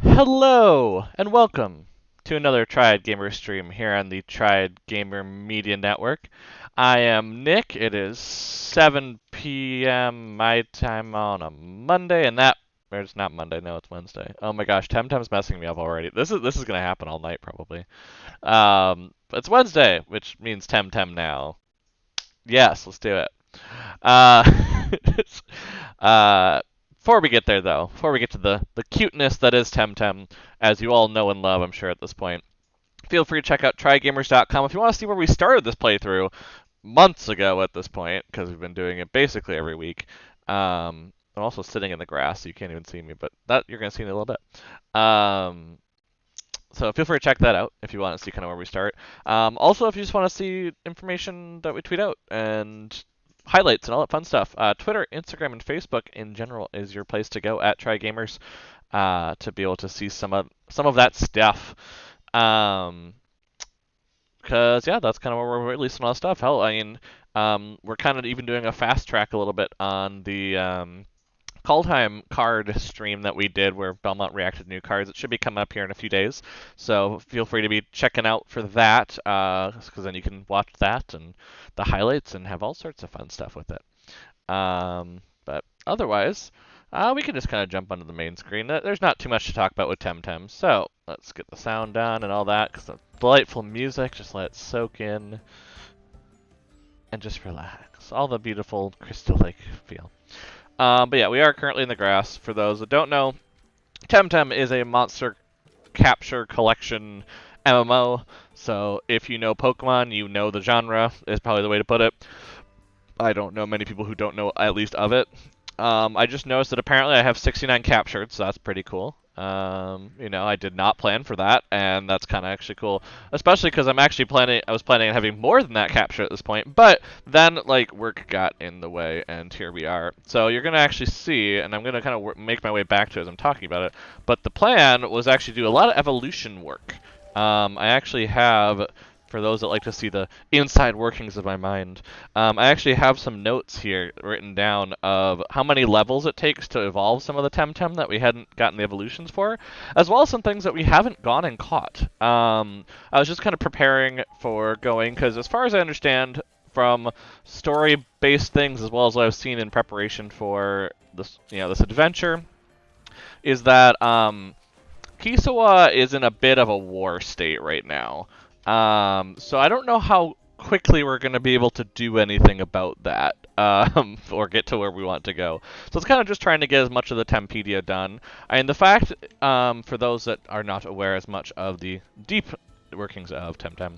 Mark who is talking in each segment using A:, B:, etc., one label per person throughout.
A: Hello and welcome to another Triad Gamer stream here on the Triad Gamer Media Network. I am Nick. It is 7 p.m. my time on a Monday, and or it's not Monday. No, it's Wednesday. Oh my gosh, Temtem's messing me up already. This is gonna happen all night probably. But it's Wednesday, which means Temtem now. Yes, let's do it. Uh, before we get there, though, before we get to the cuteness that is Temtem, as you all know and love, I'm sure at this point, feel free to check out trygamers.com if you want to see where we started this playthrough months ago at this point, because we've been doing it basically every week. I'm also sitting in the grass, so you can't even see me, but that you're going to see in a little bit. So feel free to check that out if you want to see kind of where we start. Also, if you just want to see information that we tweet out and highlights and all that fun stuff, Twitter, Instagram, and Facebook in general is your place to go at TryGamers to be able to see some of that stuff. Because yeah, that's kind of where we're releasing all that stuff. Hell, I mean, we're kind of even doing a fast track a little bit on the Kaldheim card stream that we did where Belmont reacted to new cards. It should be coming up here in a few days. So feel free to be checking out for that, because then you can watch that and the highlights and have all sorts of fun stuff with it. But otherwise, we can just kind of jump onto the main screen. There's not too much to talk about with Temtem, so let's get the sound down and all that, because the delightful music, just let it soak in and just relax. All the beautiful Crystal Lake feel. But yeah, we are currently in the grass. For those that don't know, Temtem is a monster capture collection MMO. So if you know Pokemon, you know the genre is probably the way to put it. I don't know many people who don't know at least of it. I just noticed that apparently I have 69 captured, so that's pretty cool. I did not plan for that, and that's kind of actually cool. Especially because I was planning on having more than that capture at this point, but then, like, work got in the way, and here we are. So you're going to actually see, and I'm going to kind of make my way back to it as I'm talking about it, but the plan was actually to do a lot of evolution work. I actually have, for those that like to see the inside workings of my mind, I actually have some notes here written down of how many levels it takes to evolve some of the Temtem that we hadn't gotten the evolutions for, as well as some things that we haven't gone and caught. I was just kind of preparing for going, because as far as I understand, from story-based things as well as what I've seen in preparation for this adventure, is that Kisiwa is in a bit of a war state right now. So I don't know how quickly we're going to be able to do anything about that, or get to where we want to go. So it's kind of just trying to get as much of the Tempedia done. And the fact, for those that are not aware as much of the deep workings of Temtem,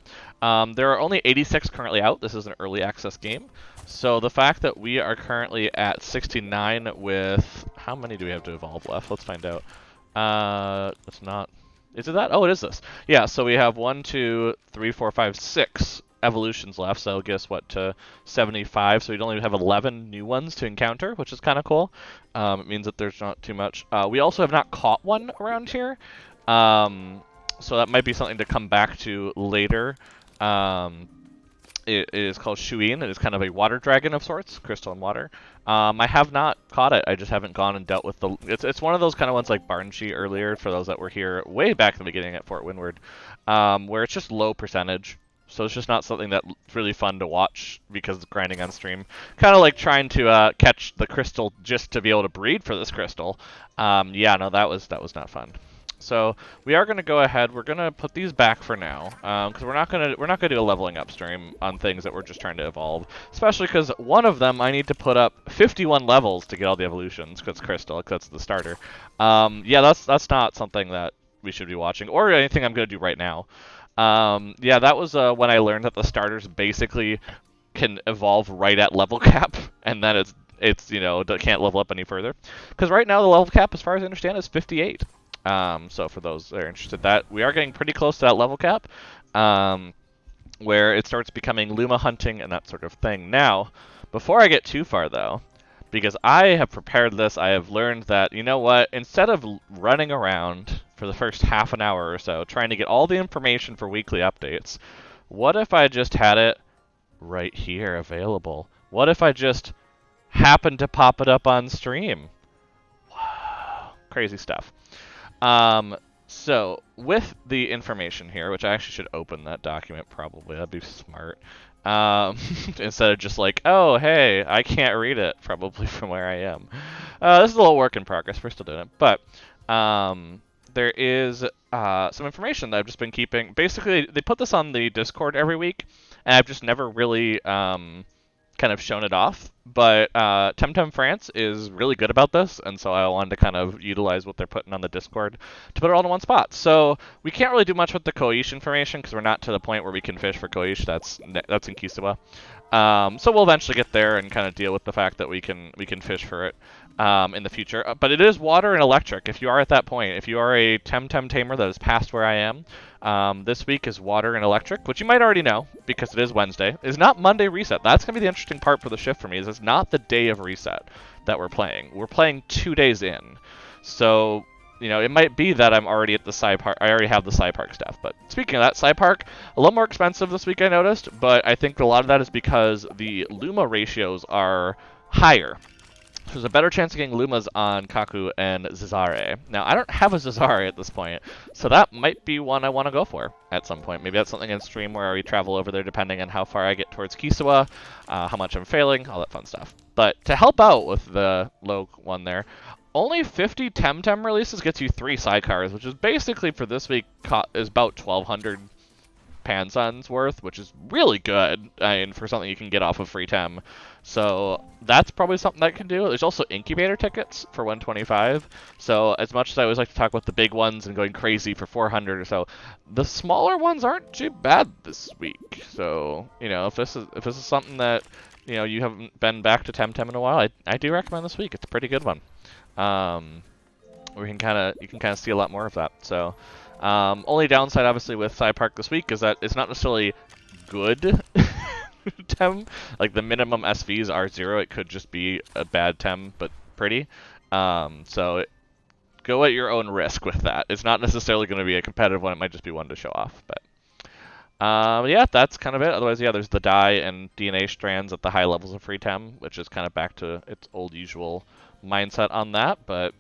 A: there are only 86 currently out. This is an early access game. So the fact that we are currently at 69 with, how many do we have to evolve left? Let's find out. It's not. Is it that? Oh, it is this. Yeah, so we have 1, 2, 3, 4, 5, 6 evolutions left, so guess what, to 75, so we'd only have 11 new ones to encounter, which is kind of cool. It means that there's not too much. We also have not caught one around here, so that might be something to come back to later. It is called Shuine. It is kind of a water dragon of sorts, crystal and water. I have not caught it. I just haven't gone and dealt with the... It's one of those kind of ones like Barnshee earlier, for those that were here way back in the beginning at Fort Windward, where it's just low percentage. So it's just not something that's really fun to watch because it's grinding on stream. Kind of like trying to catch the crystal just to be able to breed for this crystal. Yeah, no, that was not fun. So we are going to go ahead. We're going to put these back for now, because we're not going to do a leveling up stream on things that we're just trying to evolve. Especially because one of them I need to put up 51 levels to get all the evolutions, because crystal, because that's the starter. Yeah, that's not something that we should be watching, or anything I'm going to do right now. Yeah, that was when I learned that the starters basically can evolve right at level cap, and then it's can't level up any further. Because right now the level cap, as far as I understand, is 58. So for those that are interested, that we are getting pretty close to that level cap, where it starts becoming Luma hunting and that sort of thing. Now, before I get too far though, because I have prepared this, I have learned that, you know what, instead of running around for the first half an hour or so trying to get all the information for weekly updates, what if I just had it right here available? What if I just happened to pop it up on stream? Wow, crazy stuff. Um, so with the information here, which I actually should open that document probably, that'd be smart. Instead of just like, oh, hey, I can't read it, probably from where I am. This is a little work in progress. We're still doing it, but there is some information that I've just been keeping. Basically, they put this on the Discord every week, and I've just never really kind of shown it off. But Temtem France is really good about this, and so I wanted to kind of utilize what they're putting on the Discord to put it all in one spot. So we can't really do much with the Koish information because we're not to the point where we can fish for Koish. That's in Kisiwa. So we'll eventually get there and kind of deal with the fact that we can fish for it in the future. But it is water and electric. If you are at that point, if you are a Temtem tamer that is past where I am, this week is water and electric, which you might already know because it is Wednesday. It's not Monday reset. That's gonna be the interesting part for the shift for me. Is it's not the day of reset that we're playing. We're playing 2 days in, so. You know, it might be that I'm already at the Sci Park. I already have the Sci Park stuff. But speaking of that, Sci Park, a little more expensive this week, I noticed. But I think a lot of that is because the Luma ratios are higher. So there's a better chance of getting Lumas on Kaku and Zizare. Now, I don't have a Zizare at this point, so that might be one I want to go for at some point. Maybe that's something in stream where we travel over there depending on how far I get towards Kisiwa, how much I'm failing, all that fun stuff. But to help out with the low one there, only 50 Temtem releases gets you 3 sidecars, which is basically for this week is about 1,200 Pansun's worth, which is really good. I mean, for something you can get off of free Tem. So that's probably something that I can do. There's also incubator tickets for 125. So as much as I always like to talk about the big ones and going crazy for 400 or so, the smaller ones aren't too bad this week. So you know, if this is something that you haven't been back to Temtem in a while, I do recommend this week. It's a pretty good one. Where you can kind of see a lot more of that. So only downside obviously with Sci Park this week is that it's not necessarily good Tem. Like the minimum SVs are 0. It could just be a bad Tem, but pretty. So go at your own risk with that. It's not necessarily going to be a competitive one. It might just be one to show off. But yeah, that's kind of it. Otherwise, yeah, there's the dye and DNA strands at the high levels of free Tem, which is kind of back to its old usual mindset on that. But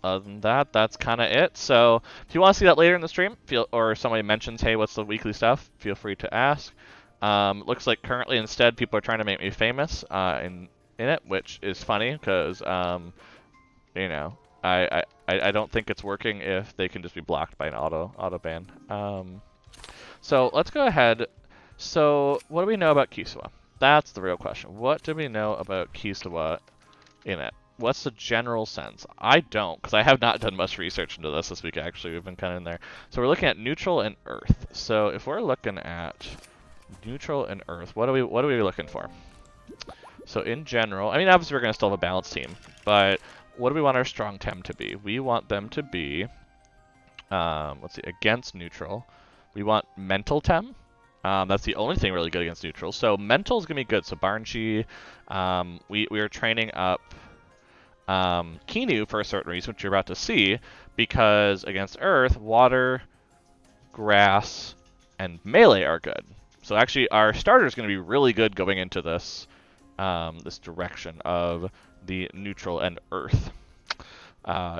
A: other than that, that's kind of it. So if you want to see that later in the stream, or somebody mentions, hey, what's the weekly stuff, feel free to ask. Looks like currently instead people are trying to make me famous in it, which is funny because you know, I don't think it's working if they can just be blocked by an auto ban. So let's go ahead. So what do we know about Kisiwa? That's the real question. What do we know about Kisiwa in it? What's the general sense? I don't, because I have not done much research into this week, actually. We've been kind of in there. So we're looking at neutral and earth. So if we're looking at neutral and earth, what are we looking for? So in general, I mean, obviously we're going to still have a balanced team, but what do we want our strong Tem to be? We want them to be, let's see, against neutral. We want mental Tem. That's the only thing really good against neutral. So mental is going to be good. So Barnchi, we are training up Kinu for a certain reason, which you're about to see, because against earth, water, grass, and melee are good. So actually our starter is going to be really good going into this this direction of the neutral and earth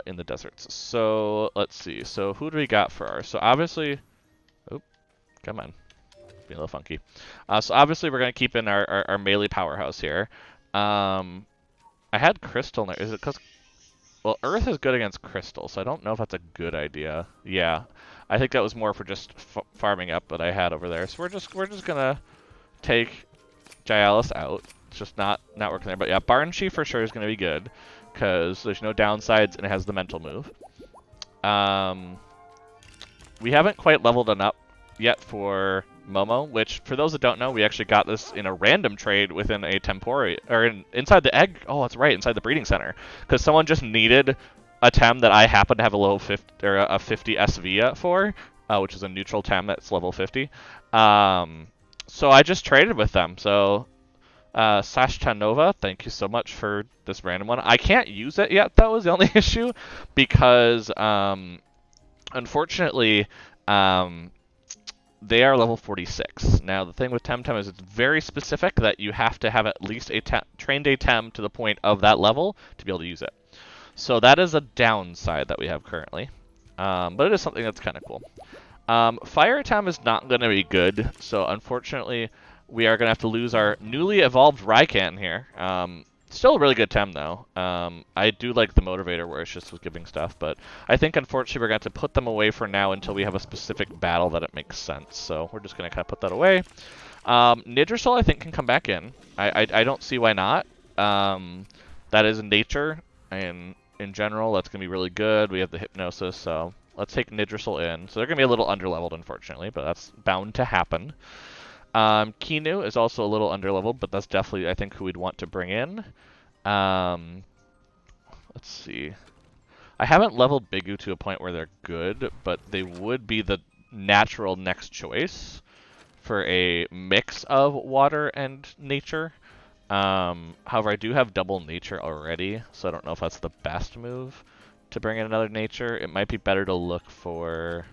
A: in the deserts. So let's see. So who do we got for ours? So obviously, oh, come on, being a little funky. So obviously we're going to keep in our melee powerhouse here. I had crystal in there. Is it because, well, earth is good against crystal, so I don't know if that's a good idea. Yeah, I think that was more for just farming up that I had over there. So we're just gonna take Gialis out. It's just not working there. But yeah, Barnchi for sure is gonna be good because there's no downsides and it has the mental move. We haven't quite leveled it up yet for Momo, which for those that don't know, we actually got this in a random trade within a Tempori, or inside the egg. Oh, that's right, inside the breeding center, because someone just needed a Tem that I happen to have a level 50 or a 50 SV for, which is a neutral Tem that's level 50. So I just traded with them. So Sashtanova, thank you so much for this random one. I can't use it yet, though, is the only issue, because unfortunately, they are level 46. Now, the thing with Temtem is it's very specific that you have to have at least a trained a Tem to the point of that level to be able to use it. So that is a downside that we have currently. But it is something that's kind of cool. Fire Tem is not going to be good, so unfortunately we are going to have to lose our newly evolved Raikan here. Still a really good Tem, though. I do like the Motivator where it's just giving stuff, but I think unfortunately we're going to have to put them away for now until we have a specific battle that it makes sense. So we're just going to kind of put that away. Nidrasol I think can come back in. I don't see why not. That is in nature, and in general that's going to be really good. We have the Hypnosis, so let's take Nidrasol in. So they're going to be a little underleveled, unfortunately, but that's bound to happen. Kinu is also a little underleveled, but that's definitely, I think, who we'd want to bring in. Let's see. I haven't leveled Bigu to a point where they're good, but they would be the natural next choice for a mix of water and nature. However, I do have double nature already, so I don't know if that's the best move to bring in another nature. It might be better to look for...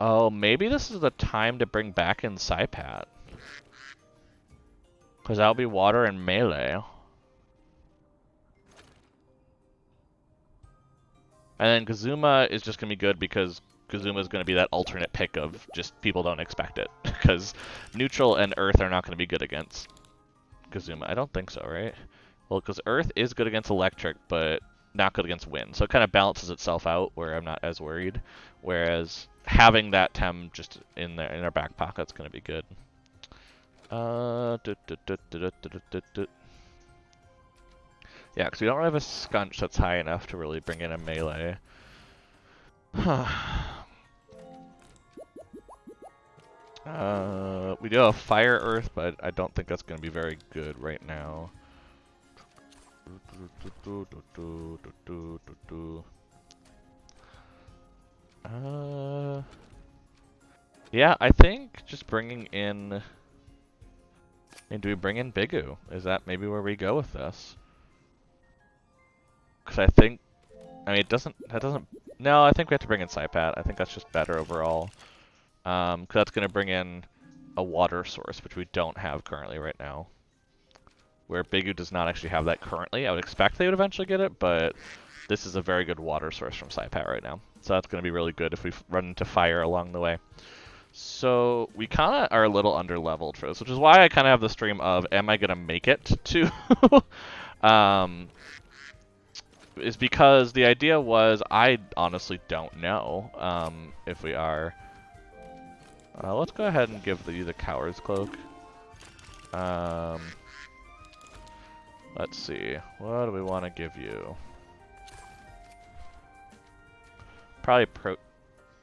A: Oh, maybe this is the time to bring back in Saipat. Because that'll be water and melee. And then Kazuma is just going to be good because Kazuma is going to be that alternate pick of just people don't expect it. Because neutral and earth are not going to be good against Kazuma. I don't think so, right? Well, because earth is good against electric, but not good against wind. So it kind of balances itself out where I'm not as worried. Whereas having that Tem just in our back pocket's going to be good. Yeah, because we don't really have a Skunch that's high enough to really bring in a melee. We do have Fire Earth, but I don't think that's going to be very good right now. Yeah, I think just bringing in... And do we bring in Bigu? Is that maybe where we go with this? Because I think... I mean, that doesn't... No, I think we have to bring in Saipat. I think that's just better overall. Because that's going to bring in a water source, which we don't have currently right now. Where Bigu does not actually have that currently. I would expect they would eventually get it, but this is a very good water source from Saipat right now. So that's going to be really good if we run into fire along the way. So we kind of are a little underleveled for this, which is why I kind of have the stream of, am I going to make it to... is because the idea was, I honestly don't know if we are. Let's go ahead and give you the Coward's Cloak. Let's see, what do we want to give you? Probably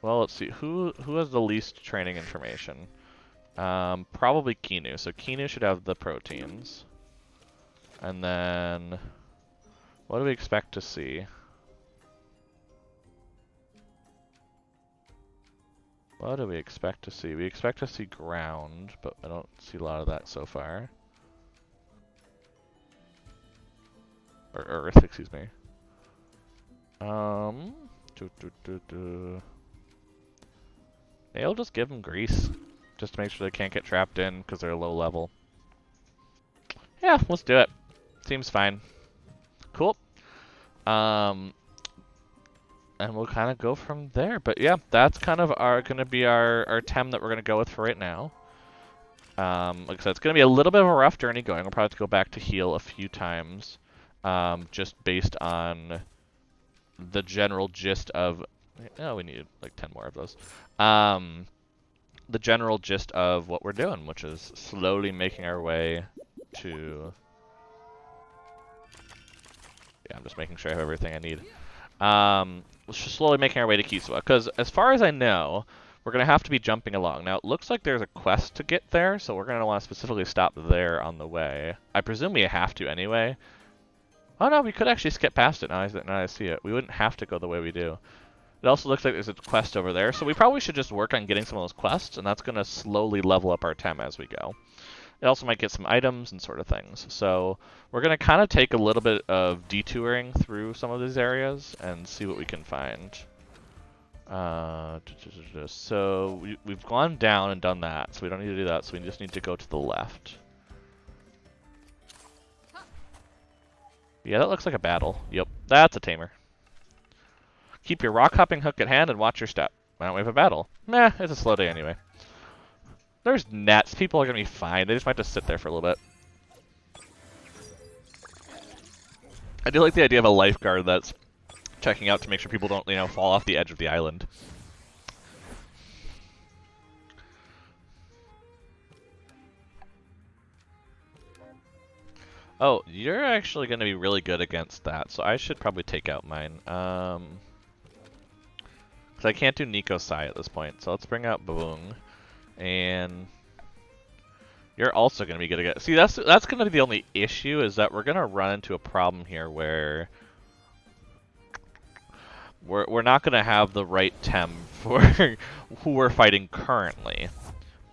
A: well, let's see, who has the least training information? Probably Kinu, so Kinu should have the proteins. And then... what do we expect to see? What do we expect to see? We expect to see ground, but I don't see a lot of that so far. Or earth, excuse me. Maybe I'll just give them grease, just to make sure they can't get trapped in because they're low level. Yeah, let's do it. Seems fine. Cool. And we'll kind of go from there. But yeah, that's kind of going to be our Tem that we're going to go with for right now. Like I said, it's going to be a little bit of a rough journey going. We'll probably have to go back to heal a few times, just based on the general gist of... Oh, we need like 10 more of those. The general gist of what we're doing, which is slowly making our way to... Yeah, I'm just making sure I have everything I need. Let's just slowly making our way to Kisiwa, because as far as I know, we're going to have to be jumping along. Now, it looks like there's a quest to get there, so we're going to want to specifically stop there on the way. I presume we have to anyway. Oh no, we could actually skip past it now I see it. We wouldn't have to go the way we do. It also looks like there's a quest over there, so we probably should just work on getting some of those quests, and that's going to slowly level up our Tem as we go. It also might get some items and sort of things. So we're going to kind of take a little bit of detouring through some of these areas and see what we can find. So we've gone down and done that, so we don't need to do that, so we just need to go to the left. Yeah, that looks like a battle. Yep, that's a tamer. Keep your rock hopping hook at hand and watch your step. Why don't we have a battle? Meh, it's a slow day anyway. There's nets. People are gonna be fine. They just might just sit there for a little bit. I do like the idea of a lifeguard that's checking out to make sure people don't, fall off the edge of the island. Oh, you're actually going to be really good against that, so I should probably take out mine. Because I can't do Nico Sai at this point, so let's bring out Boong. And you're also going to be good against... See, that's going to be the only issue, is that we're going to run into a problem here where... We're not going to have the right Tem for who we're fighting currently.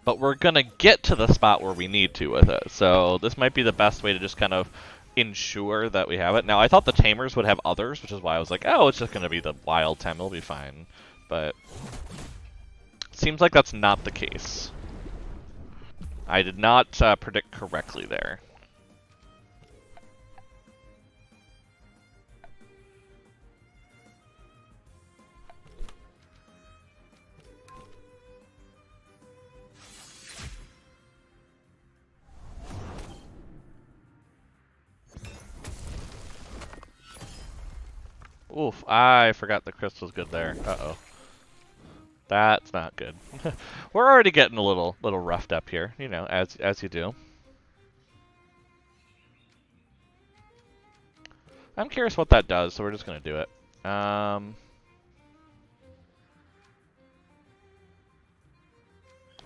A: But we're going to get to the spot where we need to with it. So this might be the best way to just kind of ensure that we have it. Now, I thought the Tamers would have others, which is why I was like, oh, it's just going to be the wild Tem. It'll be fine. But seems like that's not the case. I did not predict correctly there. Oof, I forgot the crystal's good there. Uh-oh. That's not good. We're already getting a little roughed up here, as you do. I'm curious what that does, so we're just gonna do it.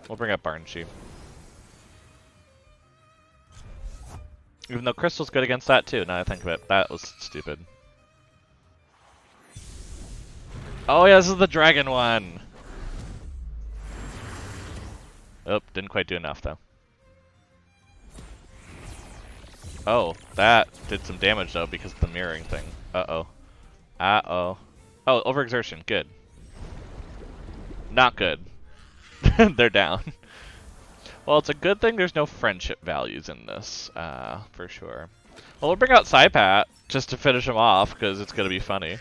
A: We'll bring up Barn Sheep. Even though crystal's good against that too, now I think of it. That was stupid. Oh yeah, this is the dragon one! Oh, didn't quite do enough though. Oh, that did some damage though because of the mirroring thing. Uh-oh. Uh-oh. Oh, overexertion, good. Not good. They're down. Well, it's a good thing there's no friendship values in this, for sure. Well, we'll bring out Saipat just to finish him off because it's gonna be funny.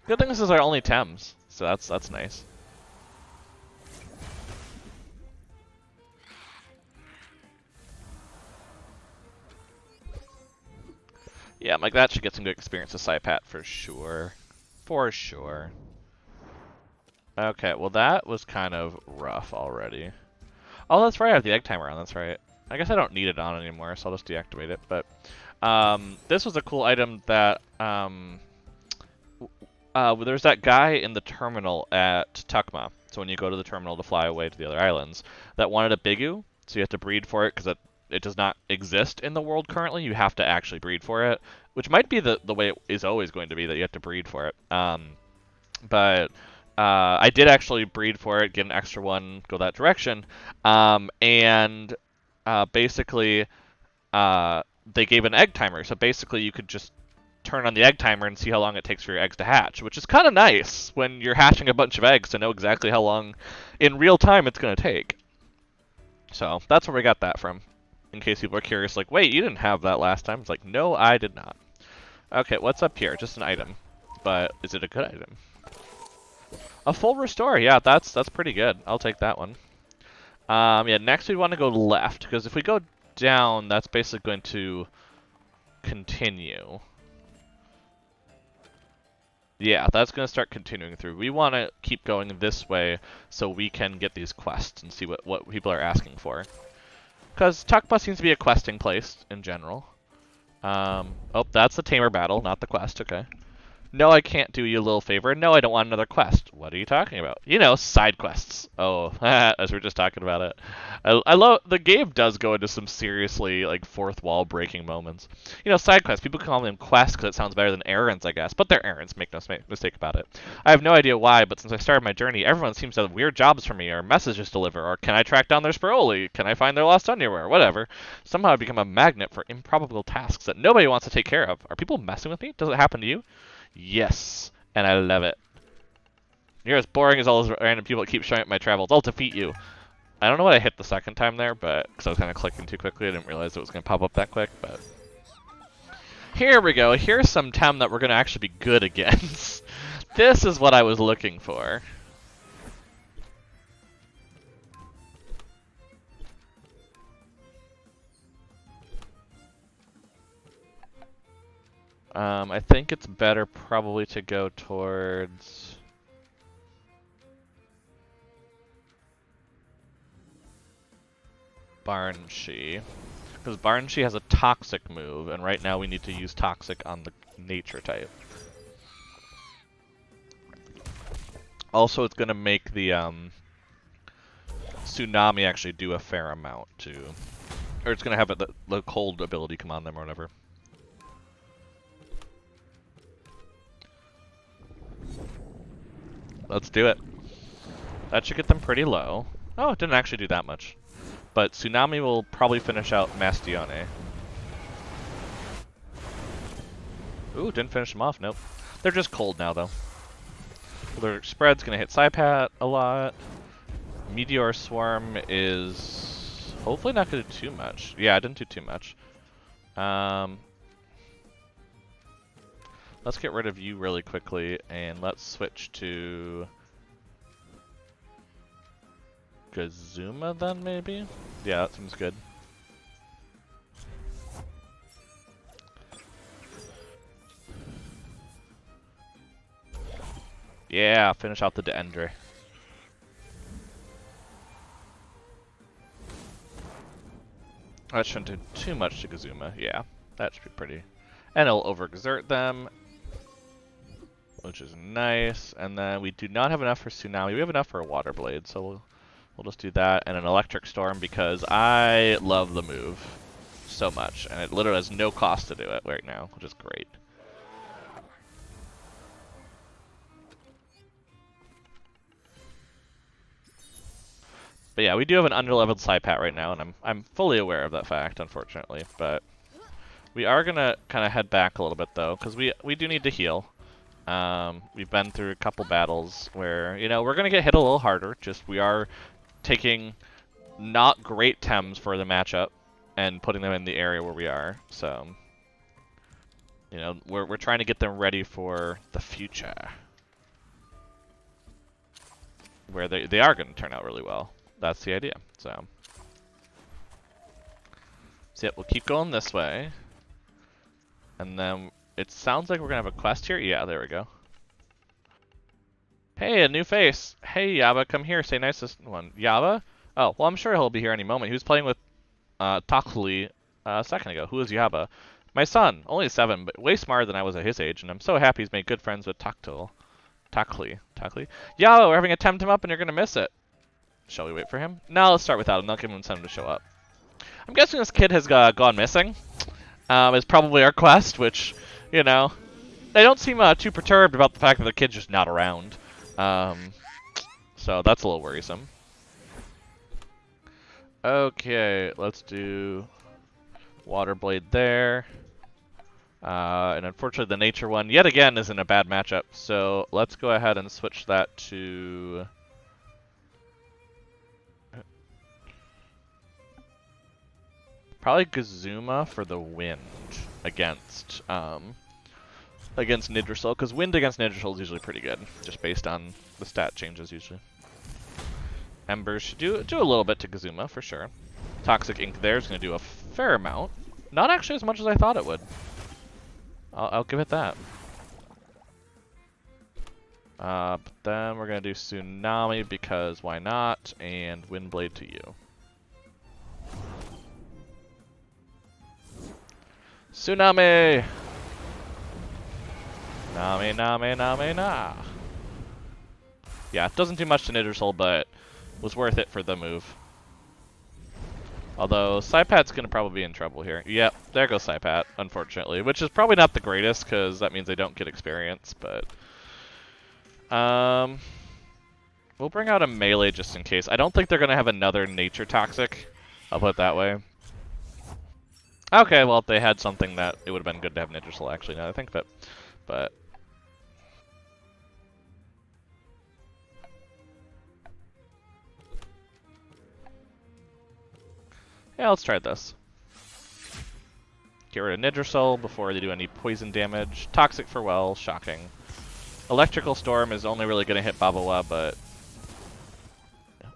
A: Good thing this is our only Tems, so that's nice. Yeah, like that should get some good experience with Saipat for sure. For sure. Okay, well that was kind of rough already. Oh, that's right, I have the egg timer on, that's right. I guess I don't need it on anymore, so I'll just deactivate it. But this was a cool item that there's that guy in the terminal at Tukma. So when you go to the terminal to fly away to the other islands, that wanted a Bigu, so you have to breed for it because it does not exist in the world currently. You have to actually breed for it, which might be the way it is always going to be, that you have to breed for it. But I did actually breed for it, get an extra one, go that direction, and basically they gave an egg timer. So basically you could just turn on the egg timer and see how long it takes for your eggs to hatch, which is kind of nice when you're hatching a bunch of eggs to know exactly how long in real time it's going to take. So that's where we got that from. In case people are curious, like, wait, you didn't have that last time. It's like, no, I did not. Okay, what's up here? Just an item. But is it a good item? A full restore. Yeah, that's pretty good. I'll take that one. Yeah, next we want to go left, because if we go down, that's basically going to continue. Yeah, that's going to start continuing through. We want to keep going this way so we can get these quests and see what people are asking for. Because Tukma seems to be a questing place in general. Oh, that's the Tamer battle, not the quest. Okay. No, I can't do you a little favor. No, I don't want another quest. What are you talking about? You know, side quests. Oh, as we were just talking about it. I love, the game does go into some seriously, like, fourth wall breaking moments. You know, side quests, people call them quests because it sounds better than errands, I guess. But they're errands, make no mistake about it. I have no idea why, but since I started my journey, everyone seems to have weird jobs for me, or messages to deliver, or can I track down their Speroli? Can I find their lost underwear? Whatever. Somehow I've become a magnet for improbable tasks that nobody wants to take care of. Are people messing with me? Does it happen to you? Yes, and I love it. You're as boring as all those random people that keep showing up my travels. I'll defeat you. I don't know what I hit the second time there, but because I was kind of clicking too quickly, I didn't realize it was going to pop up that quick. But here we go. Here's some Tem that we're going to actually be good against. This is what I was looking for. I think it's better probably to go towards... Barnshee. Because Barnshee has a toxic move, and right now we need to use toxic on the nature type. Also, it's going to make the Tsunami actually do a fair amount too. Or it's going to have the cold ability come on them or whatever. Let's do it. That should get them pretty low. Oh, it didn't actually do that much. But Tsunami will probably finish out Mastione. Ooh, didn't finish them off, nope. They're just cold now, though. Their spread's gonna hit Psypat a lot. Meteor Swarm is hopefully not gonna do too much. Yeah, it didn't do too much. Let's get rid of you really quickly, and let's switch to Kazuma then, maybe? Yeah, that seems good. Yeah, finish out the Deendre. That shouldn't do too much to Kazuma. Yeah, that should be pretty. And it'll overexert them, which is nice. And then we do not have enough for Tsunami. We have enough for a Water Blade, so we'll just do that. And an Electric Storm because I love the move so much. And it literally has no cost to do it right now, which is great. But yeah, we do have an underleveled Psypat right now, and I'm fully aware of that fact, unfortunately. But we are gonna kind of head back a little bit though, because we do need to heal. We've been through a couple battles where, you know, we're gonna get hit a little harder. Just we are taking not great Tems for the matchup and putting them in the area where we are. So, you know, we're trying to get them ready for the future, where they are going to turn out really well. That's the idea. So yeah, we'll keep going this way. And then it sounds like we're going to have a quest here. Yeah, there we go. Hey, a new face. Hey, Yaba, come here. Say nice to one. Yaba? Oh, well, I'm sure he'll be here any moment. He was playing with Takli a second ago. Who is Yaba? My son. Only 7, but way smarter than I was at his age. And I'm so happy he's made good friends with Takli. Yaba, we're having a Temtem up and you're going to miss it. Shall we wait for him? No, let's start without him. Not give him time to show up. I'm guessing this kid has gone missing. Is probably our quest, which, you know, they don't seem too perturbed about the fact that the kid's just not around. So that's a little worrisome. Okay, let's do Water Blade there. And unfortunately the nature one, yet again, is in a bad matchup. So let's go ahead and switch that to... probably Kazuma for the wind against Nidrisol, because wind against Nidrisol is usually pretty good, just based on the stat changes usually. Embers should do a little bit to Kazuma for sure. Toxic Ink there is going to do a fair amount, not actually as much as I thought it would. I'll give it that. But then we're going to do Tsunami because why not, and Windblade to you. Tsunami! Nami, nami, nami, na. Yeah, it doesn't do much to Nidrisol, but was worth it for the move. Although, Psypat's going to probably be in trouble here. Yep, there goes Psypat, unfortunately. Which is probably not the greatest, because that means they don't get experience, but... we'll bring out a melee just in case. I don't think they're going to have another Nature Toxic. I'll put it that way. Okay, well, if they had something that it would have been good to have Nidrisol, actually, now that I think of it. But... Yeah, let's try this. Get rid of Nidrisol before they do any poison damage. Toxic Farewell, shocking. Electrical Storm is only really going to hit Babawa, but...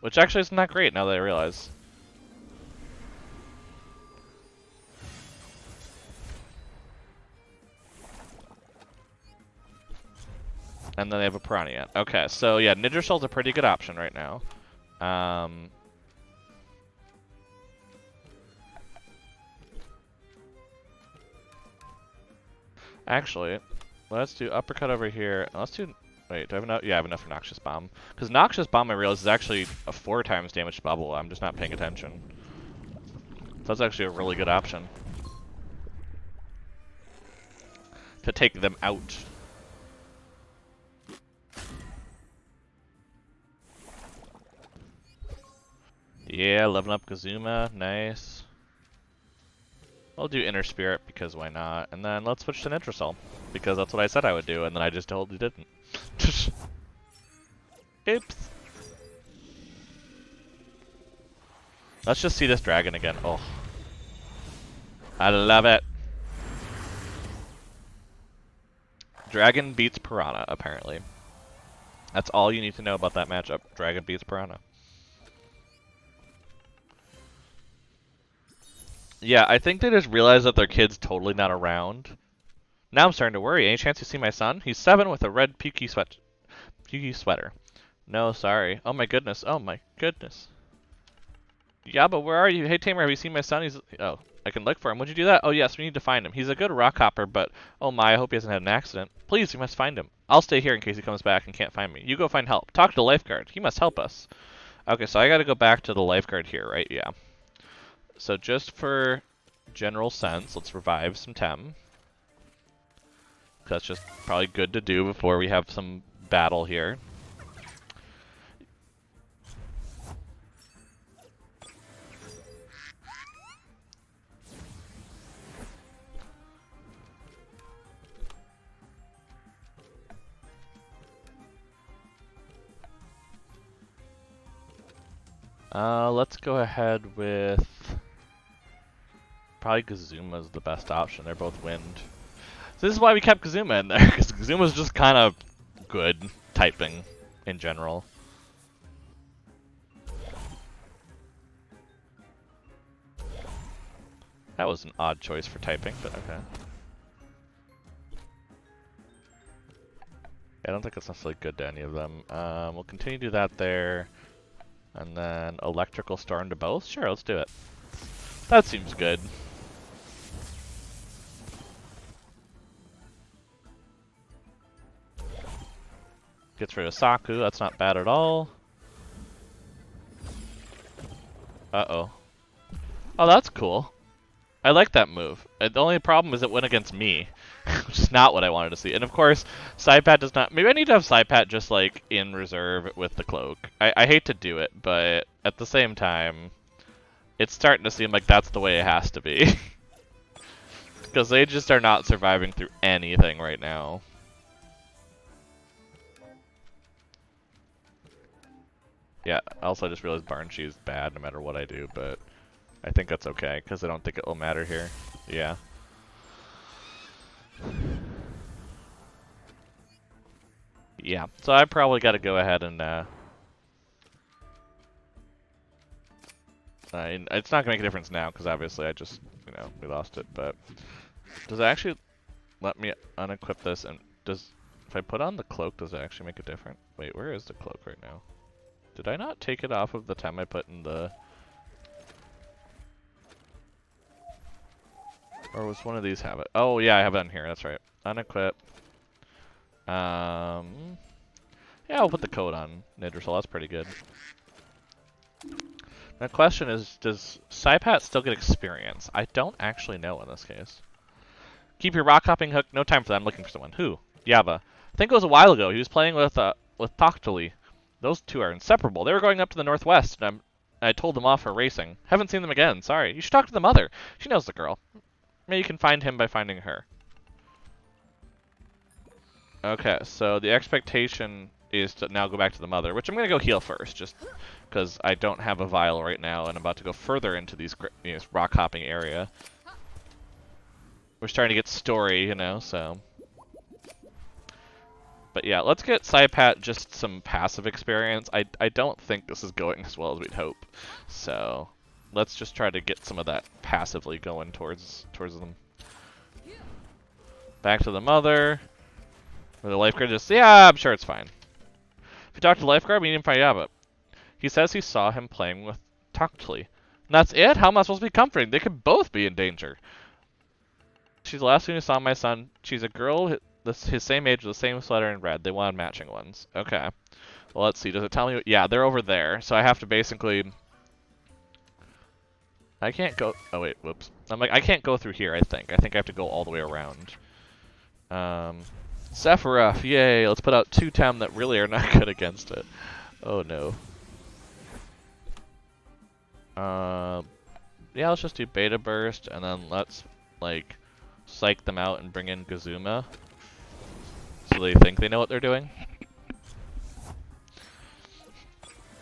A: which actually isn't that great now that I realize. And then they have a Piranha. Okay, so yeah, Nidrisol's a pretty good option right now. Actually, let's do Uppercut over here. Let's do... wait, do I have enough? Yeah, I have enough for Noxious Bomb. Because Noxious Bomb, I realize, is actually a 4 times damage to Bubble. I'm just not paying attention. So that's actually a really good option. To take them out. Yeah, leveling up Kazuma. Nice. I'll do Inner Spirit because why not? And then let's switch to Nitrisol because that's what I said I would do, and then I just totally didn't. Oops. Let's just see this dragon again. Oh. I love it. Dragon beats Piranha, apparently. That's all you need to know about that matchup. Dragon beats Piranha. Yeah, I think they just realized that their kid's totally not around. Now I'm starting to worry. Any chance you see my son? He's 7 with a red pukey sweater. No, sorry. Oh my goodness. Oh my goodness. Yeah, but where are you? Hey Tamer, have you seen my son? He's... oh, I can look for him. Would you do that? Oh yes, we need to find him. He's a good rock hopper, but oh my, I hope he hasn't had an accident. Please, we must find him. I'll stay here in case he comes back and can't find me. You go find help. Talk to the lifeguard. He must help us. Okay, so I gotta go back to the lifeguard here, right? Yeah. So just for general sense, let's revive some Tem. That's just probably good to do before we have some battle here. Let's go ahead with... probably Kazuma's the best option. They're both wind. So this is why we kept Kazuma in there, because Kazuma's just kind of good typing in general. That was an odd choice for typing, but okay. I don't think it's necessarily good to any of them. We'll continue to do that there. And then Electrical Storm to both? Sure, let's do it. That seems good. Gets rid of Saku, that's not bad at all. Uh-oh. Oh, that's cool. I like that move. The only problem is it went against me, which is not what I wanted to see. And of course, Sidepat does not... maybe I need to have Sidepat just, like, in reserve with the cloak. I hate to do it, but at the same time, it's starting to seem like that's the way it has to be. Because they just are not surviving through anything right now. Yeah, also I just realized Barnshee is bad no matter what I do, but I think that's okay, because I don't think it will matter here. Yeah. Yeah, so I probably got to go ahead and, it's not going to make a difference now, because obviously I just, you know, we lost it, but does it actually let me unequip this, and does, if I put on the cloak, does it actually make a difference? Wait, where is the cloak right now? Did I not take it off of the time I put in the... or was one of these have it? Oh yeah, I have it on here, that's right. Unequip. Yeah, I'll put the code on Nidrisol, that's pretty good. The question is, does Sidepat still get experience? I don't actually know in this case. Keep your rock hopping hook, no time for that, I'm looking for someone. Who? Yaba. I think it was a while ago, he was playing with Toktali. Those two are inseparable. They were going up to the northwest, and I told them off for racing. Haven't seen them again, sorry. You should talk to the mother. She knows the girl. Maybe you can find him by finding her. Okay, so the expectation is to now go back to the mother, which I'm going to go heal first, just because I don't have a vial right now, and I'm about to go further into these rock hopping area. We're starting to get story, you know, so. But yeah, let's get Saipat just some passive experience. I don't think this is going as well as we'd hope, so let's just try to get some of that passively going towards them. Back to the mother. Or the lifeguard just, yeah, I'm sure it's fine. If you talk to the lifeguard, we need to find out, but he says he saw him playing with Tuctley. And that's it? How am I supposed to be comforting? They could both be in danger. She's the last one who saw my son. She's a girl his same age with the same sweater in red. They wanted matching ones. Okay. Well, let's see. Does it tell me? Yeah, they're over there. So I have to basically... I can't go... Oh, wait. Whoops. I'm like, I can't go through here, I think. I think I have to go all the way around. Sephiroth. Yay. Let's put out 2 Tem that really are not good against it. Oh, no. Yeah, let's just do Beta Burst, and then let's, like, psych them out and bring in Gazuma. So they think they know what they're doing.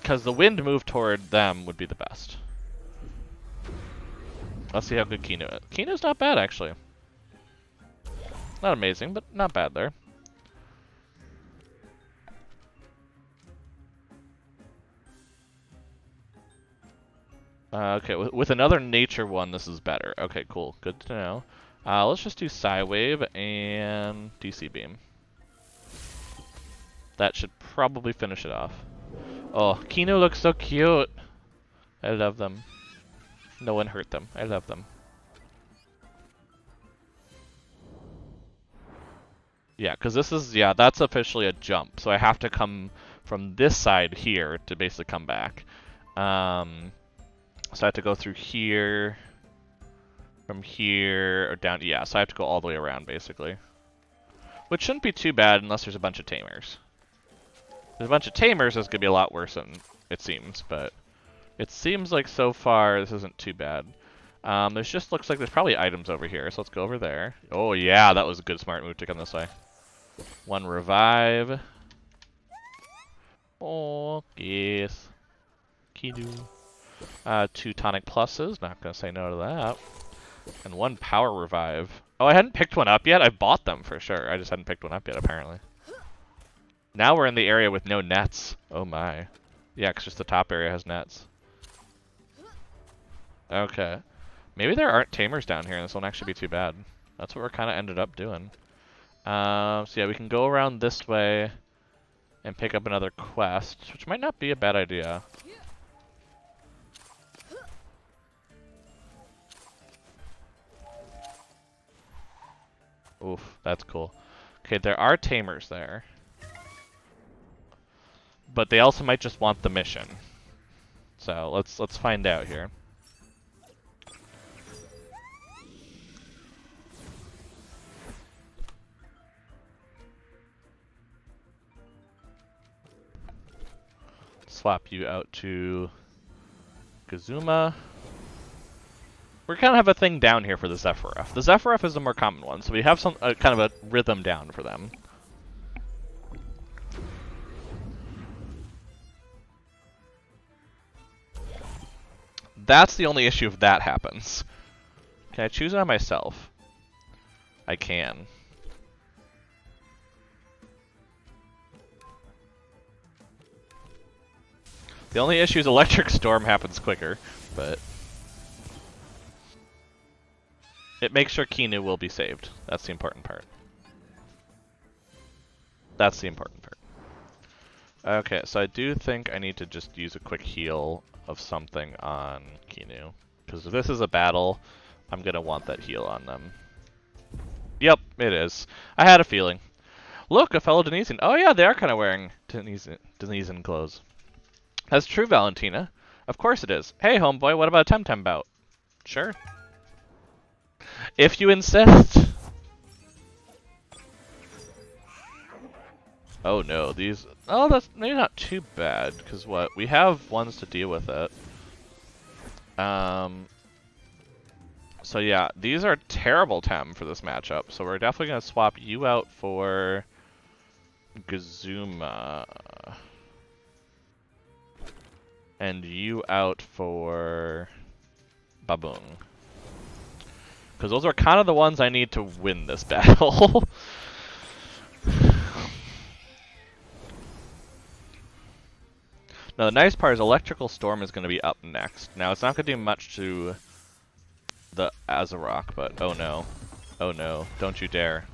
A: Because the wind move toward them would be the best. Let's see how good Kino is. Kino's not bad, actually. Not amazing, but not bad there. Okay, with another nature one, this is better. Okay, cool. Good to know. Let's just do Psy Wave and DC Beam. That should probably finish it off. Oh, Kino looks so cute. I love them. No one hurt them. I love them. Yeah, because this is, yeah, that's officially a jump. So I have to come from this side here to basically come back. So I have to go through here, from here, or down, yeah, so I have to go all the way around, basically. Which shouldn't be too bad unless there's a bunch of tamers. If there's a bunch of tamers, it's going to be a lot worse than it seems, but it seems like so far this isn't too bad. There's just looks like there's probably items over here, so let's go over there. Oh yeah, that was a good smart move to come this way. 1 revive. Oh, yes. Kidu. 2 tonic pluses, not gonna say no to that. And 1 power revive. Oh, I hadn't picked one up yet? I bought them for sure. I just hadn't picked one up yet, apparently. Now we're in the area with no nets. Oh my. Yeah, 'cause just the top area has nets. Okay. Maybe there aren't tamers down here and this won't actually be too bad. That's what we're kind of ended up doing. So yeah, we can go around this way and pick up another quest, which might not be a bad idea. Oof, that's cool. Okay, there are tamers there. But they also might just want the mission. So let's find out here. Swap you out to Gazuma. We kind of have a thing down here for the Sephiroth. The Sephiroth is the more common one, so we have some kind of a rhythm down for them. That's the only issue if that happens. Can I choose it on myself? I can. The only issue is Electric Storm happens quicker, but it makes sure Kinu will be saved. That's the important part. That's the important part. Okay, so I do think I need to just use a quick heal of something on Kinu. Because if this is a battle, I'm going to want that heal on them. Yep, it is. I had a feeling. Look, a fellow Denisian. Oh yeah, they are kind of wearing Denisian clothes. That's true, Valentina. Of course it is. Hey, homeboy, what about a Temtem bout? Sure. If you insist. Oh no, these... Oh, that's maybe not too bad, because what? We have ones to deal with it. So yeah, these are terrible Tem for this matchup, so we're definitely going to swap you out for Gazuma. and you out for Baboon. Because those are kind of the ones I need to win this battle. Now the nice part is Electrical Storm is going to be up next. Now it's not going to do much to the Azarok, but oh no. Oh no, don't you dare.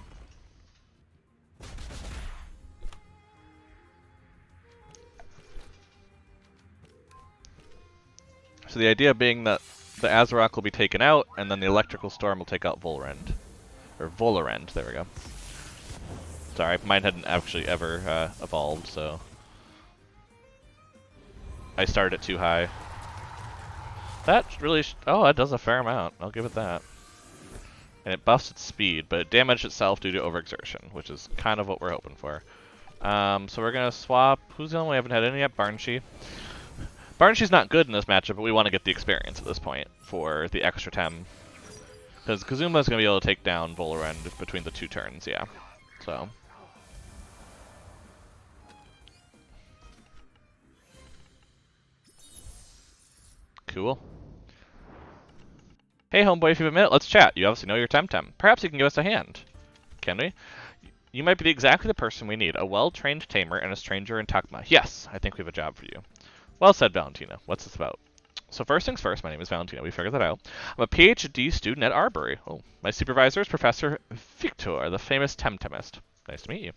A: So the idea being that the Azarok will be taken out, and then the Electrical Storm will take out Volrend. Or Volarend, there we go. Sorry, mine hadn't actually ever evolved, so... I started it too high. That really... oh, that does a fair amount. I'll give it that. And it buffs its speed, but it damaged itself due to overexertion, which is kind of what we're hoping for. So we're going to swap... who's the only one we haven't had any yet? Barnshe. Barnshe's not good in this matchup, but we want to get the experience at this point for the extra Tem. Because Kazuma's going to be able to take down Volarend between the 2 turns, yeah. So... cool. Hey homeboy, if you have a minute, let's chat. You obviously know your Temtem. Perhaps you can give us a hand. Can we? You might be exactly the person we need. A well-trained tamer and a stranger in Takma. Yes, I think we have a job for you. Well said, Valentina. What's this about? So first things first, my name is Valentina. We figured that out. I'm a PhD student at Arbery. Oh, my supervisor is Professor Victor, the famous Temtemist. Nice to meet you.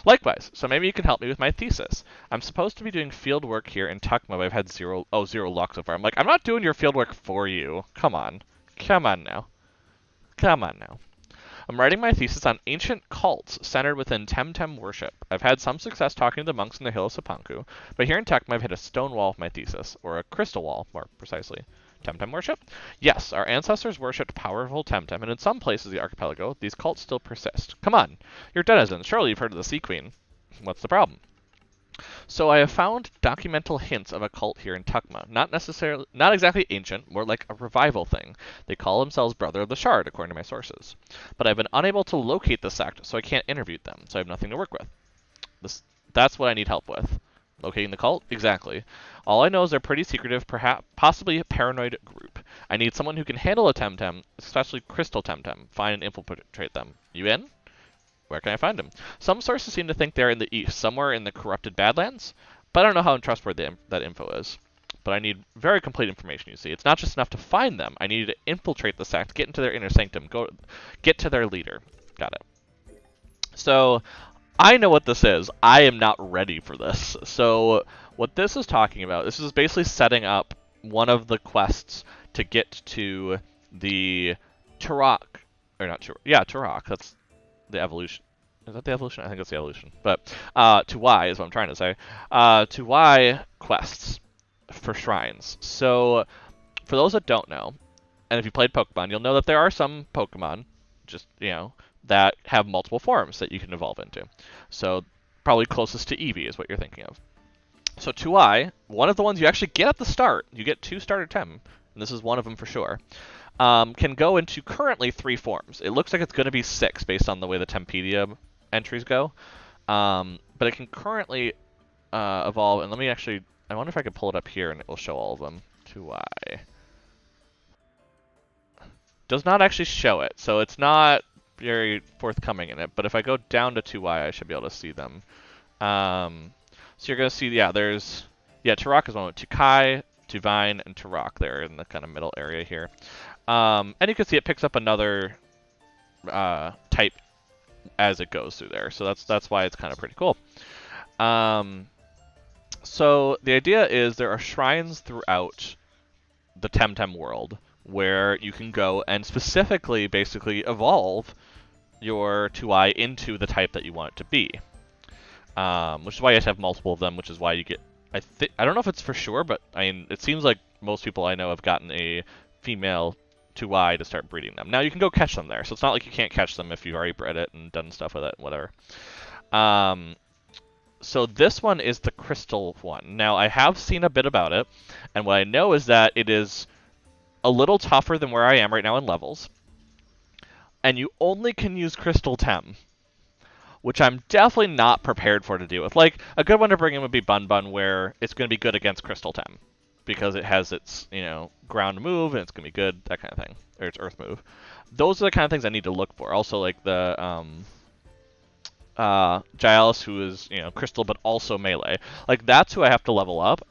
A: Likewise, so maybe you can help me with my thesis. I'm supposed to be doing field work here in Takma, but I've had zero luck so far. I'm like, I'm not doing your field work for you. Come on. Come on now. Come on now. I'm writing my thesis on ancient cults centered within Temtem worship. I've had some success talking to the monks in the hill of Sapanku, but here in Tekma I've hit a stone wall with my thesis, or a crystal wall, more precisely. Temtem worship? Yes, our ancestors worshipped powerful Temtem, and in some places of the archipelago, these cults still persist. Come on, you're denizens. Surely you've heard of the Sea Queen. What's the problem? So I have found documental hints of a cult here in Tukma. Not exactly ancient, more like a revival thing. They call themselves Brother of the Shard, according to my sources. But I've been unable to locate the sect, so I can't interview them, so I have nothing to work with. That's what I need help with. Locating the cult? Exactly. All I know is they're pretty secretive, possibly a paranoid group. I need someone who can handle a Temtem, especially Crystal Temtem. Find and infiltrate them. You in? Where can I find them? Some sources seem to think they're in the east, somewhere in the corrupted Badlands, but I don't know how trustworthy that info is. But I need very complete information, you see. It's not just enough to find them. I need to infiltrate the sect, get into their inner sanctum, get to their leader. Got it. So, I know what this is. I am not ready for this. So, what this is talking about, this is basically setting up one of the quests to get to the Turok. Or not Turok. Yeah, Turok. That's the evolution. Is that the evolution? I think it's the evolution. But to Y is what I'm trying to say. To Y quests for shrines. So for those that don't know, and if you played Pokemon, you'll know that there are some Pokemon, just, that have multiple forms that you can evolve into. So probably closest to Eevee is what you're thinking of. So to Y, one of the ones you actually get at the start, you get 2 starter Tem, and this is one of them for sure. Can go into currently 3 forms. It looks like it's going to be 6 based on the way the Tempedia entries go. But it can currently evolve, and let me actually, I wonder if I could pull it up here and it will show all of them. 2i. Does not actually show it, so it's not very forthcoming in it, but if I go down to 2i, I should be able to see them. So you're going to see, Turok is one with Tukai, Tuvine, and Turok there in the kind of middle area here. And you can see it picks up another type as it goes through there. So that's why it's kind of pretty cool. So the idea is there are shrines throughout the Temtem world where you can go and specifically basically evolve your 2i into the type that you want it to be. Which is why you have to have multiple of them, which is why you get... I don't know if it's for sure, but I mean, it seems like most people I know have gotten a female 2i to start breeding them. Now you can go catch them there, so it's not like you can't catch them if you've already bred it and done stuff with it, whatever. So this one is the crystal one. Now I have seen a bit about it, and what I know is that it is a little tougher than where I am right now in levels, and you only can use Crystal Tem, which I'm definitely not prepared for to deal with. Like, a good one to bring in would be Bun Bun, where it's going to be good against Crystal Tem. because it has its, ground move and it's gonna be good, that kind of thing, or its earth move. Those are the kind of things I need to look for. Also, like the Giles, who is, crystal but also melee. Like that's who I have to level up,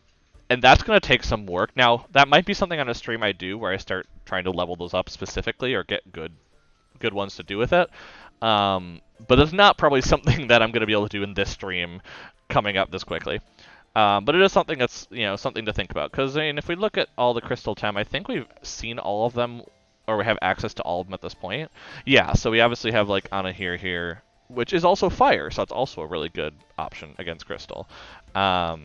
A: and that's gonna take some work. Now that might be something on a stream I do where I start trying to level those up specifically or get good ones to do with it. But it's not probably something that I'm gonna be able to do in this stream coming up this quickly. But it is something that's, something to think about. Because, if we look at all the Crystal Tem, I think we've seen all of them, or we have access to all of them at this point. Yeah, so we obviously have, like, Anna here, which is also Fire, so that's also a really good option against Crystal. So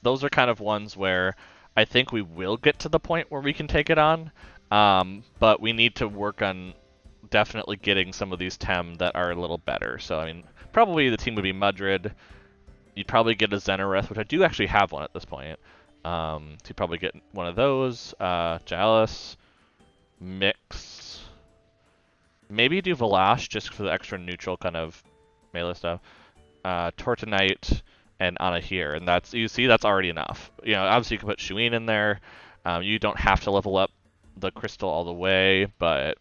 A: those are kind of ones where I think we will get to the point where we can take it on, but we need to work on definitely getting some of these Tem that are a little better. So, probably the team would be Mudrid. You'd probably get a Xenareth, which I do actually have one at this point. So you'd probably get one of those. Jalis, Mix. Maybe do Valash just for the extra neutral kind of melee stuff. Tortonite and Anna here, and that's already enough. Obviously you can put Shuine in there. You don't have to level up the crystal all the way, but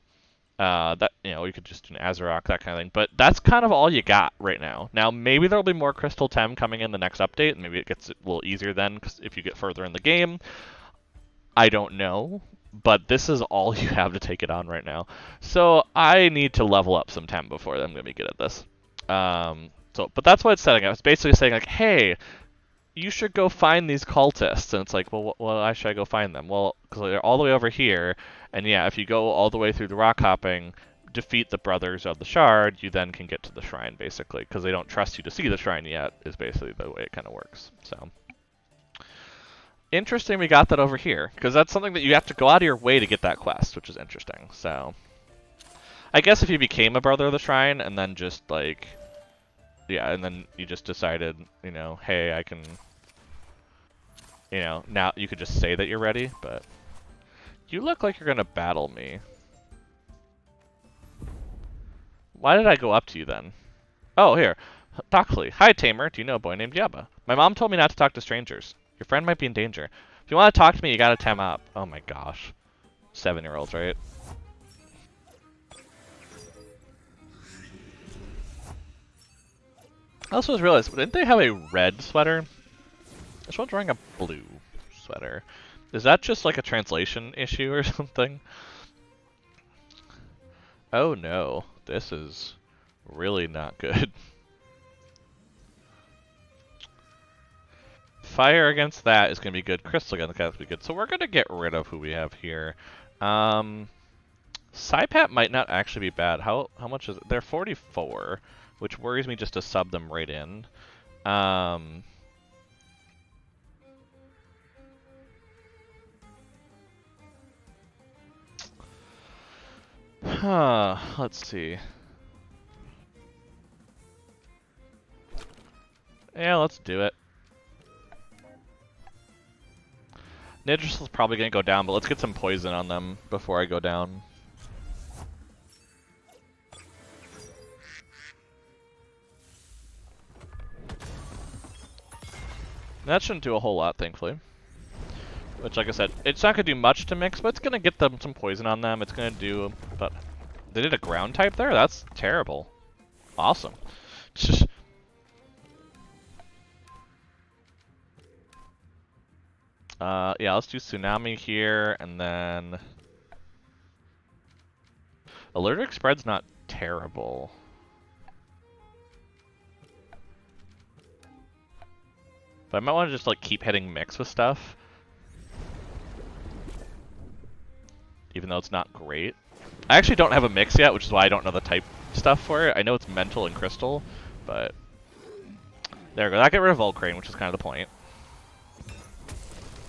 A: you could just do an Azarok, that kind of thing. But that's kind of all you got right now. Now, maybe there'll be more Crystal Tem coming in the next update, and maybe it gets a little easier then, because if you get further in the game. I don't know, but this is all you have to take it on right now. So I need to level up some Tem before I'm going to be good at this. But that's what it's setting up. It's basically saying, like, hey, you should go find these cultists. And it's like, well, why should I go find them? Well, because they're all the way over here. And yeah, if you go all the way through the rock hopping, defeat the Brothers of the Shard, you then can get to the shrine, basically. Because they don't trust you to see the shrine yet, is basically the way it kind of works. So, interesting we got that over here. Because that's something that you have to go out of your way to get that quest, which is interesting. So, I guess if you became a Brother of the Shrine, and then just, like... Yeah, and then you just decided, hey, I can... now you could just say that you're ready, but... You look like you're gonna battle me. Why did I go up to you then? Oh, here. Dockley. Hi, Tamer. Do you know a boy named Yabba? My mom told me not to talk to strangers. Your friend might be in danger. If you want to talk to me, you gotta tem up. Oh my gosh. 7-year-olds, right? I also just realized, didn't they have a red sweater? This one's wearing a blue sweater. Is that just like a translation issue or something? Oh no, this is really not good. Fire against that is going to be good. Crystal against that is going to be good. So we're going to get rid of who we have here. Psypat might not actually be bad. How much is it? They're 44, which worries me just to sub them right in. Let's see. Yeah, let's do it. Nidris is probably going to go down, but let's get some poison on them before I go down. That shouldn't do a whole lot, thankfully. Which, like I said, it's not going to do much to mix, but it's going to get them some poison on them. It's going to do... But they did a ground type there? That's terrible. Awesome. Yeah, let's do Tsunami here, and then... Allergic Spread's not terrible. But I might want to just, like, keep hitting mix with stuff. Even though it's not great. I actually don't have a mix yet, which is why I don't know the type stuff for it. I know it's mental and crystal, but... There we go. That got rid of Volcrane, which is kind of the point.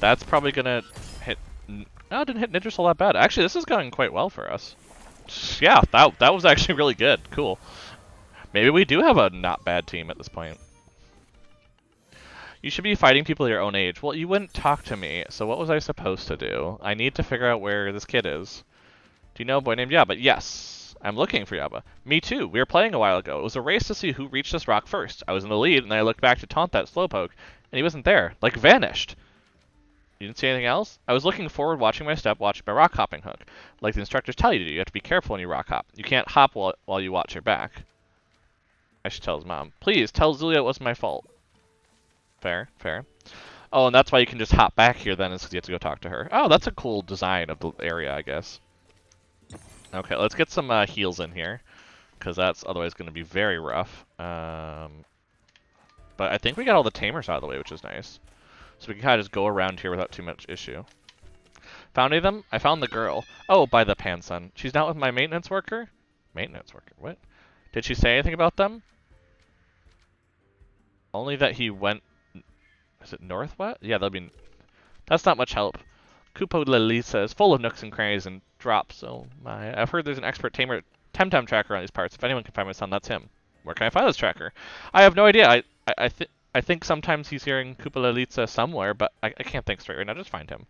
A: That's probably gonna hit... No, it didn't hit Nidris all that bad. Actually, this is going quite well for us. Yeah, that was actually really good. Cool. Maybe we do have a not bad team at this point. You should be fighting people your own age. Well, you wouldn't talk to me, so what was I supposed to do? I need to figure out where this kid is. Do you know a boy named Yabba? Yes, I'm looking for Yabba. Me too. We were playing a while ago. It was a race to see who reached this rock first. I was in the lead, and then I looked back to taunt that slowpoke. And he wasn't there. Like, vanished. You didn't see anything else? I was looking forward, watching my step, watching my rock hopping hook. Like the instructors tell you to do. You have to be careful when you rock hop. You can't hop while you watch your back. I should tell his mom. Please, tell Zulia it wasn't my fault. Fair, fair. Oh, and that's why you can just hop back here then, is because you have to go talk to her. Oh, that's a cool design of the area, I guess. Okay, let's get some heals in here, because that's otherwise going to be very rough. But I think we got all the tamers out of the way, which is nice. So we can kind of just go around here without too much issue. Found any of them? I found the girl. Oh, by the Pansun. She's not with my maintenance worker? Maintenance worker? What? Did she say anything about them? Only that he went... Is it northwest? Yeah, that'll be... That's not much help. Kupo Lelisa is full of nooks and crannies and drops. Oh my. I've heard there's an expert tamer Temtem tracker on these parts. If anyone can find my son, that's him. Where can I find this tracker? I have no idea. I think sometimes he's hearing Kupo Lelisa somewhere, but I can't think straight right now. Just find him.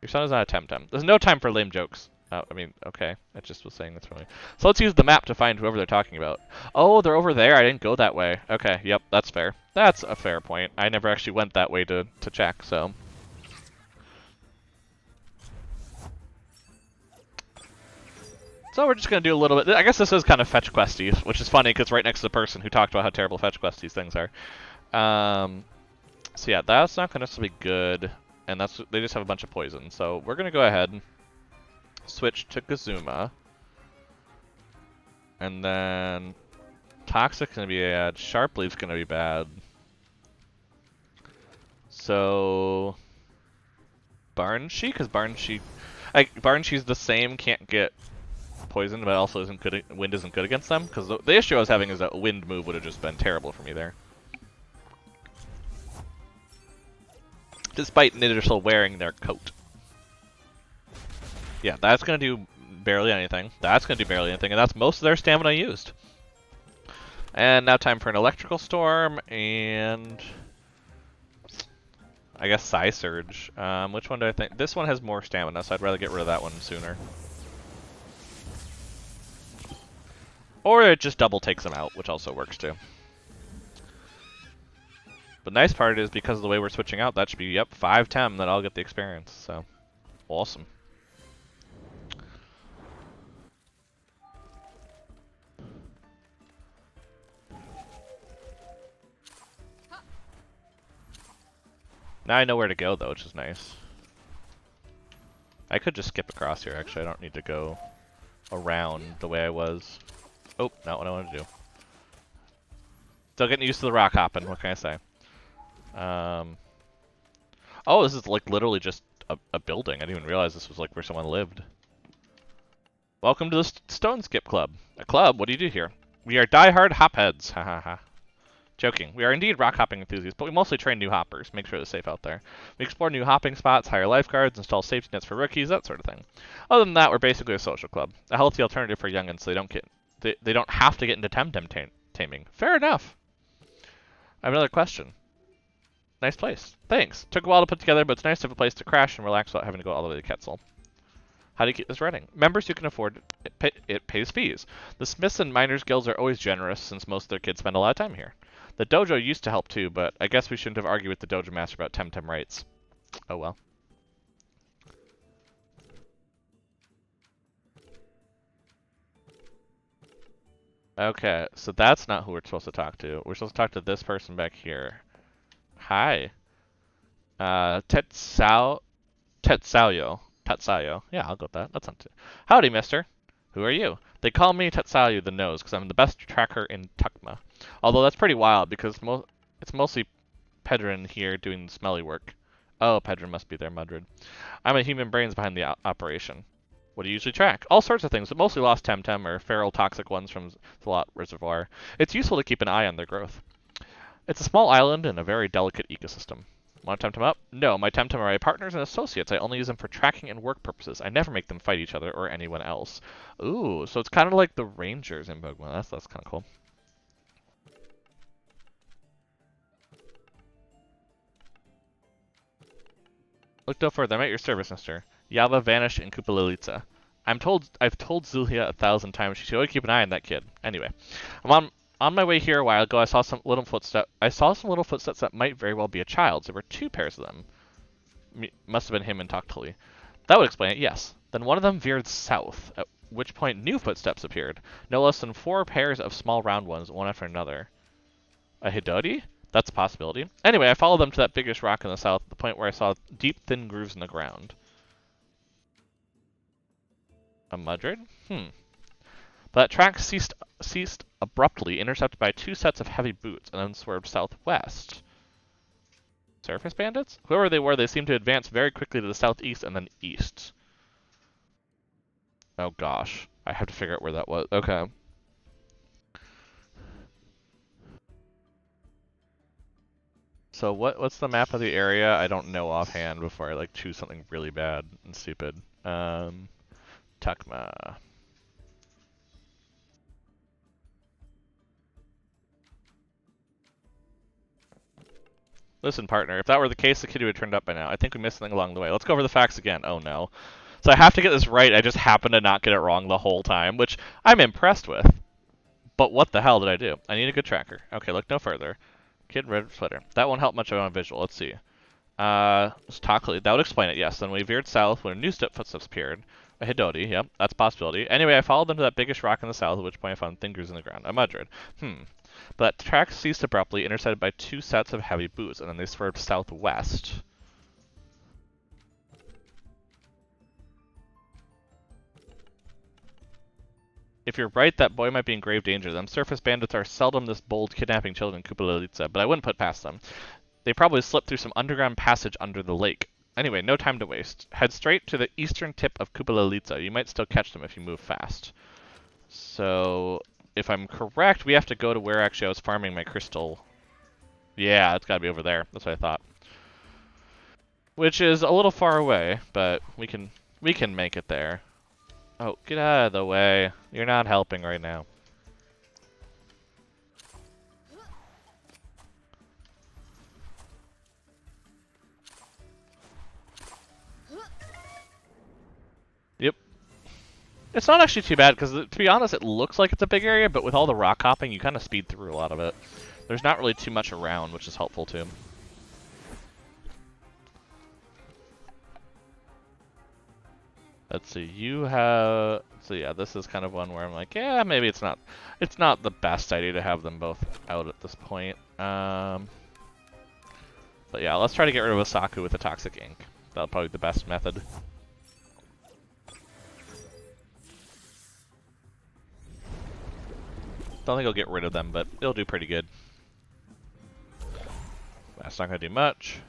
A: Your son is not a Temtem. There's no time for lame jokes. I mean, okay. I just was saying that's funny. So let's use the map to find whoever they're talking about. Oh, they're over there. I didn't go that way. Okay, yep, that's fair. That's a fair point. I never actually went that way to check, so... So we're just going to do a little bit... I guess this is kind of fetch questy, which is funny because right next to the person who talked about how terrible fetch quests these things are. So yeah, that's not going to necessarily be good. And they just have a bunch of poison. So we're going to go ahead and switch to Kazuma. And then Toxic's going to be bad. Sharp Leaf's going to be bad. So Barnshe? Because Barnshe's the same, can't get poison, but also isn't good. Wind isn't good against them. Because the issue I was having is that a wind move would have just been terrible for me there. Despite Nidarsal wearing their coat. Yeah, that's going to do barely anything. That's going to do barely anything, and that's most of their stamina used. And now time for an Electrical Storm, and... I guess Psy Surge. Which one do I think? This one has more stamina, so I'd rather get rid of that one sooner. Or it just double takes them out, which also works too. The nice part is, because of the way we're switching out, that should be, yep, 5-10 that I'll get the experience, so awesome. Now I know where to go, though, which is nice. I could just skip across here, actually. I don't need to go around the way I was. Oh, not what I want to do. Still getting used to the rock hopping, what can I say? Oh, this is like literally just a building. I didn't even realize this was like where someone lived. Welcome to the Stone Skip Club. A club? What do you do here? We are die-hard hopheads. Ha ha ha. Joking. We are indeed rock hopping enthusiasts, but we mostly train new hoppers. Make sure they're safe out there. We explore new hopping spots, hire lifeguards, install safety nets for rookies, that sort of thing. Other than that, we're basically a social club. A healthy alternative for youngins so they don't have to get into Temtem taming. Fair enough. I have another question. Nice place. Thanks. Took a while to put together, but it's nice to have a place to crash and relax without having to go all the way to Quetzal. How do you keep this running? Members who can afford it pays fees. The Smiths and Miners Guilds are always generous, since most of their kids spend a lot of time here. The dojo used to help too, but I guess we shouldn't have argued with the dojo master about Temtem rates. Oh well. Okay, so that's not who we're supposed to talk to. We're supposed to talk to this person back here. Hi. Tetsuyo. Yeah, I'll go with that. That's not too... Howdy, mister. Who are you? They call me Tetsuyo the Nose, because I'm the best tracker in Tukma. Although that's pretty wild, because it's mostly Pedrin here doing the smelly work. Oh, Pedrin must be there, Mudrid. I'm a human brains behind the operation. What do you usually track? All sorts of things, but mostly lost Temtem or feral toxic ones from the Lot Reservoir. It's useful to keep an eye on their growth. It's a small island in a very delicate ecosystem. Want to Temtem up? No, my Temtem are my partners and associates. I only use them for tracking and work purposes. I never make them fight each other or anyone else. Ooh, so it's kind of like the Rangers in Pokemon. That's kind of cool. Look no further. I'm at your service, mister. Yava vanished in Kupalilitsa. I've told Zulia 1,000 times she should always keep an eye on that kid. Anyway, I'm On my way here a while ago, I saw some little footsteps that might very well be a child's. There were two pairs of them. Must have been him and Toktali. That would explain it, yes. Then one of them veered south, at which point new footsteps appeared. No less than 4 pairs of small round ones, one after another. A Hidodi? That's a possibility. Anyway, I followed them to that biggish rock in the south, at the point where I saw deep, thin grooves in the ground. A Mudrid? But that track ceased abruptly, intercepted by 2 sets of heavy boots, and then swerved southwest. Surface bandits? Whoever they were, they seemed to advance very quickly to the southeast and then east. Oh gosh. I have to figure out where that was. Okay. So what's the map of the area? I don't know offhand before I like choose something really bad and stupid. Takma. Listen, partner, if that were the case, the kitty would have turned up by now. I think we missed something along the way. Let's go over the facts again. Oh no. So I have to get this right. I just happen to not get it wrong the whole time, which I'm impressed with. But what the hell did I do? I need a good tracker. Okay, look no further. Kid red sweater. That won't help much on visual. Let's see. That would explain it, yes. Then we veered south when new footsteps appeared. A Hidodi, yep, that's a possibility. Anyway, I followed them to that biggish rock in the south, at which point I found thin grooves in the ground. A Mudrid. But that track ceased abruptly, intercepted by 2 sets of heavy boots, and then they swerved southwest. If you're right, that boy might be in grave danger. Them surface bandits are seldom this bold, kidnapping children in Kupalalitsa, but I wouldn't put past them. They probably slipped through some underground passage under the lake. Anyway, no time to waste. Head straight to the eastern tip of Kupalalitsa. You might still catch them if you move fast. So, if I'm correct, we have to go to where actually I was farming my crystal. Yeah, it's gotta be over there. That's what I thought. Which is a little far away, but we can make it there. Oh, get out of the way. You're not helping right now. Yep. It's not actually too bad, because to be honest, it looks like it's a big area, but with all the rock hopping, you kind of speed through a lot of it. There's not really too much around, which is helpful too. Let's see, so yeah, this is kind of one where I'm like, yeah, maybe it's not the best idea to have them both out at this point. But yeah, let's try to get rid of Asaku with the toxic ink. That'll probably be the best method. Don't think I'll get rid of them, but it'll do pretty good. That's not gonna do much.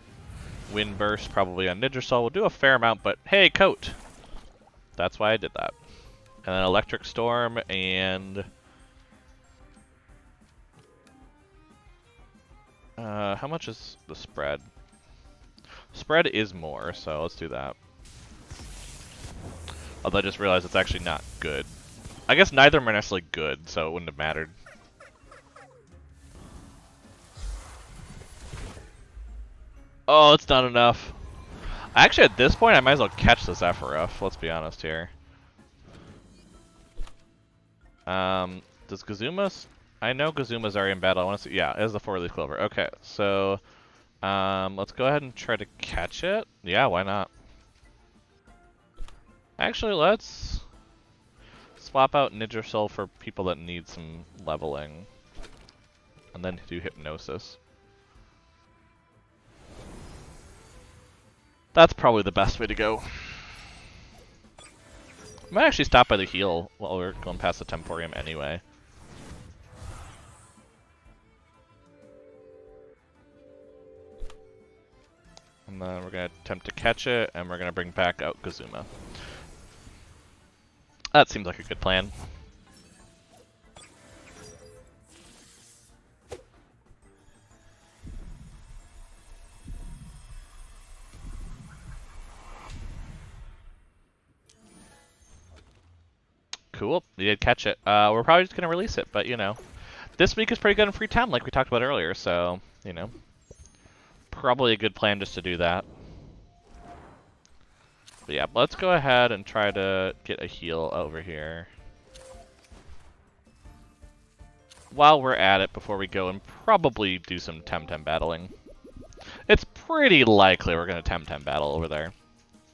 A: Wind burst probably on Ninja will do a fair amount, but hey, coat! That's why I did that. And then electric storm and how much is the spread? Spread is more, so let's do that. Although I just realized it's actually not good. I guess neither of them are necessarily good, so it wouldn't have mattered. Oh, it's not enough. Actually, at this point, I might as well catch the Zephyruff, let's be honest here. Does Gazuma's... I know Gazuma's already in battle. I want to see... Yeah, it is the 4-leaf clover. Okay, so... let's go ahead and try to catch it. Yeah, why not? Actually, let's... swap out Ninja Soul for people that need some leveling. And then do Hypnosis. That's probably the best way to go. I might actually stop by the heal while we're going past the Temporium anyway. And then we're going to attempt to catch it, and we're going to bring back out Kazuma. That seems like a good plan. Cool, we did catch it. We're probably just going to release it, but you know. This week is pretty good in free time, like we talked about earlier, so, you know. Probably a good plan just to do that. But yeah, let's go ahead and try to get a heal over here. while we're at it, before we go and probably do some Temtem battling, it's pretty likely we're going to Temtem battle over there.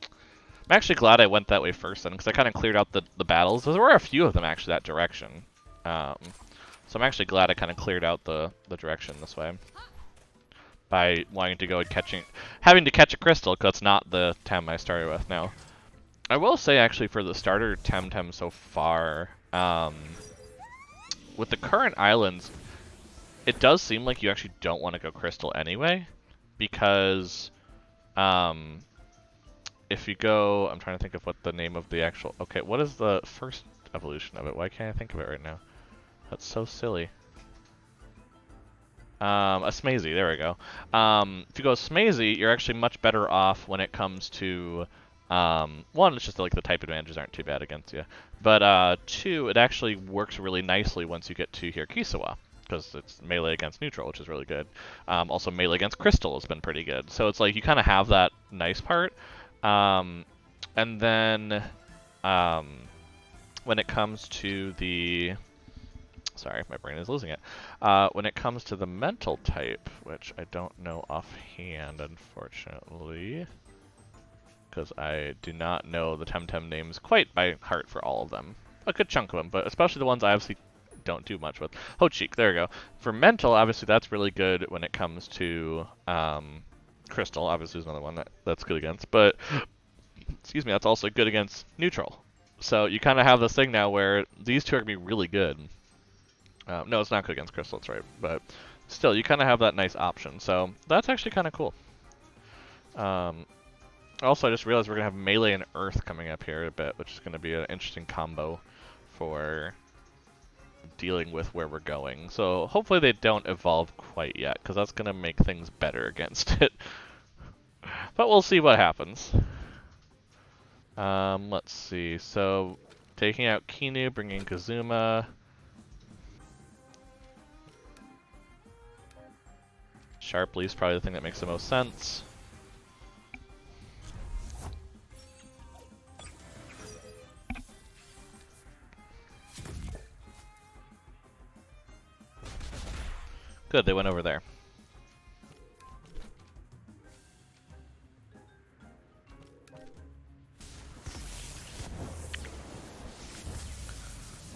A: I'm actually glad I went that way first then, because I kind of cleared out the battles. There were a few of them actually that direction. So I'm actually glad I kind of cleared out the direction this way. By wanting to go and having to catch a crystal, because it's not the Tem I started with now. I will say actually for the starter Temtem so far, with the current islands, it does seem like you actually don't want to go crystal anyway, because if you go, I'm trying to think of what the name of the actual, okay, what is the first evolution of it? Why can't I think of it right now? That's so silly. A Smazy, there we go. If you go Smazy, you're actually much better off when it comes to, one, it's just like the type advantages aren't too bad against you, but two, it actually works really nicely once you get to here Kisiwa, because it's melee against neutral, which is really good. Also melee against crystal has been pretty good. So it's like you kind of have that nice part. And then when it comes to the... Sorry, my brain is losing it. When it comes to the mental type, which I don't know offhand, unfortunately, because I do not know the Temtem names quite by heart for all of them. A good chunk of them, but especially the ones I obviously don't do much with. Hocheek, there we go. For mental, obviously that's really good when it comes to crystal. Obviously is another one that's good against, but excuse me, that's also good against neutral. So you kind of have this thing now where these two are going to be really good. No, it's not good against crystal, that's right. But still, you kind of have that nice option. So that's actually kind of cool. Also, I just realized we're going to have melee and earth coming up here a bit, which is going to be an interesting combo for dealing with where we're going. So hopefully they don't evolve quite yet, because that's going to make things better against it. But we'll see what happens. Let's see. So taking out Kinu, bringing Kazuma. Sharp Leaf's probably the thing that makes the most sense. Good, they went over there.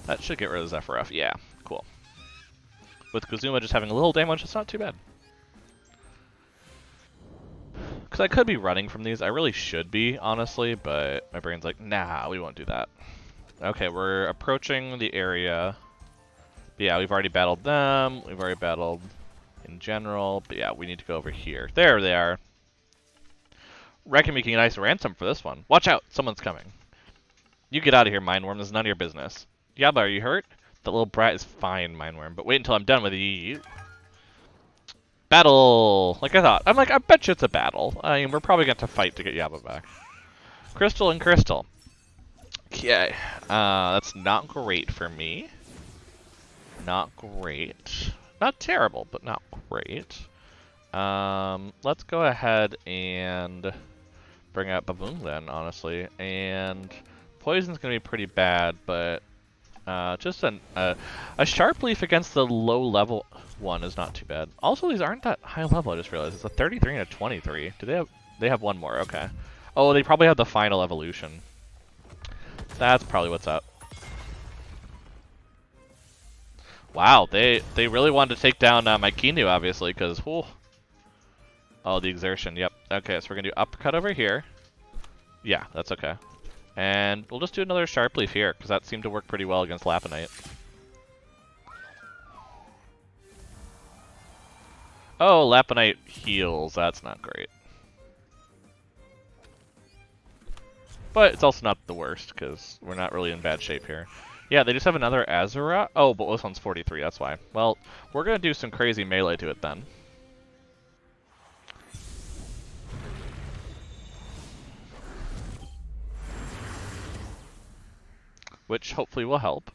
A: That should get rid of Zephyroth. Yeah, cool. With Kazuma just having a little damage, it's not too bad. Because I could be running from these. I really should be, honestly, but my brain's like, nah, we won't do that. Okay, we're approaching the area. But yeah, we've already battled them. We've already battled in general. But yeah, we need to go over here. There they are. Reckon making a nice ransom for this one. Watch out, someone's coming. You get out of here, Mindworm. This is none of your business. Yaba, are you hurt? That little brat is fine, Mindworm, but wait until I'm done with you. Battle! Like I thought. I'm like, I bet you it's a battle. I mean, we're probably going to fight to get Yaba back. Crystal and Crystal. Okay. That's not great for me. Not great. Not terrible, but not great. Let's go ahead and bring out Baboon then, honestly. And Poison's going to be pretty bad, but just a Sharp Leaf against the low level one is not too bad. Also, these aren't that high level, I just realized. It's a 33 and a 23. Do they have one more, okay. Oh, they probably have the final evolution. That's probably what's up. Wow, they really wanted to take down my Kinu, obviously, because, oh, the exertion, yep. Okay, so we're going to do uppercut over here. Yeah, that's okay. And we'll just do another Sharp Leaf here, because that seemed to work pretty well against Lapinite. Oh, Lapinite heals. That's not great. But it's also not the worst, because we're not really in bad shape here. Yeah, they just have another Azura. Oh, but this one's 43, that's why. Well, we're going to do some crazy melee to it then. Which hopefully will help.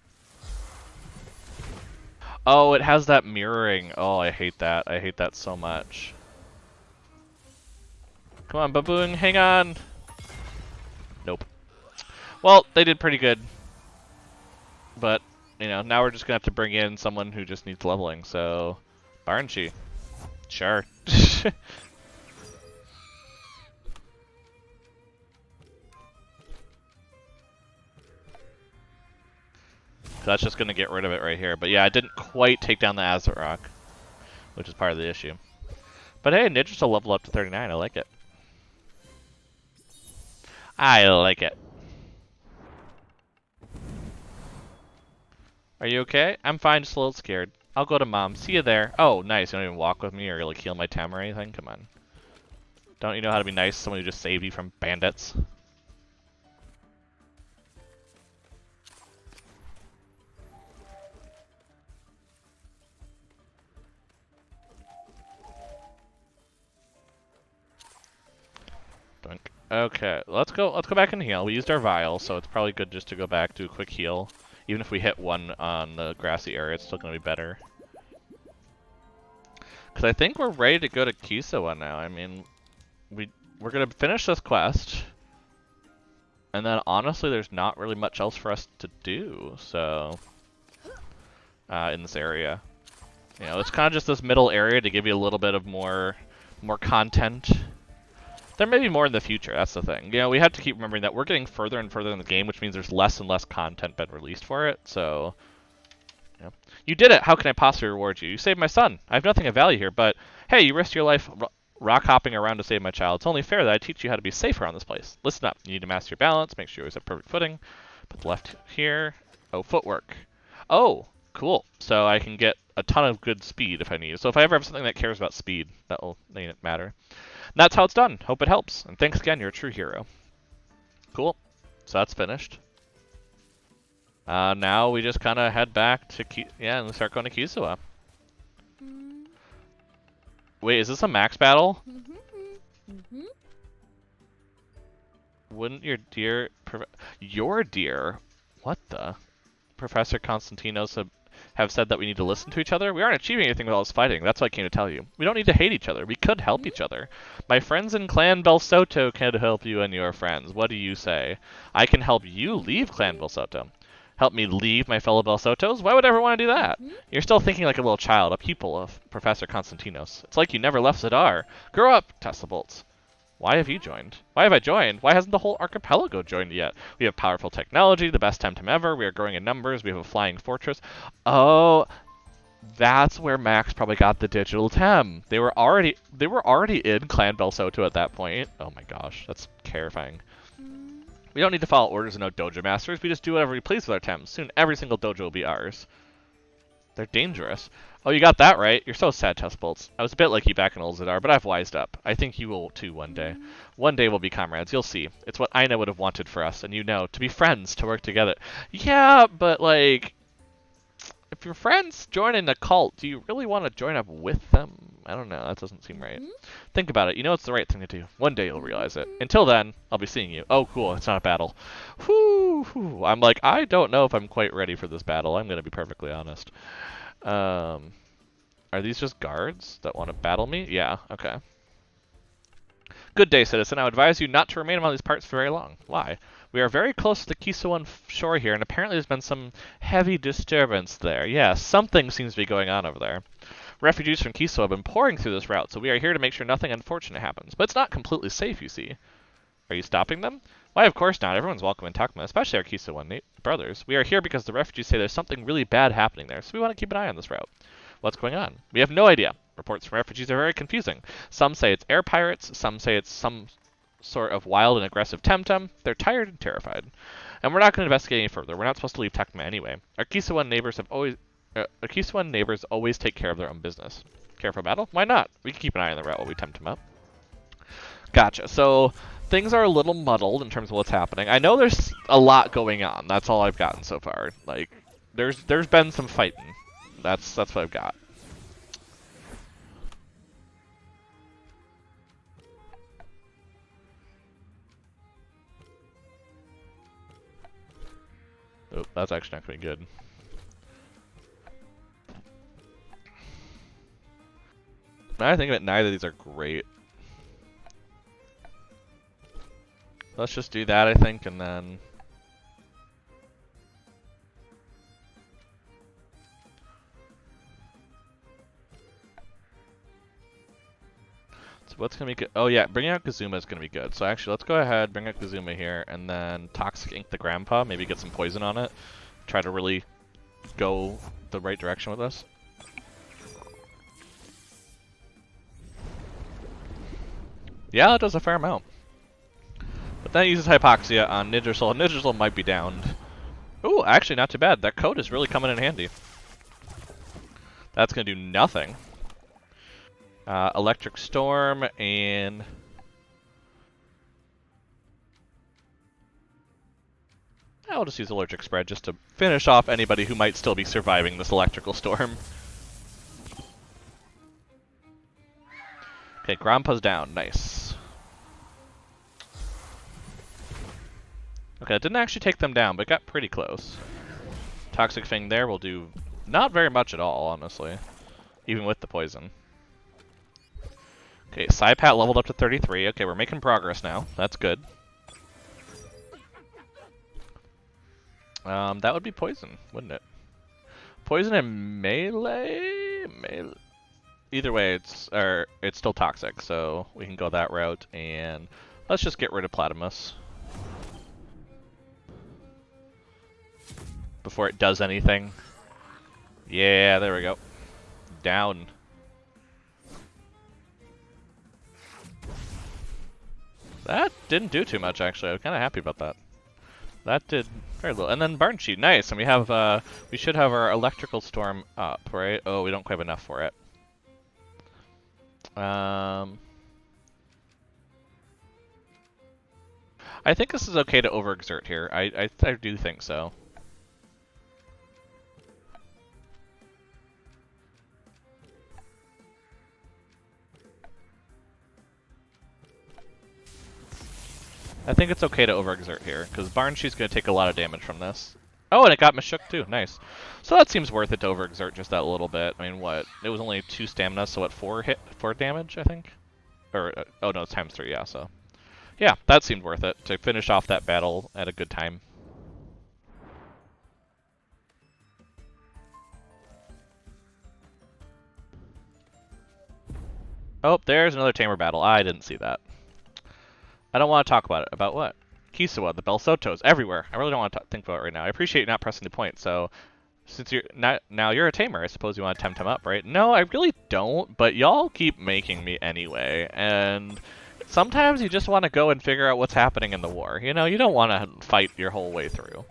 A: Oh, it has that mirroring. Oh, I hate that. I hate that so much. Come on, Baboon, hang on. Nope. Well, they did pretty good. But you know, now we're just gonna have to bring in someone who just needs leveling. So, Barnchi, sure. That's just gonna get rid of it right here. But yeah, I didn't quite take down the Azure Rock, which is part of the issue. But hey, Ninja's will level up to 39. I like it. I like it. Are you okay? I'm fine, just a little scared. I'll go to mom. See you there. Oh, nice. You don't even walk with me or like heal my Tem or anything? Come on. Don't you know how to be nice to someone who just saved you from bandits? Dunk. Okay, let's go back and heal. We used our vial, so it's probably good just to go back, do a quick heal. Even if we hit one on the grassy area, it's still gonna be better. Cause I think we're ready to go to Kisiwa now. I mean, we're gonna finish this quest. And then honestly, there's not really much else for us to do, so in this area. You know, it's kind of just this middle area to give you a little bit of more content. There may be more in the future, that's the thing. You know, we have to keep remembering that we're getting further and further in the game, which means there's less and less content been released for it, so... Yeah. You did it! How can I possibly reward you? You saved my son! I have nothing of value here, but hey, you risked your life rock hopping around to save my child. It's only fair that I teach you how to be safe around this place. Listen up. You need to master your balance, make sure you always have perfect footing. Put the left here. Oh, footwork. Oh, cool. So I can get a ton of good speed if I need. So if I ever have something that cares about speed, that will make it matter. And that's how it's done. Hope it helps. And thanks again, you're a true hero. Cool. So that's finished. Now we just kind of head back to and we start going to Kisiwa. Wait, is this a max battle? Wouldn't your dear... Your dear? What the? Professor Konstantinos have said that we need to listen to each other? We aren't achieving anything with all this fighting. That's what I came to tell you. We don't need to hate each other. We could help each other. My friends in Clan Belsoto can help you and your friends. What do you say? I can help you leave Clan Belsoto. Help me leave my fellow Belsotos? Why would I ever want to do that? You're still thinking like a little child, a pupil of Professor Konstantinos. It's like you never left Zadar. Grow up, Tesla Bolts. Why have you joined? Why have I joined? Why hasn't the whole archipelago joined yet? We have powerful technology, the best Temtem ever. We are growing in numbers. We have a flying fortress. Oh, that's where Max probably got the digital Tem. They were already in Clan Belsoto at that point. Oh my gosh, that's terrifying. We don't need to follow orders and no dojo masters. We just do whatever we please with our Tems. Soon every single dojo will be ours. They're dangerous. Oh, you got that right. You're so sad, Test Bolts. I was a bit like you back in Old Zadar, but I've wised up. I think you will too one day. One day we'll be comrades. You'll see. It's what Aina would have wanted for us, and you know, to be friends, to work together. Yeah, but like, if your friends join in a cult, do you really want to join up with them? I don't know. That doesn't seem right. Think about it. You know it's the right thing to do. One day you'll realize it. Until then, I'll be seeing you. Oh, cool. It's not a battle. Whew. I'm like, I don't know if I'm quite ready for this battle. I'm going to be perfectly honest. Are these just guards that want to battle me? Yeah, okay. Good day, citizen. I would advise you not to remain among these parts for very long. Why? We are very close to the Kisiwa shore here, and apparently there's been some heavy disturbance there. Yeah, something seems to be going on over there. Refugees from Kisiwa have been pouring through this route, so we are here to make sure nothing unfortunate happens. But it's not completely safe, you see. Are you stopping them? Why, of course not. Everyone's welcome in Takma, especially our Kisiwa brothers. We are here because the refugees say there's something really bad happening there, so we want to keep an eye on this route. What's going on? We have no idea. Reports from refugees are very confusing. Some say it's air pirates, some say it's some sort of wild and aggressive Temtem. They're tired and terrified. And we're not going to investigate any further. We're not supposed to leave Takma anyway. Our Kisiwa neighbors always take care of their own business. Care for battle? Why not? We can keep an eye on the route while we tempt them up. Gotcha. So things are a little muddled in terms of what's happening. I know there's a lot going on. That's all I've gotten so far. Like, there's been some fighting. That's what I've got. Oh, that's actually not going to be good. Now I think of it, neither of these are great. Let's just do that, I think, and then... What's gonna be good? Oh yeah, bringing out Kazuma is gonna be good. So actually, let's go ahead, bring out Kazuma here, and then Toxic Ink the Grandpa. Maybe get some poison on it. Try to really go the right direction with this. Yeah, it does a fair amount. But then it uses Hypoxia on Nigersoul. Nigersoul might be downed. Ooh, actually not too bad. That code is really coming in handy. That's going to do nothing. Electric Storm and... I'll just use Allergic Spread just to finish off anybody who might still be surviving this electrical storm. Okay, Grandpa's down. Nice. Okay, it didn't actually take them down, but got pretty close. Toxic Fang there will do not very much at all, honestly. Even with the poison. Okay, Psypat leveled up to 33. Okay, we're making progress now. That's good. That would be poison, wouldn't it? Poison and melee? Either way, it's still toxic, so we can go that route, and let's just get rid of Platymus before it does anything. Yeah, there we go. Down. That didn't do too much, actually. I'm kind of happy about that. That did very little. And then Barn Sheet, nice. And we have, we should have our Electrical Storm up, right? Oh, we don't quite have enough for it. I think this is okay to overexert here. I do think so. I think it's okay to overexert here, because Barnshee's going to take a lot of damage from this. Oh, and it got Meshook too, nice. So that seems worth it to overexert just that little bit. I mean, what? It was only 2 stamina, so what, 4 damage, I think? Or, oh no, it's times 3, yeah, so. Yeah, that seemed worth it, to finish off that battle at a good time. Oh, there's another Tamer battle. I didn't see that. I don't want to talk about it. About what? Kisiwa, the Belsotos, everywhere. I really don't want to think about it right now. I appreciate you not pressing the point, so since you're not, now you're a tamer, I suppose you want to Temtem up, right? No, I really don't, but y'all keep making me anyway, and sometimes you just want to go and figure out what's happening in the war. You know, you don't want to fight your whole way through.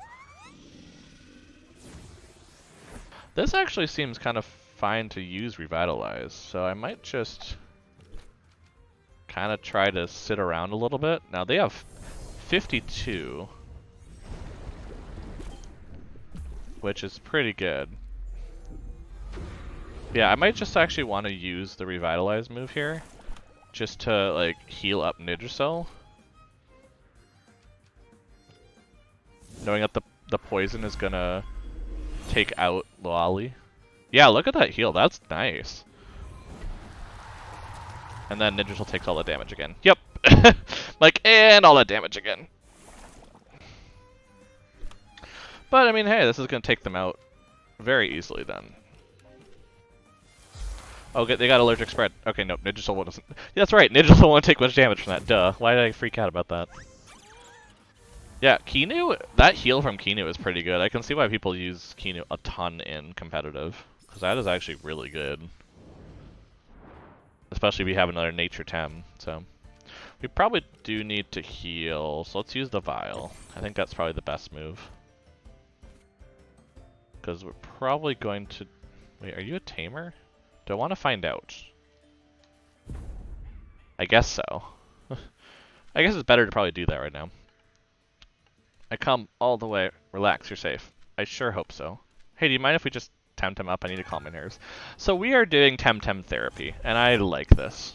A: This actually seems kind of fine to use Revitalize, so I might just kind of try to sit around a little bit. Now they have 52, which is pretty good. Yeah, I might just actually want to use the Revitalize move here, just to like heal up Nigersoul, knowing that the poison is gonna take out Lolly. Yeah, look at that heal. That's nice. And then Nigersoul takes all the damage again. Yep. Like, and all that damage again. But, I mean, hey, this is going to take them out very easily then. Oh, they got Allergic Spread. Okay, nope, Nigersoul doesn't. Yeah, that's right, Nigersoul won't take much damage from that. Duh. Why did I freak out about that? Yeah, Kinu, that heal from Kinu is pretty good. I can see why people use Kinu a ton in competitive, because that is actually really good. Especially if we have another Nature Tem, so. We probably do need to heal, so let's use the Vial. I think that's probably the best move. Because we're probably going to... Wait, are you a Tamer? Do I want to find out? I guess so. I guess it's better to probably do that right now. I come all the way. Relax, you're safe. I sure hope so. Hey, do you mind if we just Temtem up? I need to calm my nerves. So we are doing Temtem therapy, and I like this.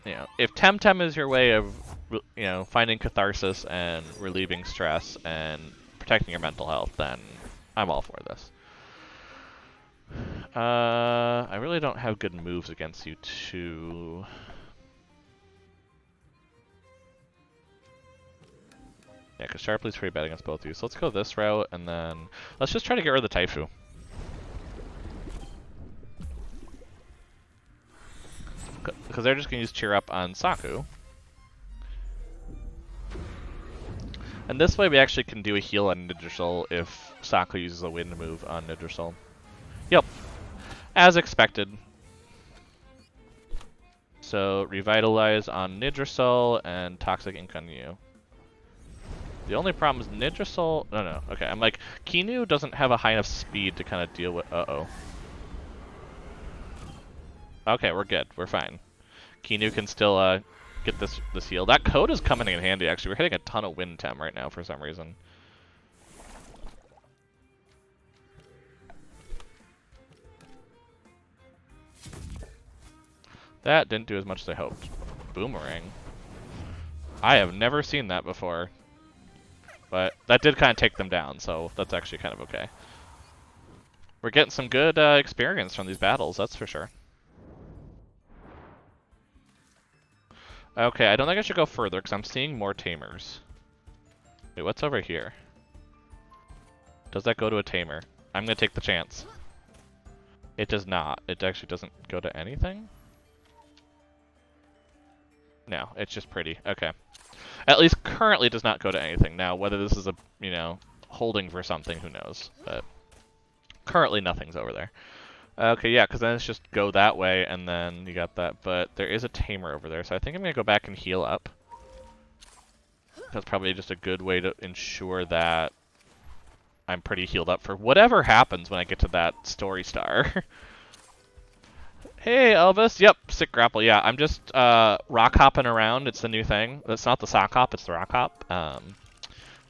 A: You know, if Temtem is your way of, you know, finding catharsis and relieving stress and protecting your mental health, then I'm all for this. I really don't have good moves against you too. Yeah, because Sharply's pretty bad against both of you. So let's go this route, and then let's just try to get rid of the Taifu. because they're just going to use Cheer Up on Saku. And this way we actually can do a heal on Nidrasil if Saku uses a wind move on Nidrasil. Yep, as expected. So Revitalize on Nidrasil and Toxic Ink on you. The only problem is Nidrasil... No. Okay, I'm like, Kinu doesn't have a high enough speed to kind of deal with... Uh-oh. Okay, we're good. We're fine. Kinu can still get this heal. That code is coming in handy, actually. We're hitting a ton of wind tem right now for some reason. That didn't do as much as I hoped. Boomerang. I have never seen that before. But that did kind of take them down, so that's actually kind of okay. We're getting some good experience from these battles, that's for sure. Okay, I don't think I should go further, because I'm seeing more tamers. Wait, what's over here? Does that go to a tamer? I'm going to take the chance. It does not. It actually doesn't go to anything? No, it's just pretty. Okay. At least currently it does not go to anything. Now, whether this is a, you know, holding for something, who knows. But currently nothing's over there. Okay, yeah, because then it's just go that way, and then you got that. But there is a tamer over there, so I think I'm going to go back and heal up. That's probably just a good way to ensure that I'm pretty healed up for whatever happens when I get to that story star. Hey, Elvis. Yep, sick grapple. Yeah, I'm just rock hopping around. It's the new thing. It's not the sock hop, it's the rock hop.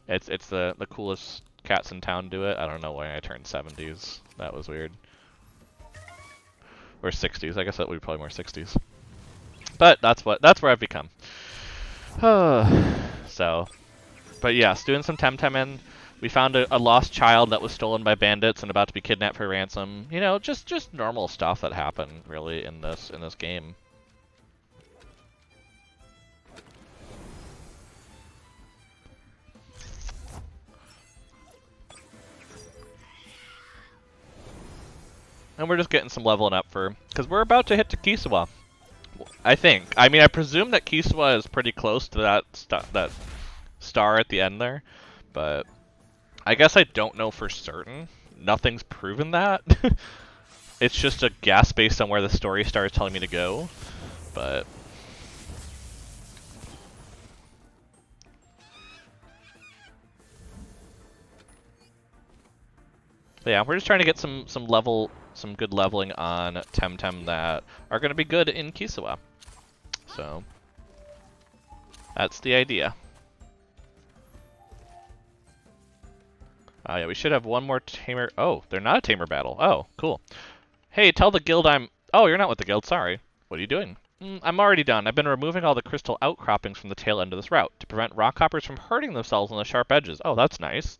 A: It's the coolest cats in town do it. I don't know why I turned 70s. That was weird. Or 60s. I guess that would be probably more 60s. But that's where I've become. So, but yes, doing some Temtem in. We found a lost child that was stolen by bandits and about to be kidnapped for ransom. You know, just normal stuff that happened really in this game. And we're just getting some leveling up because we're about to hit to Kisiwa. I think. I mean, I presume that Kisiwa is pretty close to that star at the end there, but I guess I don't know for certain. Nothing's proven that. It's just a guess based on where the story star is telling me to go, but yeah, we're just trying to get some good leveling on Temtem that are going to be good in Kisiwa. So that's the idea. Yeah, we should have one more tamer. Oh, they're not a tamer battle. Oh, cool. Hey, tell the guild I'm... Oh, you're not with the guild, sorry. What are you doing? I'm already done. I've been removing all the crystal outcroppings from the tail end of this route to prevent rock hoppers from hurting themselves on the sharp edges. Oh, that's nice.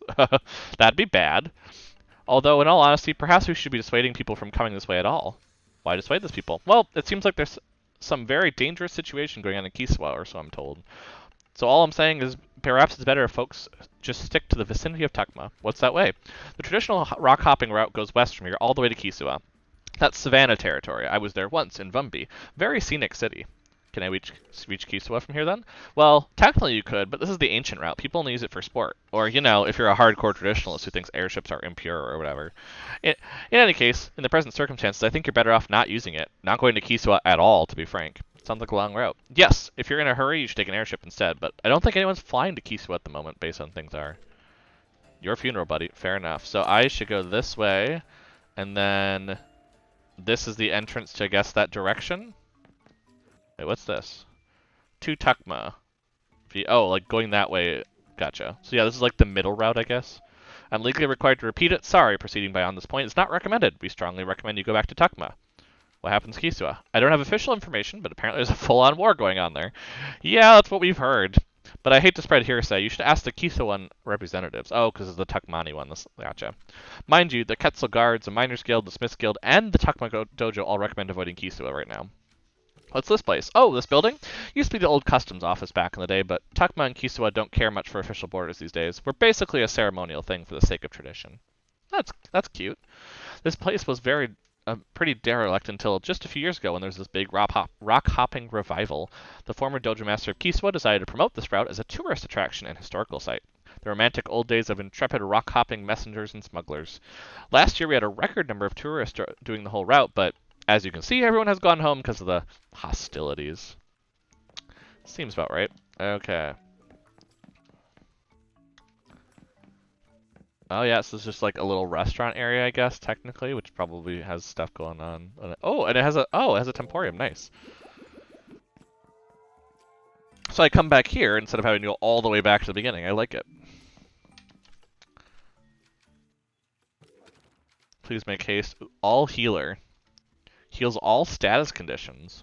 A: That'd be bad. Although, in all honesty, perhaps we should be dissuading people from coming this way at all. Why dissuade these people? Well, it seems like there's some very dangerous situation going on in Kisiwa, or so I'm told. So all I'm saying is perhaps it's better if folks just stick to the vicinity of Takma. What's that way? The traditional rock hopping route goes west from here all the way to Kisiwa. That's Savannah territory. I was there once in Vumbi. Very scenic city. Can I reach Kisiwa from here then? Well, technically you could, but this is the ancient route. People only use it for sport. Or, you know, if you're a hardcore traditionalist who thinks airships are impure or whatever. In any case, in the present circumstances, I think you're better off not using it. Not going to Kisiwa at all, to be frank. Sounds like a long route. Yes, if you're in a hurry, you should take an airship instead, but I don't think anyone's flying to Kisiwa at the moment based on things are. Your funeral, buddy. Fair enough. So I should go this way, and then this is the entrance to, I guess, that direction? Wait, what's this? To Takma. Oh, like going that way. Gotcha. So yeah, this is like the middle route, I guess. I'm legally required to repeat it. Sorry, proceeding beyond this point is not recommended. We strongly recommend you go back to Takma. What happens to Kisiwa? I don't have official information, but apparently there's a full-on war going on there. Yeah, that's what we've heard. But I hate to spread hearsay. You should ask the Kisiwa representatives. Oh, because it's the Takmani one. Gotcha. Mind you, the Quetzal Guards, the Miners Guild, the Smiths Guild, and the Takma Dojo all recommend avoiding Kisiwa right now. What's this place? Oh, this building? Used to be the old customs office back in the day, but Takma and Kisiwa don't care much for official borders these days. We're basically a ceremonial thing for the sake of tradition. That's cute. This place was very pretty derelict until just a few years ago when there was this big rock hopping revival. The former dojo master of Kisiwa decided to promote this route as a tourist attraction and historical site. The romantic old days of intrepid rock hopping messengers and smugglers. Last year we had a record number of tourists doing the whole route, but as you can see, everyone has gone home because of the hostilities. Seems about right. Okay. Oh yeah, so it's just like a little restaurant area, I guess, technically, which probably has stuff going on. Oh, and it has a temporium. Nice. So I come back here instead of having to go all the way back to the beginning. I like it. Please make haste. All healer. Heals all status conditions.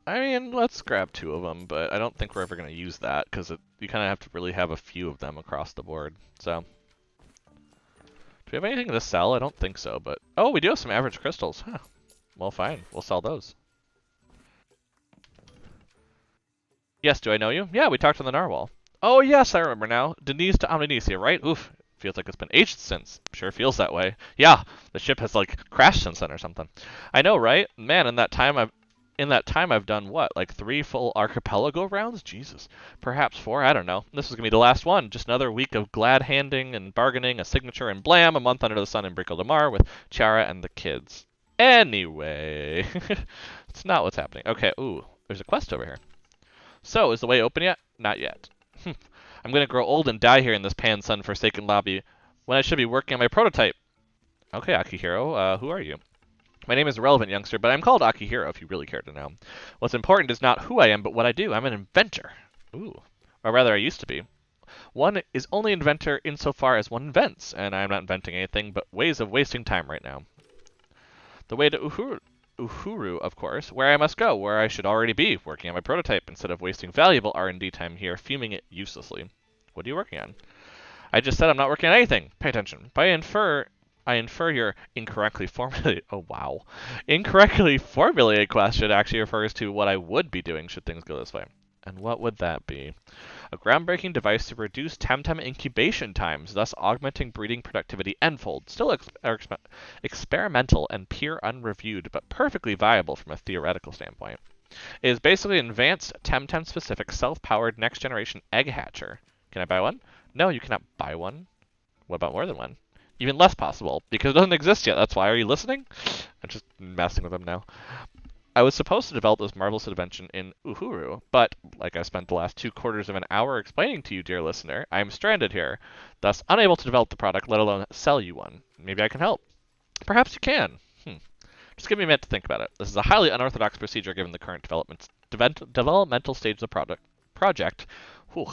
A: I mean, let's grab 2 of them, but I don't think we're ever going to use that because you kind of have to really have a few of them across the board. So, do we have anything to sell? I don't think so, but oh, we do have some average crystals. Huh. Well, fine. We'll sell those. Yes, do I know you? Yeah, we talked on the narwhal. Oh, yes, I remember now. Denise to Amnesia, right? Oof. Feels like it's been aged since. Sure feels that way. Yeah, the ship has, like, crashed since then or something. I know, right? Man, in that time I've done what? Like 3 full archipelago rounds? Jesus. Perhaps 4? I don't know. This is going to be the last one. Just another week of glad handing and bargaining, a signature and blam, a month under the sun in Brico de Mar with Chiara and the kids. Anyway. It's not what's happening. Okay, ooh. There's a quest over here. So, is the way open yet? Not yet. I'm going to grow old and die here in this pan-sun forsaken lobby when I should be working on my prototype. Okay, Akihiro, who are you? My name is irrelevant, youngster, but I'm called Akihiro if you really care to know. What's important is not who I am, but what I do. I'm an inventor. Ooh. Or rather, I used to be. One is only inventor insofar as one invents, and I'm not inventing anything but ways of wasting time right now. The way to Uhuru, of course, where I must go, where I should already be, working on my prototype, instead of wasting valuable R&D time here, fuming it uselessly. What are you working on? I just said I'm not working on anything. Pay attention. I infer your incorrectly formulated, incorrectly formulated question actually refers to what I would be doing should things go this way. And what would that be? A groundbreaking device to reduce Temtem incubation times, thus augmenting breeding productivity n-fold. Still experimental and peer unreviewed, but perfectly viable from a theoretical standpoint. It is basically an advanced Temtem-specific self-powered next-generation egg hatcher. Can I buy one? No, you cannot buy one. What about more than one? Even less possible, because it doesn't exist yet. That's why. Are you listening? I'm just messing with them now. I was supposed to develop this marvelous invention in Uhuru, but, like I spent the last 2/4 of an hour explaining to you, dear listener, I am stranded here, thus unable to develop the product, let alone sell you one. Maybe I can help. Perhaps you can. Just give me a minute to think about it. This is a highly unorthodox procedure given the current developmental stage of the project. Whew.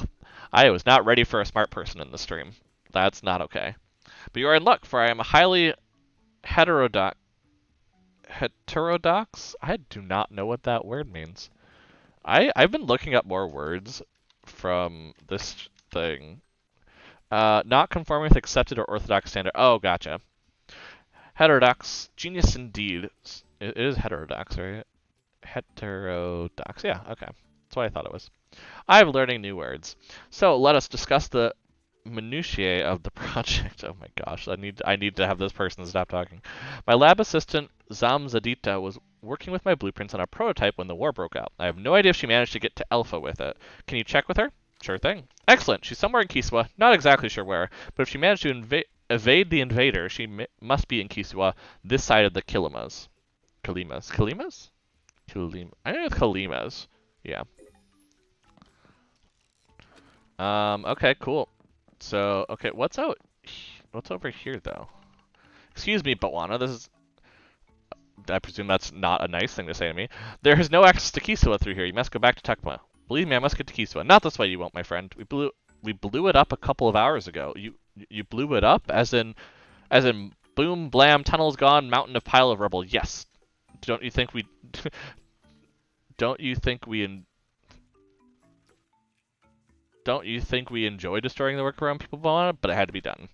A: I was not ready for a smart person in the stream. That's not okay. But you are in luck, for I am a highly heterodox. Heterodox? I do not know what that word means. I've been looking up more words from this thing. Not conforming with accepted or orthodox standard. Oh, gotcha. Heterodox. Genius indeed. It is heterodox, right? Heterodox. Yeah, okay. That's what I thought it was. I'm learning new words. So let us discuss the minutiae of the project. Oh my gosh, I need to have this person stop talking. My lab assistant Zamzadita was working with my blueprints on a prototype when the war broke out. I have no idea if she managed to get to Alpha with it. Can you check with her? Sure thing. Excellent. She's somewhere in Kisiwa. Not exactly sure where, but if she managed to evade the invader, she must be in Kisiwa, this side of the Kilimas. Kalimas? I know it's Kalimas. Yeah. Okay, cool. So, okay, what's over here, though? Excuse me, Bawana, this is... I presume that's not a nice thing to say to me. There is no access to Kisiwa through here. You must go back to Tekma. Believe me, I must get to Kisiwa. Not this way, you won't, my friend. We blew it up a couple of hours ago. You blew it up? As in, boom, blam, tunnel's gone, mountain of pile of rubble. Yes. Don't you think we... Don't you think we enjoy destroying the workaround people want? But it had to be done.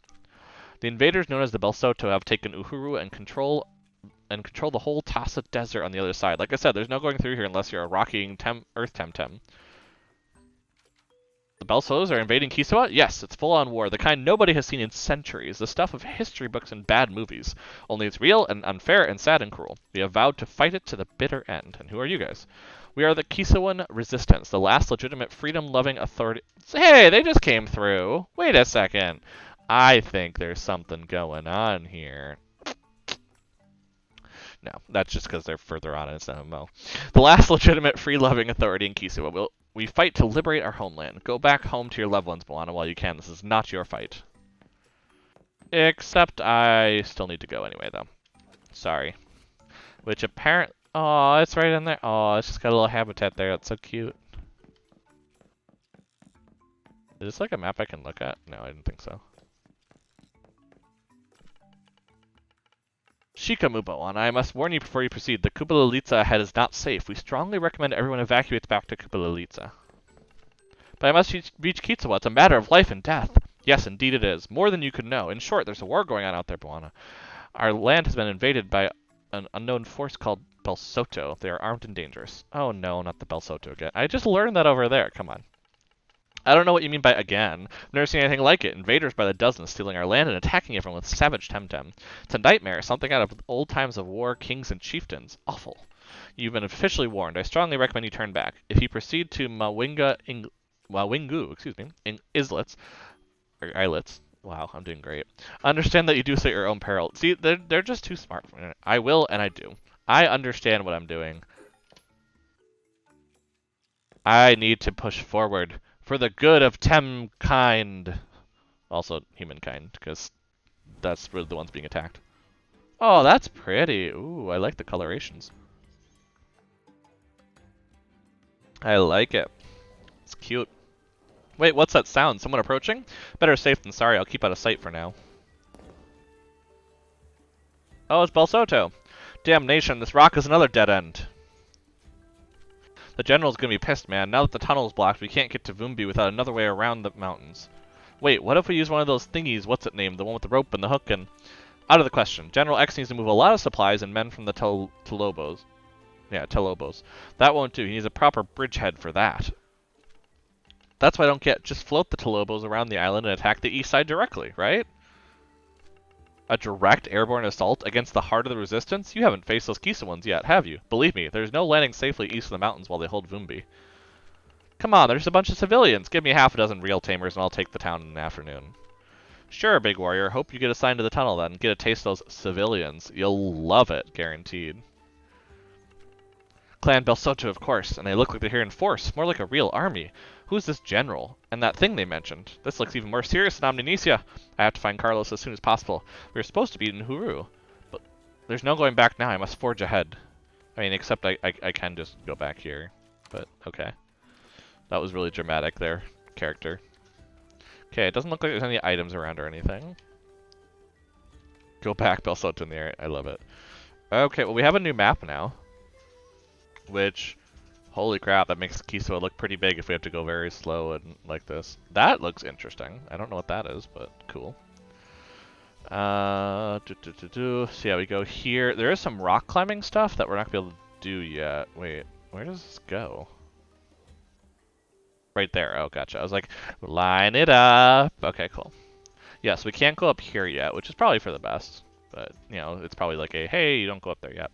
A: The invaders known as the Belsoto have taken Uhuru and control the whole Tacit Desert on the other side. Like I said, there's no going through here unless you're a rocking Earth Temtem. The Belsos are invading Kisiwa? Yes, it's full-on war, the kind nobody has seen in centuries, the stuff of history books and bad movies. Only it's real and unfair and sad and cruel. We have vowed to fight it to the bitter end. And who are you guys? We are the Kisiwan Resistance, the last legitimate freedom-loving authority. Hey, they just came through. Wait a second. I think there's something going on here. No, that's just because they're further on and it's an MMO. The last legitimate free-loving authority in Kisiwa. We fight to liberate our homeland. Go back home to your loved ones, Moana, while you can. This is not your fight. Except I still need to go anyway, though. Sorry. Which apparently... Oh, it's right in there. Oh, it's just got a little habitat there. It's so cute. Is this like a map I can look at? No, I didn't think so. Shikamubo, and I must warn you before you proceed. The Kubalalitsa ahead is not safe. We strongly recommend everyone evacuates back to Kubalalitsa. But I must reach Kisiwa. It's a matter of life and death. Yes, indeed it is. More than you could know. In short, there's a war going on out there, Moana. Our land has been invaded by an unknown force called Belsoto. They are armed and dangerous. Oh no, not the Belsoto again. I just learned that over there. Come on. I don't know what you mean by again. I've never seen anything like it. Invaders by the dozen stealing our land and attacking everyone with savage Temtem. It's a nightmare, something out of old times of war, kings and chieftains. Awful. You've been officially warned. I strongly recommend you turn back. If you proceed to Mawingu, in islets, or islets. Wow, I'm doing great. Understand that you do so at your own peril. See, they're just too smart for me. I will, and I do. I understand what I'm doing. I need to push forward. For the good of Temkind. Also, humankind, because that's really the ones being attacked. Oh, that's pretty. Ooh, I like the colorations. I like it. It's cute. Wait, what's that sound? Someone approaching? Better safe than sorry. I'll keep out of sight for now. Oh, it's Belsoto. Damnation, this rock is another dead end. The general's gonna be pissed, man. Now that the tunnel's blocked, we can't get to Vumbi without another way around the mountains. Wait, what if we use one of those thingies? What's it named? The one with the rope and the hook and... Out of the question. General X needs to move a lot of supplies and men from the Telobos. Yeah, Telobos. That won't do. He needs a proper bridgehead for that. That's what I don't get. Just float the Telobos around the island and attack the east side directly, right? A direct airborne assault against the heart of the resistance? You haven't faced those Kisiwans yet, have you? Believe me, there's no landing safely east of the mountains while they hold Vumbi. Come on, there's a bunch of civilians. Give me half a dozen real tamers and I'll take the town in an afternoon. Sure, big warrior. Hope you get assigned to the tunnel then. Get a taste of those civilians. You'll love it, guaranteed. Clan Belsoto, of course, and they look like they're here in force, more like a real army. Who's this general? And that thing they mentioned. This looks even more serious than Amnesia. I have to find Carlos as soon as possible. We were supposed to be in Huru, but there's no going back now. I must forge ahead. I mean, except I can just go back here, but okay. That was really dramatic there, character. Okay, it doesn't look like there's any items around or anything. Go back, Belsoto in the air. I love it. Okay, well, we have a new map now. Which, holy crap, that makes Kisiwa look pretty big if we have to go very slow and like this. That looks interesting. I don't know what that is, but cool. So yeah, we go here. There is some rock climbing stuff that we're not going to be able to do yet. Wait, where does this go? Right there. Oh, gotcha. I was like, line it up. Okay, cool. Yes, we can't go up here yet, which is probably for the best. But, you know, it's probably like a, hey, you don't go up there yet.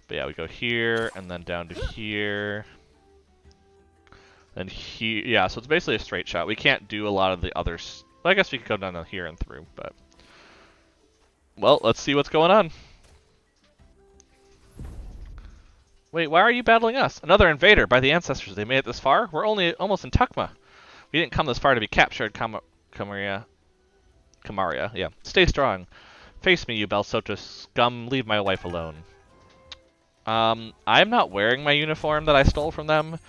A: But yeah, we go here, and then down to here. And here, yeah, so it's basically a straight shot. We can't do a lot of the others. Well, I guess we could go down here and through, but... Well, let's see what's going on. Wait, why are you battling us? Another invader. By the ancestors, they made it this far? We're only almost in Tukma. We didn't come this far to be captured, Kamaria, yeah. Stay strong. Face me, you Belsoto scum. Leave my wife alone. I'm not wearing my uniform that I stole from them.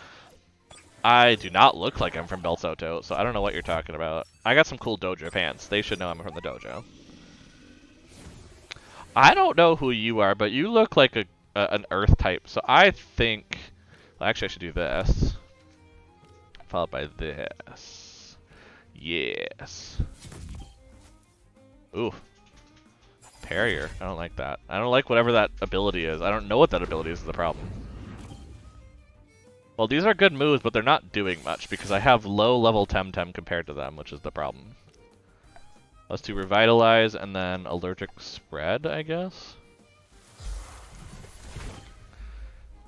A: I do not look like I'm from Belsoto, so I don't know what you're talking about. I got some cool dojo pants. They should know I'm from the dojo. I don't know who you are, but you look like an earth type, so I think... Well, actually, I should do this. Followed by this. Yes. Ooh. Parrier. I don't like that. I don't like whatever that ability is. I don't know what that ability is the problem. Well, these are good moves, but they're not doing much because I have low-level Temtem compared to them, which is the problem. Let's do Revitalize and then Allergic Spread, I guess.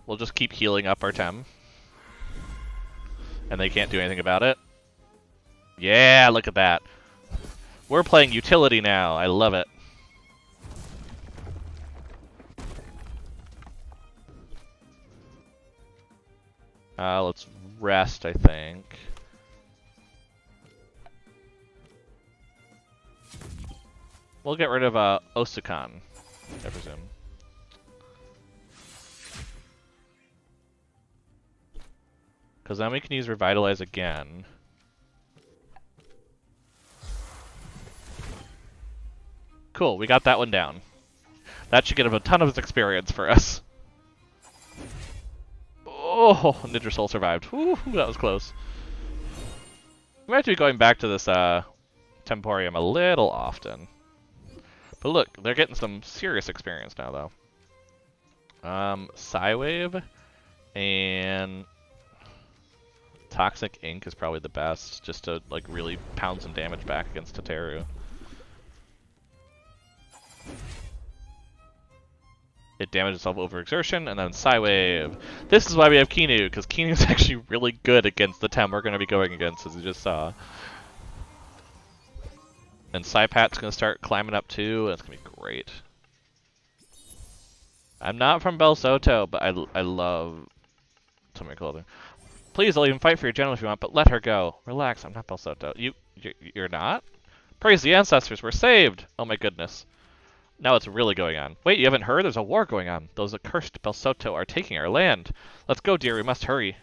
A: We'll just keep healing up our Tem. And they can't do anything about it. Yeah, look at that. We're playing utility now. I love it. Let's rest, I think. We'll get rid of Osukan, I presume. Because then we can use Revitalize again. Cool, we got that one down. That should give a ton of experience for us. Oh, Ninja Soul survived. Whew, that was close. We might be going back to this Temporium a little often. But look, they're getting some serious experience now, though. Psywave and Toxic Ink is probably the best, just to like really pound some damage back against Tateru. It damages itself over exertion, and then Psywave. This is why we have Kinu, because Kinu is actually really good against the Tem we're going to be going against, as you just saw. And Psypat's going to start climbing up too, and it's going to be great. I'm not from Bel Soto, but I love Tommy Clothing. Please, I'll even fight for your general if you want, but let her go. Relax, I'm not Bel Soto. You're not? Praise the ancestors, we're saved! Oh my goodness. Now it's really going on. Wait, you haven't heard? There's a war going on. Those accursed Bel Soto are taking our land. Let's go, dear, we must hurry.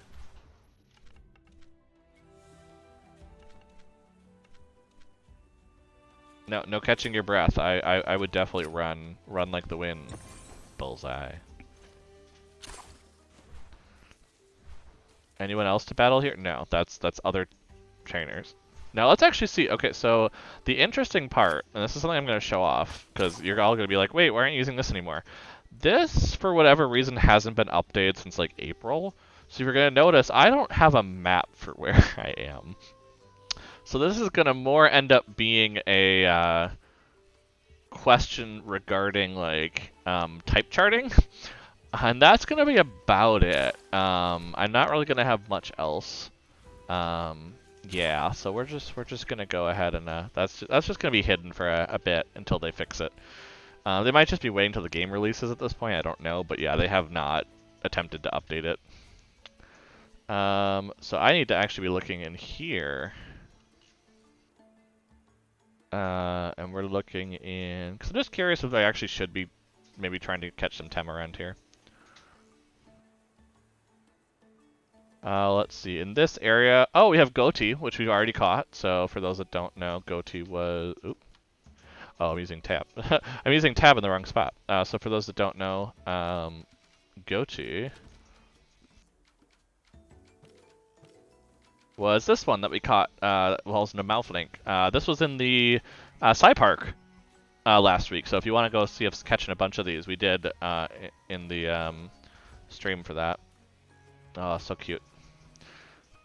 A: No catching your breath. I would definitely run like the wind. Bullseye. Anyone else to battle here? No, that's other trainers. Now let's actually see. Okay, so the interesting part, and this is something I'm going to show off, because you're all going to be like, wait, why aren't you using this anymore? This, for whatever reason, hasn't been updated since like April. So you're going to notice I don't have a map for where I am. So this is going to more end up being a question regarding like type charting. And that's going to be about it. I'm not really going to have much else. Yeah, so we're just going to go ahead and that's just going to be hidden for a bit until they fix it. They might just be waiting until the game releases at this point, I don't know, but yeah, they have not attempted to update it. So I need to actually be looking in here. And we're looking in, because I'm just curious if I actually should be maybe trying to catch some Tem around here. Let's see, in this area, oh, we have Goatee, which we've already caught. So for those that don't know, Goatee was, oop. Oh, I'm using tab. I'm using tab in the wrong spot. So for those that don't know, Goatee was this one that we caught, well, it's in a Malflink. This was in the Psy Park last week, so if you want to go see us catching a bunch of these, we did in the stream for that. Oh, so cute.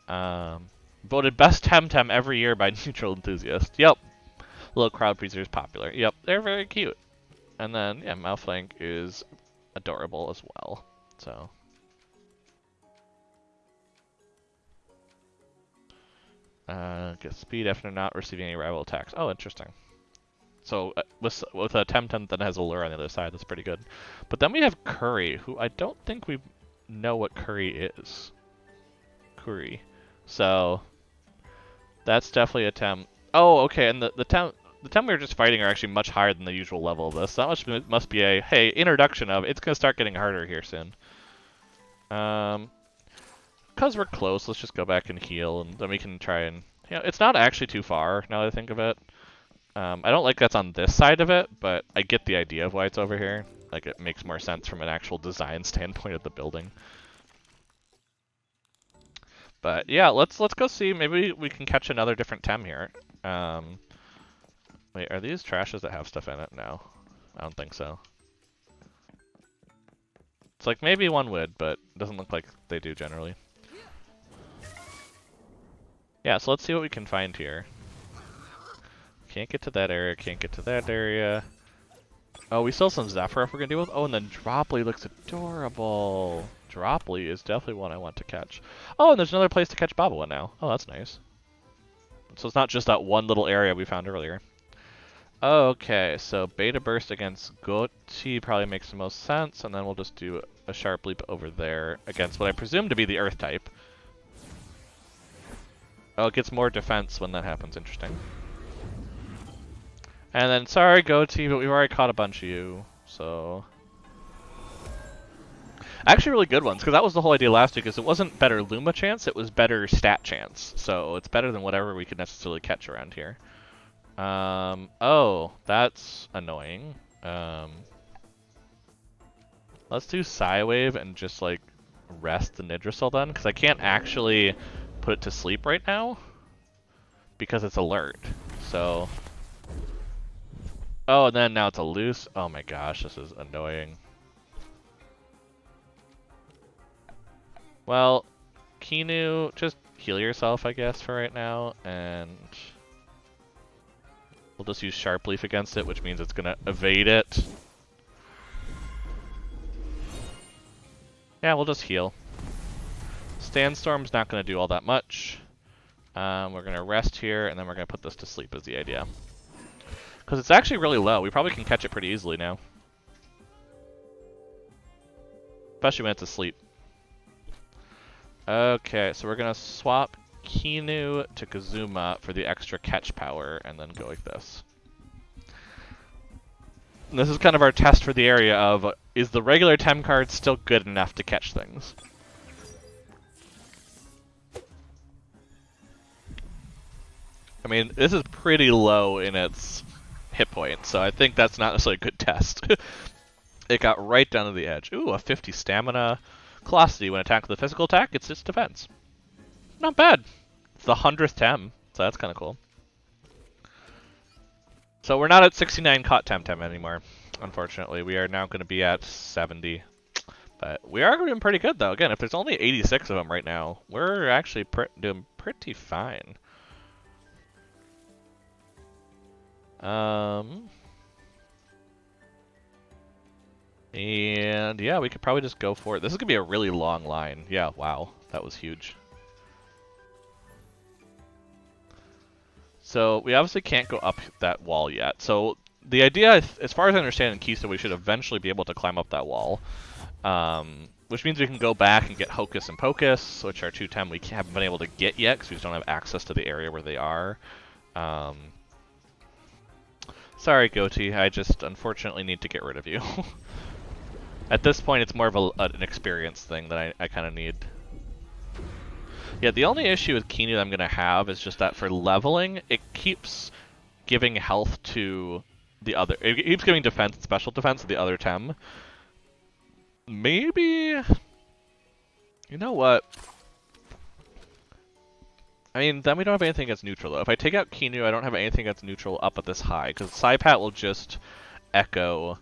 A: Voted best Temtem every year by Neutral Enthusiast. Yep. Little crowd pleaser is popular. Yep, they're very cute. And then, yeah, Malflink is adorable as well. So. Get speed after not receiving any rival attacks. Oh, interesting. So with a Temtem that has a lure on the other side, that's pretty good. But then we have Curry, who I don't think we know what Curry is. Curry. So that's definitely a Tem. Oh, okay, and the Tem we were just fighting are actually much higher than the usual level of this. So that must be a, hey, introduction of, it's going to start getting harder here soon. Because we're close, let's just go back and heal, and then we can try and, you know, it's not actually too far, now that I think of it. I don't like that's on this side of it, but I get the idea of why it's over here. Like, it makes more sense from an actual design standpoint of the building. But yeah, let's go see. Maybe we can catch another different Tem here. Wait, are these trashes that have stuff in it? No, I don't think so. It's like maybe one would, but it doesn't look like they do generally. Yeah, so let's see what we can find here. Can't get to that area, can't get to that area. Oh, we still have some Zephyr if we're gonna deal with. Oh, and then Dropley looks adorable. Dropley is definitely one I want to catch. Oh, and there's another place to catch Bobola now. Oh, that's nice. So it's not just that one little area we found earlier. Okay, so Beta Burst against Goti probably makes the most sense, and then we'll just do a Sharp Leap over there against what I presume to be the Earth type. Oh, it gets more defense when that happens. Interesting. And then, sorry, Goti, but we've already caught a bunch of you, so... Actually really good ones, because that was the whole idea last week, is it wasn't better Luma chance, it was better stat chance. So it's better than whatever we could necessarily catch around here. Oh, that's annoying. Let's do Psywave and just, like, rest the Nidrasil then, because I can't actually put it to sleep right now, because it's alert. So... Oh, and then now it's a loose. Oh my gosh, this is annoying. Well, Kinu, just heal yourself, I guess, for right now, and we'll just use Sharp Leaf against it, which means it's gonna evade it. Yeah, we'll just heal. Sandstorm's not gonna do all that much. We're gonna rest here, and then we're gonna put this to sleep is the idea. Because it's actually really low. We probably can catch it pretty easily now. Especially when it's asleep. Okay, so we're gonna swap Kinu to Kazuma for the extra catch power, and then go like this. And this is kind of our test for the area of, is the regular Tem card still good enough to catch things? I mean, this is pretty low in its hit point, so I think that's not necessarily a good test. It got right down to the edge. Ooh, a 50 stamina. Velocity, when attacked with a physical attack, it's its defense. Not bad. It's the 100th Tem, so that's kind of cool. So we're not at 69 caught Temtem anymore, unfortunately. We are now going to be at 70. But we are doing pretty good, though. Again, if there's only 86 of them right now, we're actually doing pretty fine. And yeah, we could probably just go for it. This is going to be a really long line. Yeah, wow. That was huge. So we obviously can't go up that wall yet. So the idea, as far as I understand in Kisiwa, we should eventually be able to climb up that wall. Which means we can go back and get Hocus and Pocus, which are two Tem we haven't been able to get yet because we just don't have access to the area where they are. Sorry, Goti, I just unfortunately need to get rid of you. At this point, it's more of an experience thing that I kind of need. Yeah, the only issue with Kinu that I'm going to have is just that for leveling, it keeps giving health to the other... It keeps giving defense, special defense to the other Tem. Maybe... You know what? I mean, then we don't have anything against neutral, though. If I take out Kinu, I don't have anything against neutral up at this high, because Psypat will just echo...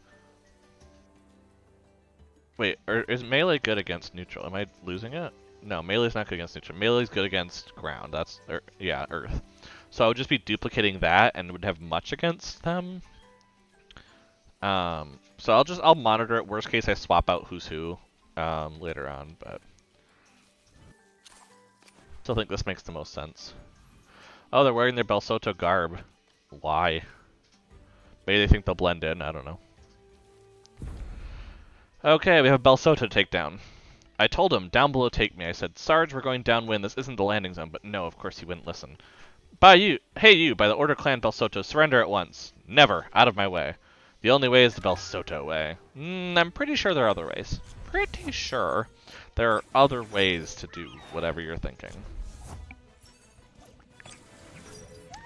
A: Wait, is melee good against neutral? Am I losing it? No, melee's not good against neutral. Melee's good against ground. That's, yeah, earth. So I would just be duplicating that and would have much against them. So I'll monitor it. Worst case, I swap out who's who later on, but still think this makes the most sense. Oh, they're wearing their Belsoto garb. Why? Maybe they think they'll blend in. I don't know. Okay, we have Belsoto to take down. I told him, down below take me. I said, Sarge, we're going downwind. This isn't the landing zone. But no, of course he wouldn't listen. Hey you, by the order clan Belsoto, surrender at once. Never, out of my way. The only way is the Belsoto way. I'm pretty sure there are other ways. Pretty sure there are other ways to do whatever you're thinking.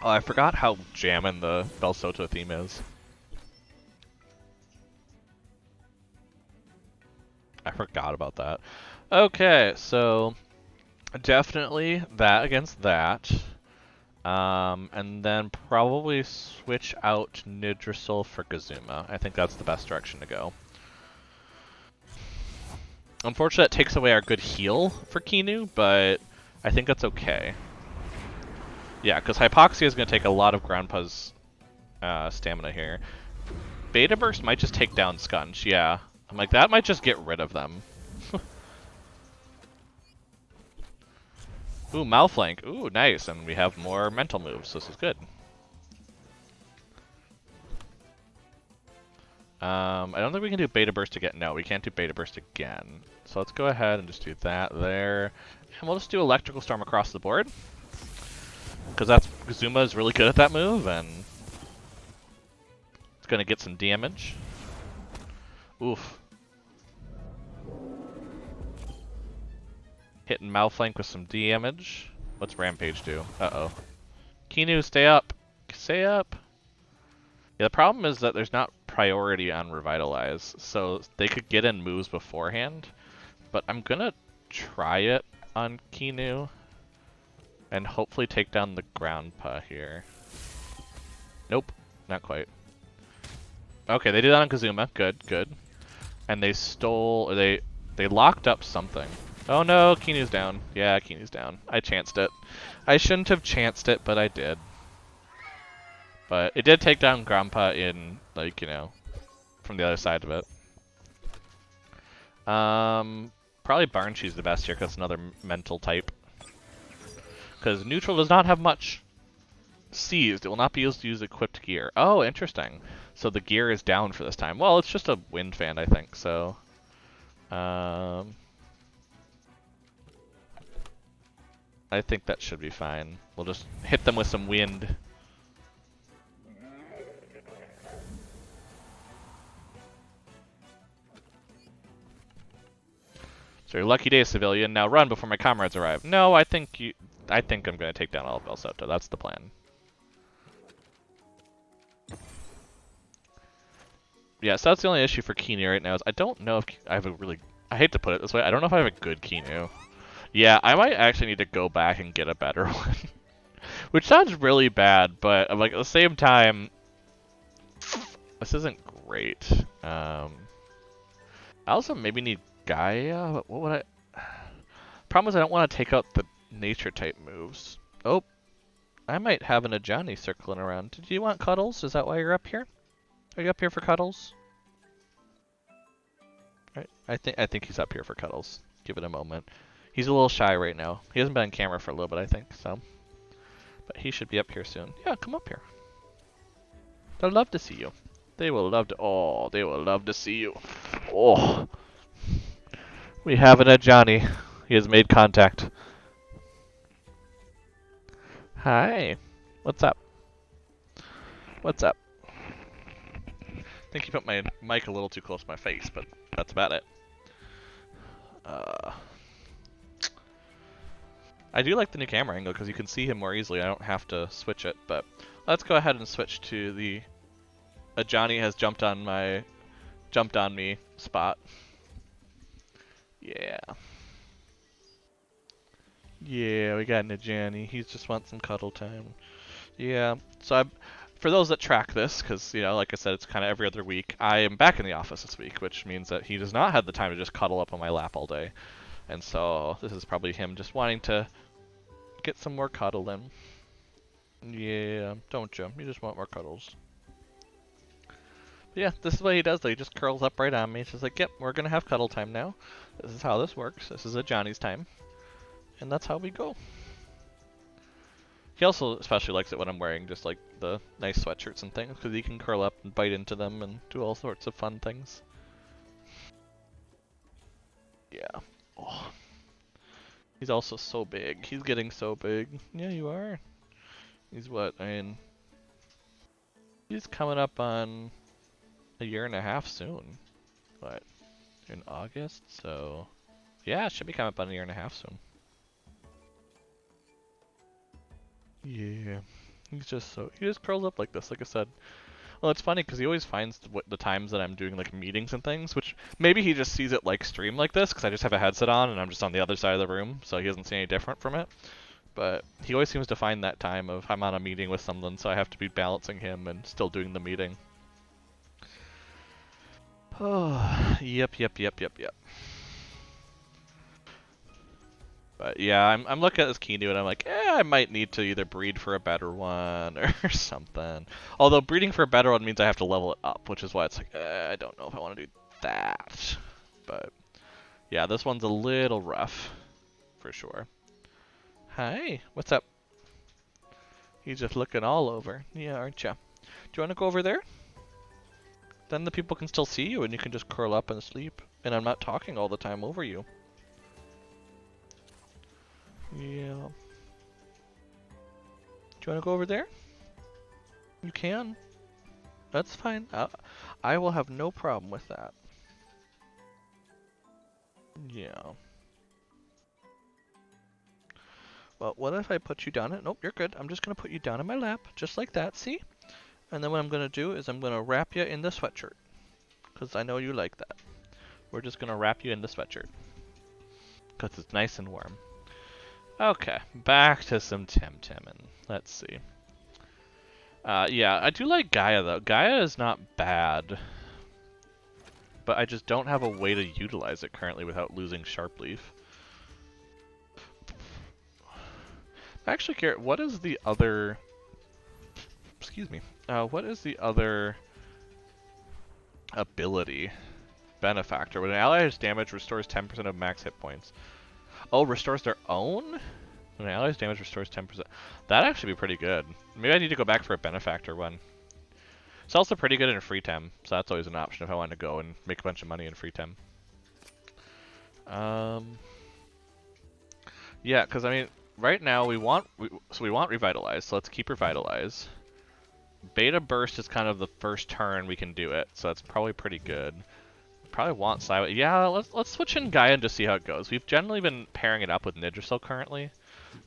A: Oh, I forgot how jammin' the Belsoto theme is. I forgot about that. Okay, so definitely that against that. And then probably switch out Nidrasil for Kazuma. I think that's the best direction to go. Unfortunately, that takes away our good heal for Kinu, but I think that's okay. Yeah, because Hypoxia is going to take a lot of Grandpa's stamina here. Beta Burst might just take down Scunch, yeah. I'm like, that might just get rid of them. Ooh, Malflank. Ooh, nice. And we have more mental moves. This is good. I don't think we can do Beta Burst again. No, we can't do Beta Burst again. So let's go ahead and just do that there. And we'll just do Electrical Storm across the board. Because Zuma is really good at that move, and it's going to get some damage. Oof. Hitting Malflank with some damage. What's Rampage do? Uh-oh. Kinu, stay up. Stay up. Yeah, the problem is that there's not priority on Revitalize, so they could get in moves beforehand. But I'm gonna try it on Kinu and hopefully take down the Grandpa here. Nope, not quite. Okay, they did that on Kazuma. Good, good. And they stole, or they locked up something. Oh no, Kinu's down. Yeah, Kinu's down. I chanced it. I shouldn't have chanced it, but I did. But it did take down Grandpa in, like, you know, from the other side of it. Probably Barnshee's the best here because it's another mental type. Because neutral does not have much. Seized. It will not be used to use equipped gear. Oh, interesting. So the gear is down for this time. Well, it's just a wind fan, I think. So, I think that should be fine. We'll just hit them with some wind. So your lucky day, civilian. Now run before my comrades arrive. No, I think I'm gonna take down all of Belsotto. That's the plan. Yeah, so that's the only issue for Kinu right now is I don't know if I have a really... I hate to put it this way. I don't know if I have a good Kinu. Yeah, I might actually need to go back and get a better one. Which sounds really bad, but I'm like, at the same time, this isn't great. I also maybe need Gaia, but what would I... Problem is I don't want to take out the nature type moves. Oh, I might have an Ajani circling around. Did you want cuddles? Is that why you're up here? Are you up here for cuddles? Right. I think he's up here for cuddles. Give it a moment. He's a little shy right now. He hasn't been on camera for a little bit, I think, so. But he should be up here soon. Yeah, come up here. They'll love to see you. They will love to... Oh, they will love to see you. Oh. We have an Ajani. He has made contact. Hi. What's up? What's up? I think you put my mic a little too close to my face, but that's about it. I do like the new camera angle because you can see him more easily. I don't have to switch it, but let's go ahead and switch to the Ajani has jumped on me spot. Yeah. Yeah, we got an Ajani. He just wants some cuddle time. Yeah. So for those that track this, because, you know, like I said, it's kind of every other week, I am back in the office this week, which means that he does not have the time to just cuddle up on my lap all day. And so this is probably him just wanting to get some more cuddle in. Yeah, don't you? You just want more cuddles. But yeah, this is what he does though. He just curls up right on me. It's just like, yep, we're gonna have cuddle time now. This is how this works. This is Johnny's time. And that's how we go. He also especially likes it when I'm wearing just like the nice sweatshirts and things, because he can curl up and bite into them and do all sorts of fun things. Yeah. Oh. He's also so big. He's getting so big. Yeah, you are. He's what? I mean, he's coming up on a year and a half soon. What? In August? So, yeah, it should be coming up on a year and a half soon. Yeah. He's just so, he just curls up like this, like I said. Well, it's funny because he always finds the times that I'm doing like meetings and things, which maybe he just sees it like stream like this because I just have a headset on and I'm just on the other side of the room, so he doesn't see any different from it. But he always seems to find that time of I'm on a meeting with someone, so I have to be balancing him and still doing the meeting. Oh, yep. But yeah, I'm looking at this Kinu and I'm like, I might need to either breed for a better one or something. Although breeding for a better one means I have to level it up, which is why it's like, I don't know if I want to do that. But yeah, this one's a little rough, for sure. Hi, what's up? He's just looking all over. Yeah, aren't ya? Do you want to go over there? Then the people can still see you and you can just curl up and sleep. And I'm not talking all the time over you. Yeah. Do you want to go over there? You can. That's fine. I will have no problem with that. Yeah. Well, what if I put you down? Nope, you're good. I'm just going to put you down in my lap, just like that, see? And then what I'm going to do is I'm going to wrap you in the sweatshirt. Because I know you like that. We're just going to wrap you in the sweatshirt. Because it's nice and warm. Okay, back to some Temtem. Let's see. Yeah, I do like Gaia, though. Gaia is not bad. But I just don't have a way to utilize it currently without losing Sharpleaf. Actually, Garrett, what is the other... Excuse me. What is the other ability? Benefactor. When an ally is damaged, restores 10% of max hit points. Oh, restores their own? When an ally's damage restores 10%. That'd actually be pretty good. Maybe I need to go back for a Benefactor one. It's also pretty good in free tem, so that's always an option if I want to go and make a bunch of money in free tem. Yeah, because I mean, right now we want Revitalize, so let's keep Revitalize. Beta Burst is kind of the first turn we can do it, so that's probably pretty good. Probably want Silent. Yeah, let's switch in Gaia and just see how it goes. We've generally been pairing it up with Nidrasil currently,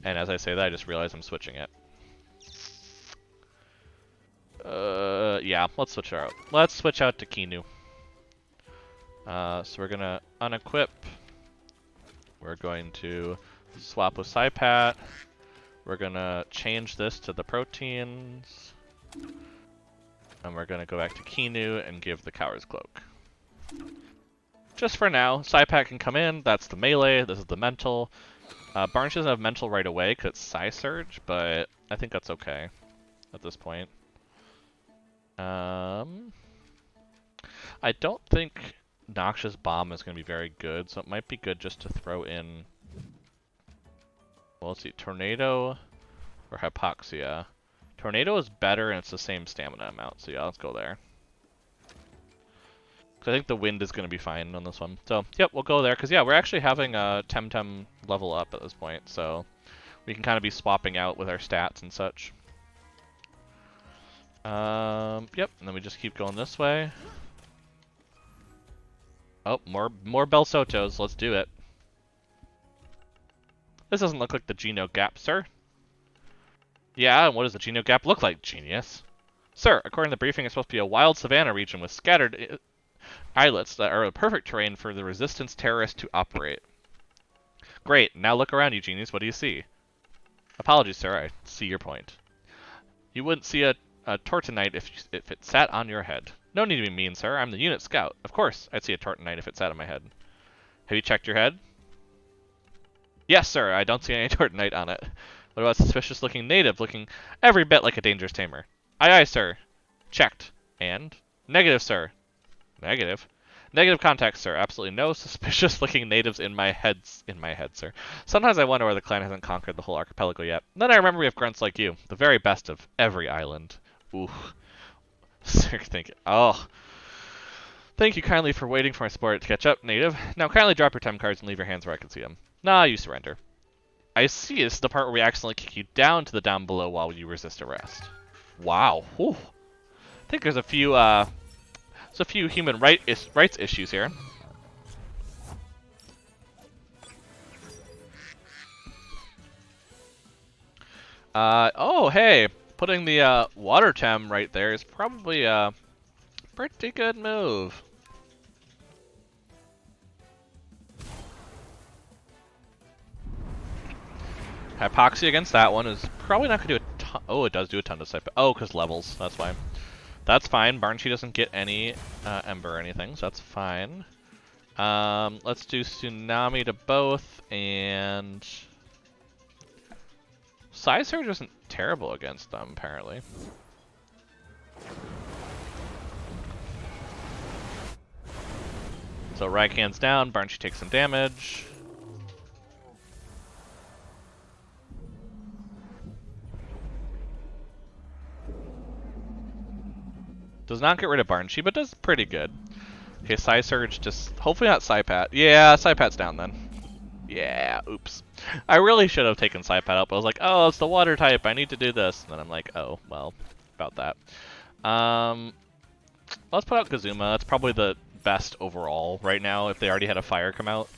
A: and as I say that, I just realized I'm switching it. Yeah, let's switch out. Let's switch out to Kinu. So we're gonna unequip. We're going to swap with Psypat. We're gonna change this to the proteins. And we're gonna go back to Kinu and give the Coward's Cloak. Just for now, Psypat can come in, that's the melee, this is the mental. Barnes doesn't have mental right away because it's Psy Surge, but I think that's okay at this point. I don't think Noxious Bomb is going to be very good, so it might be good just to throw in... Well, let's see, Tornado or Hypoxia. Tornado is better and it's the same stamina amount, so yeah, let's go there. I think the wind is going to be fine on this one. So, yep, we'll go there. Because, yeah, we're actually having a Temtem level up at this point. So, we can kind of be swapping out with our stats and such. Yep, and then we just keep going this way. Oh, more Belsotos. Let's do it. This doesn't look like the Geno Gap, sir. Yeah, and what does the Geno Gap look like, genius? Sir, according to the briefing, it's supposed to be a wild savanna region with scattered... islets that are a perfect terrain for the resistance terrorists to operate. Great, now look around you, genius. What do you see? Apologies, sir, I see your point. You wouldn't see a Tortonite if it sat on your head. No need to be mean, sir. I'm the unit scout. Of course, I'd see a Tortonite if it sat on my head. Have you checked your head? Yes, sir, I don't see any Tortonite on it. What about a suspicious-looking native looking every bit like a dangerous tamer? Aye, aye, sir. Checked. And? Negative, sir. Negative? Negative contact, sir. Absolutely no suspicious-looking natives in my head, sir. Sometimes I wonder why the clan hasn't conquered the whole archipelago yet. Then I remember we have grunts like you, the very best of every island. Ooh. Sir, thank you. Oh. Thank you kindly for waiting for my support to catch up, native. Now kindly drop your time cards and leave your hands where I can see them. Nah, you surrender. I see, this is the part where we accidentally kick you down to the down below while you resist arrest. Wow. Whew. I think there's a few, human rights issues here. Oh, hey, putting the water tem right there is probably a pretty good move. Hypoxia against that one is probably not going to do a ton. Oh, it does do a ton to sip. Oh, because levels. That's why. That's fine. Barnshee doesn't get any Ember or anything, so that's fine. Let's do Tsunami to both, and Psy Surge isn't terrible against them, apparently. So Raikan's down, Barnsey takes some damage. Does not get rid of Barnsey, but does pretty good. Okay, Psy Surge just... Hopefully not Psypat. Yeah, Psypat's down then. Yeah, oops. I really should have taken Psypat out, but I was like, oh, it's the water type, I need to do this. And then I'm like, oh, well, about that. Let's put out Kazuma. That's probably the best overall right now if they already had a fire come out.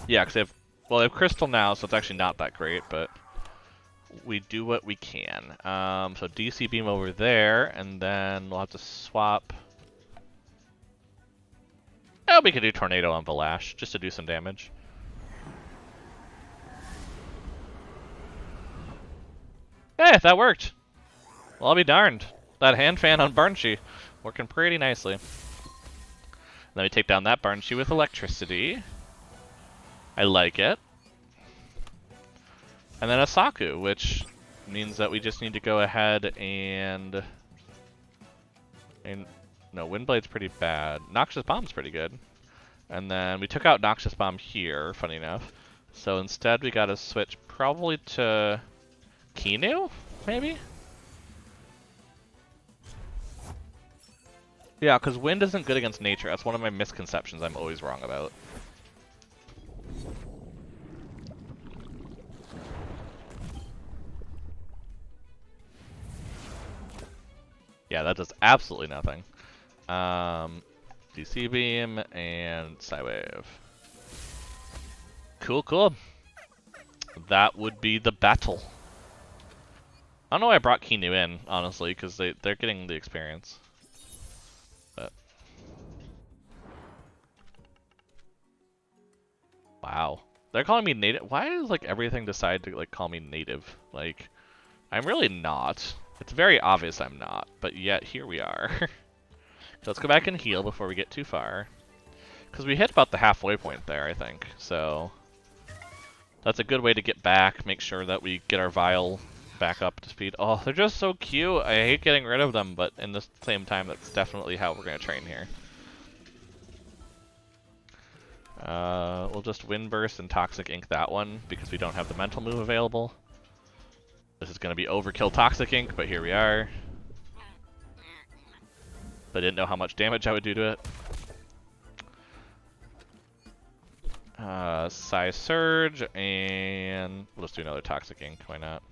A: Yeah, because they have Crystal now, so it's actually not that great, but we do what we can. So DC Beam over there, and then we'll have to swap. Oh, we could do Tornado on Valash, just to do some damage. Hey, that worked! Well, I'll be darned. That hand fan on Barnsey, working pretty nicely. Then we take down that Barnsey with electricity. I like it. And then a Saku, which means that we just need to go ahead and no, Windblade's pretty bad. Noxious Bomb's pretty good. And then we took out Noxious Bomb here, funny enough. So instead we gotta switch probably to Kinu, maybe? Yeah, because wind isn't good against nature. That's one of my misconceptions I'm always wrong about. Yeah, that does absolutely nothing. DC Beam and Psywave. Cool, cool. That would be the battle. I don't know why I brought Kinu in, honestly, because they're getting the experience. But wow. They're calling me native. Why does like everything decide to like call me native? Like, I'm really not. It's very obvious I'm not, but yet here we are. So let's go back and heal before we get too far. Because we hit about the halfway point there, I think. So that's a good way to get back, make sure that we get our Vial back up to speed. Oh, they're just so cute. I hate getting rid of them, but in the same time, that's definitely how we're going to train here. We'll just Wind Burst and Toxic Ink that one, because we don't have the mental move available. This is going to be overkill Toxic Ink, but here we are. But I didn't know how much damage I would do to it. Psy Surge, and we'll just do another Toxic Ink, why not?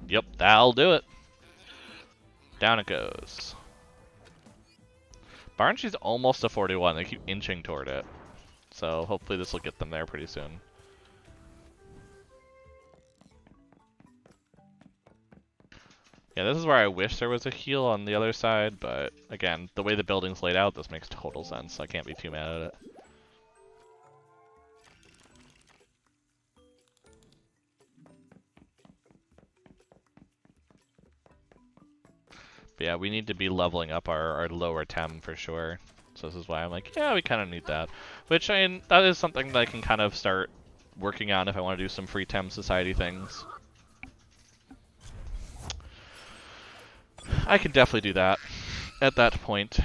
A: Yep, that'll do it. Down it goes. Barnsey's almost a 41, they keep inching toward it. So hopefully this will get them there pretty soon. Yeah, this is where I wish there was a heal on the other side, but again, the way the building's laid out, this makes total sense, so I can't be too mad at it. But yeah, we need to be leveling up our lower Tem for sure. So this is why I'm like, yeah, we kind of need that. Which, I mean, that is something that I can kind of start working on if I want to do some free Tem Society things. I can definitely do that at that point.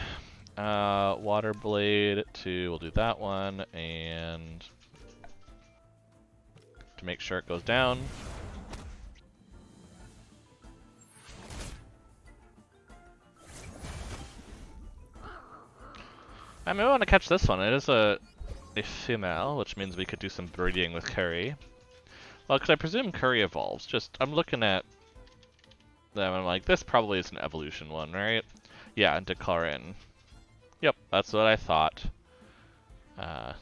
A: Water Blade to, we'll do that one, and to make sure it goes down. I may want to catch this one. It is a female, which means we could do some breeding with Curry. Well, because I presume Curry evolves. Just, I'm looking at them, I'm like, this probably is an evolution one, right? Yeah, into Karin. Yep, that's what I thought.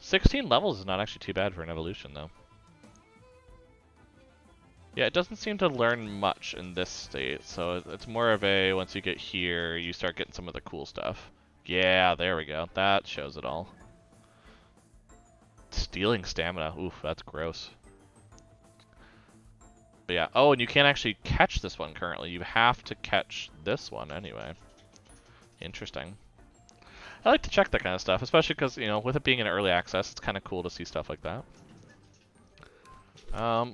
A: 16 levels is not actually too bad for an evolution, though. Yeah, it doesn't seem to learn much in this state, so it's more of a, once you get here, you start getting some of the cool stuff. Yeah, there we go. That shows it all. Stealing stamina. Oof, that's gross. But yeah, oh, and you can't actually catch this one currently. You have to catch this one anyway. Interesting. I like to check that kind of stuff, especially because, you know, with it being in early access, it's kind of cool to see stuff like that.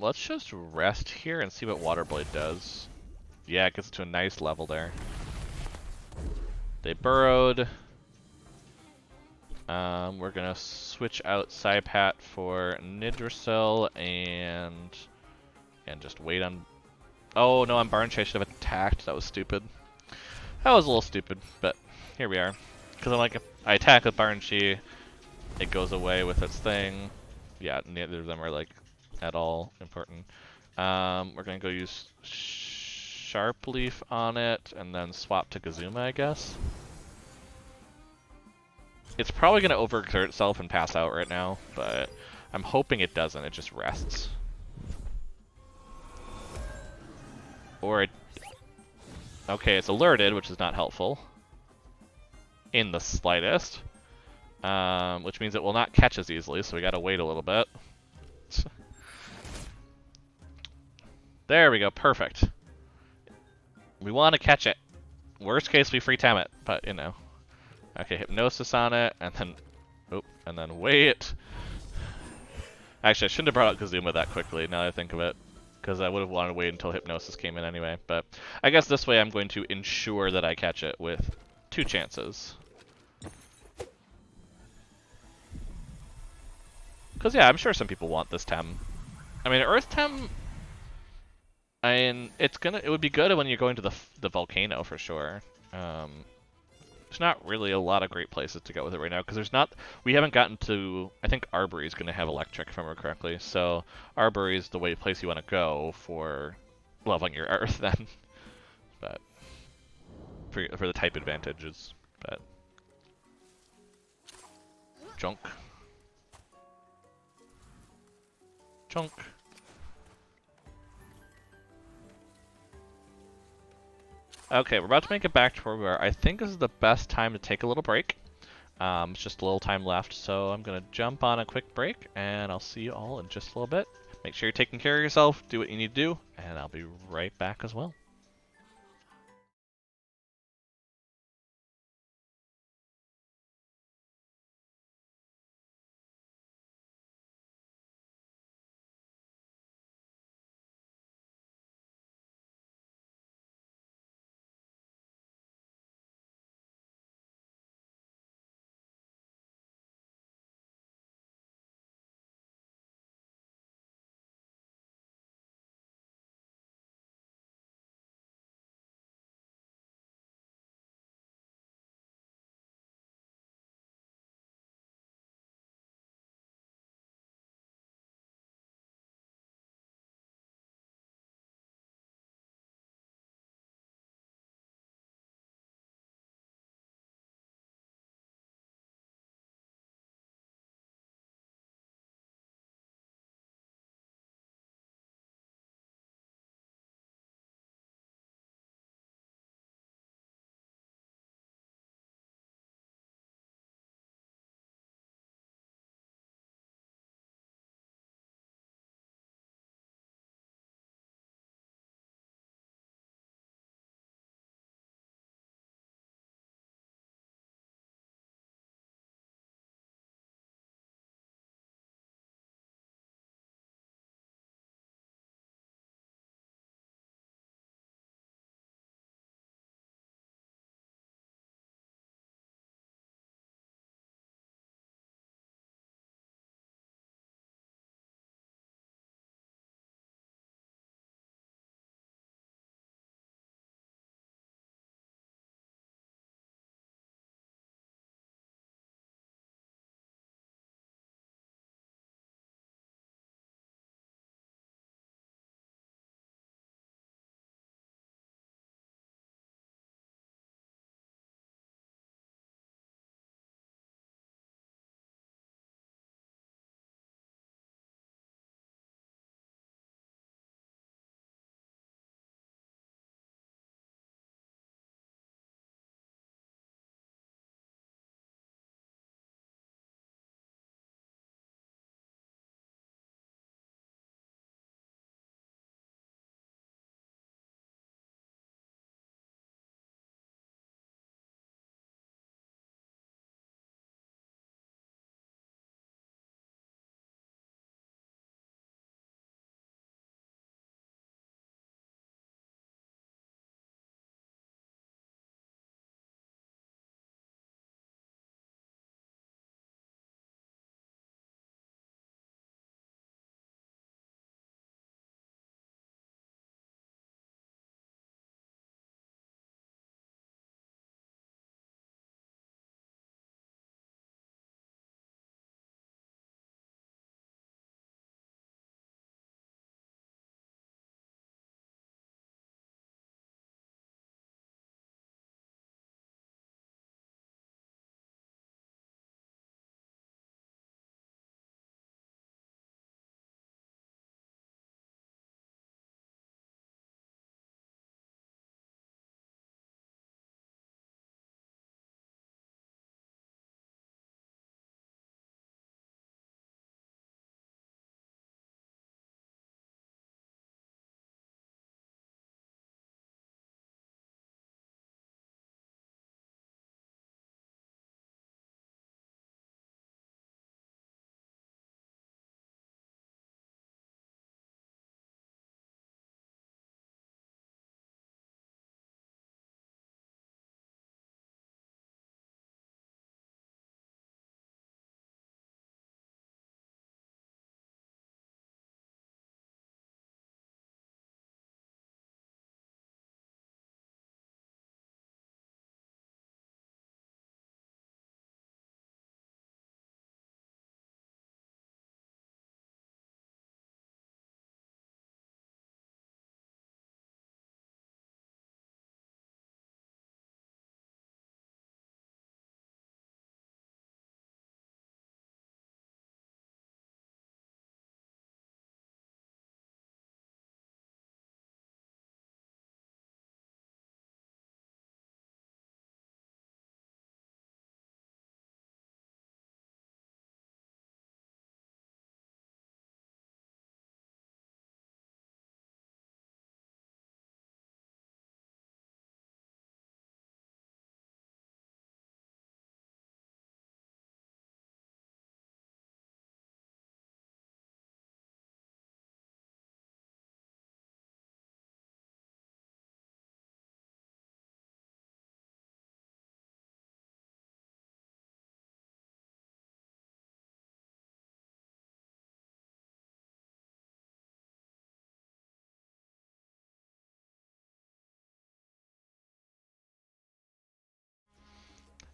A: Let's just rest here and see what Waterblade does. Yeah, it gets to a nice level there. They burrowed. We're gonna switch out Saipat for Nidrasil and just wait on. Oh no, on Barn Chase. I should have attacked. That was stupid. That was a little stupid, but here we are. Because I'm like, if I attack with Barnchi, it goes away with its thing. Yeah, neither of them are like at all important. We're gonna go use Sharp Leaf on it, and then swap to Kazuma, I guess. It's probably gonna overexert itself and pass out right now, but I'm hoping it doesn't. It just rests. Or it... Okay, it's alerted, which is not helpful. In the slightest. Which means it will not catch as easily, so we gotta wait a little bit. There we go, perfect. We want to catch it. Worst case, we free time it, but you know. Okay, Hypnosis on it, and then... Oh, and then wait. Actually, I shouldn't have brought out Kazuma that quickly, now that I think of it. Because I would have wanted to wait until Hypnosis came in anyway. But I guess this way I'm going to ensure that I catch it with 2 chances. Because yeah, I'm sure some people want this Tem. I mean, Earth Tem... I mean, it would be good when you're going to the volcano for sure. There's not really a lot of great places to go with it right now because we haven't gotten to. I think Arbory is going to have electric, if I remember correctly. So Arbory is the place you want to go for leveling your Earth then, but for the type advantages. But junk. Okay, we're about to make it back to where we are. I think this is the best time to take a little break. It's just a little time left, so I'm going to jump on a quick break, and I'll see you all in just a little bit. Make sure you're taking care of yourself, do what you need to do, and I'll be right back as well.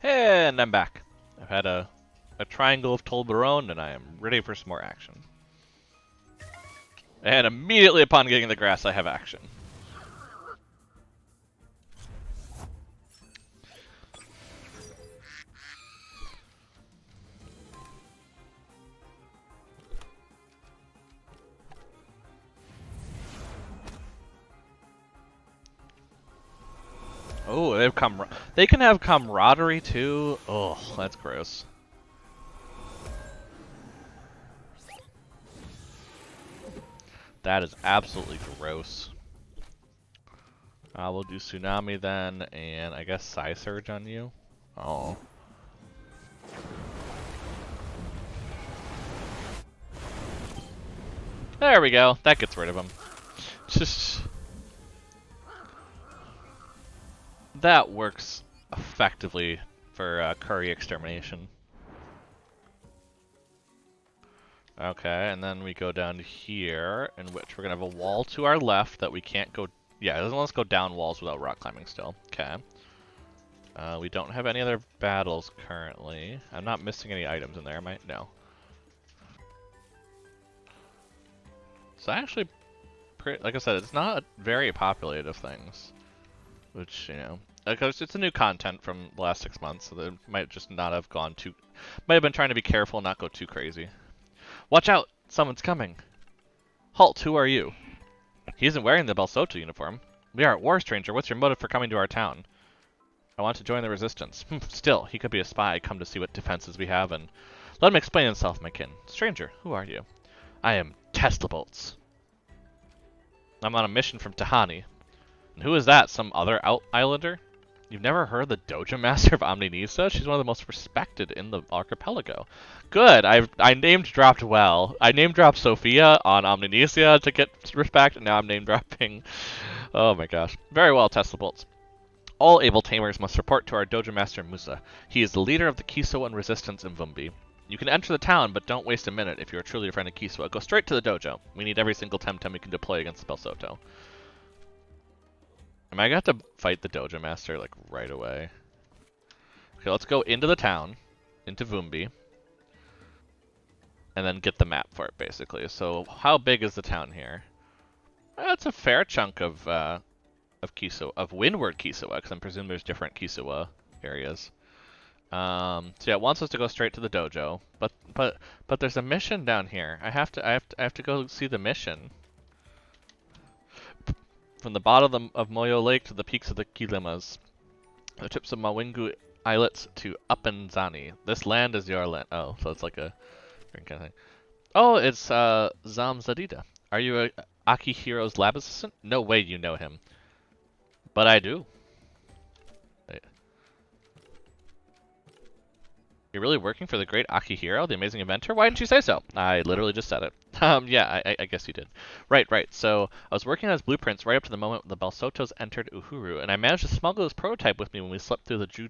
A: And I'm back. I've had a triangle of Tolbarone, and I am ready for some more action. And immediately upon getting the grass, I have action. Oh, they can have camaraderie too. Oh, that's gross. That is absolutely gross. We'll do Tsunami then, and I guess Psy Surge on you. Oh. There we go. That gets rid of him. Just that works effectively for Curry Extermination. Okay, and then we go down here, in which we're gonna have a wall to our left that we can't go. Yeah, it doesn't let us go down walls without rock climbing still. Okay. We don't have any other battles currently. I'm not missing any items in there, am I? No. So actually, like I said, it's not very populated of things. Which, you know, because it's a new content from the last 6 months, so they might just not have gone too... Might have been trying to be careful and not go too crazy. Watch out! Someone's coming! Halt, who are you? He isn't wearing the Belsoto uniform. We are at war, stranger. What's your motive for coming to our town? I want to join the resistance. Still, he could be a spy, come to see what defenses we have, and let him explain himself, my kin. Stranger, who are you? I am Tesla Bolts. I'm on a mission from Tahani. And who is that? Some other islander? You've never heard the Dojo Master of Omninisa? She's one of the most respected in the archipelago. Good. I name dropped well. I name dropped Sophia on Omninisa to get respect, and now I'm name dropping. Oh my gosh. Very well, Tesla Bolts. All able tamers must report to our Dojo Master Musa. He is the leader of the Kisiwa resistance in Vumbi. You can enter the town, but don't waste a minute if you are truly a friend of Kisiwa. Go straight to the dojo. We need every single Temtem we can deploy against the Belsoto. Am I gonna have to fight the Dojo Master, like, right away? Okay, let's go into the town, into Vumbi, and then get the map for it, basically. So, how big is the town here? That's a fair chunk of Kisiwa, of Windward Kisiwa, because I'm presuming there's different Kisiwa areas. So yeah, it wants us to go straight to the dojo, but there's a mission down here. I have to go see the mission. From the bottom of Moyo Lake to the peaks of the Kilimas, the tips of Mawingu Islets to Upenzani. This land is your land. Oh, so it's like a kind of thing. Oh, it's Zamzadida. Are you a Akihiro's lab assistant? No way you know him. But I do. You're really working for the great Akihiro, the amazing inventor? Why didn't you say so? I literally just said it. Yeah, I guess you did. Right. So I was working on his blueprints right up to the moment the Belsotos entered Uhuru, and I managed to smuggle his prototype with me when we slipped through the Ju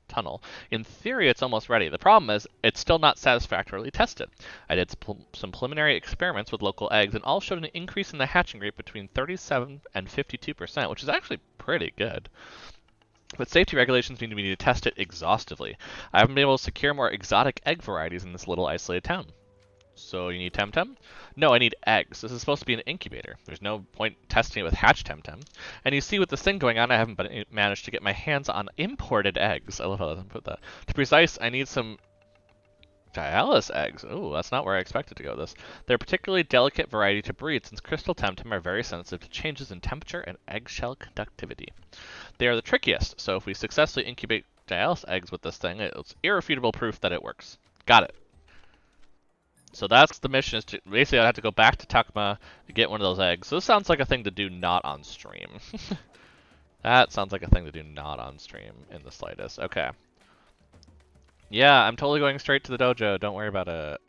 A: tunnel. In theory, it's almost ready. The problem is, it's still not satisfactorily tested. I did some preliminary experiments with local eggs, and all showed an increase in the hatching rate between 37 and 52%, which is actually pretty good. But safety regulations mean we need to test it exhaustively. I haven't been able to secure more exotic egg varieties in this little isolated town. So you need Temtem? No, I need eggs. This is supposed to be an incubator. There's no point testing it with hatch Temtem. And you see with this thing going on, I haven't managed to get my hands on imported eggs. I love how they put that. To be precise, I need some Dialis eggs. Oh, that's not where I expected to go with this. They're a particularly delicate variety to breed since crystal Temtem are very sensitive to changes in temperature and eggshell conductivity. They are the trickiest, so if we successfully incubate Dialis eggs with this thing, it's irrefutable proof that it works. Got it. So that's the mission, is to basically I have to go back to Takuma to get one of those eggs. So this sounds like a thing to do not on stream. That sounds like a thing to do not on stream in the slightest. Okay. Yeah, I'm totally going straight to the dojo. Don't worry about it.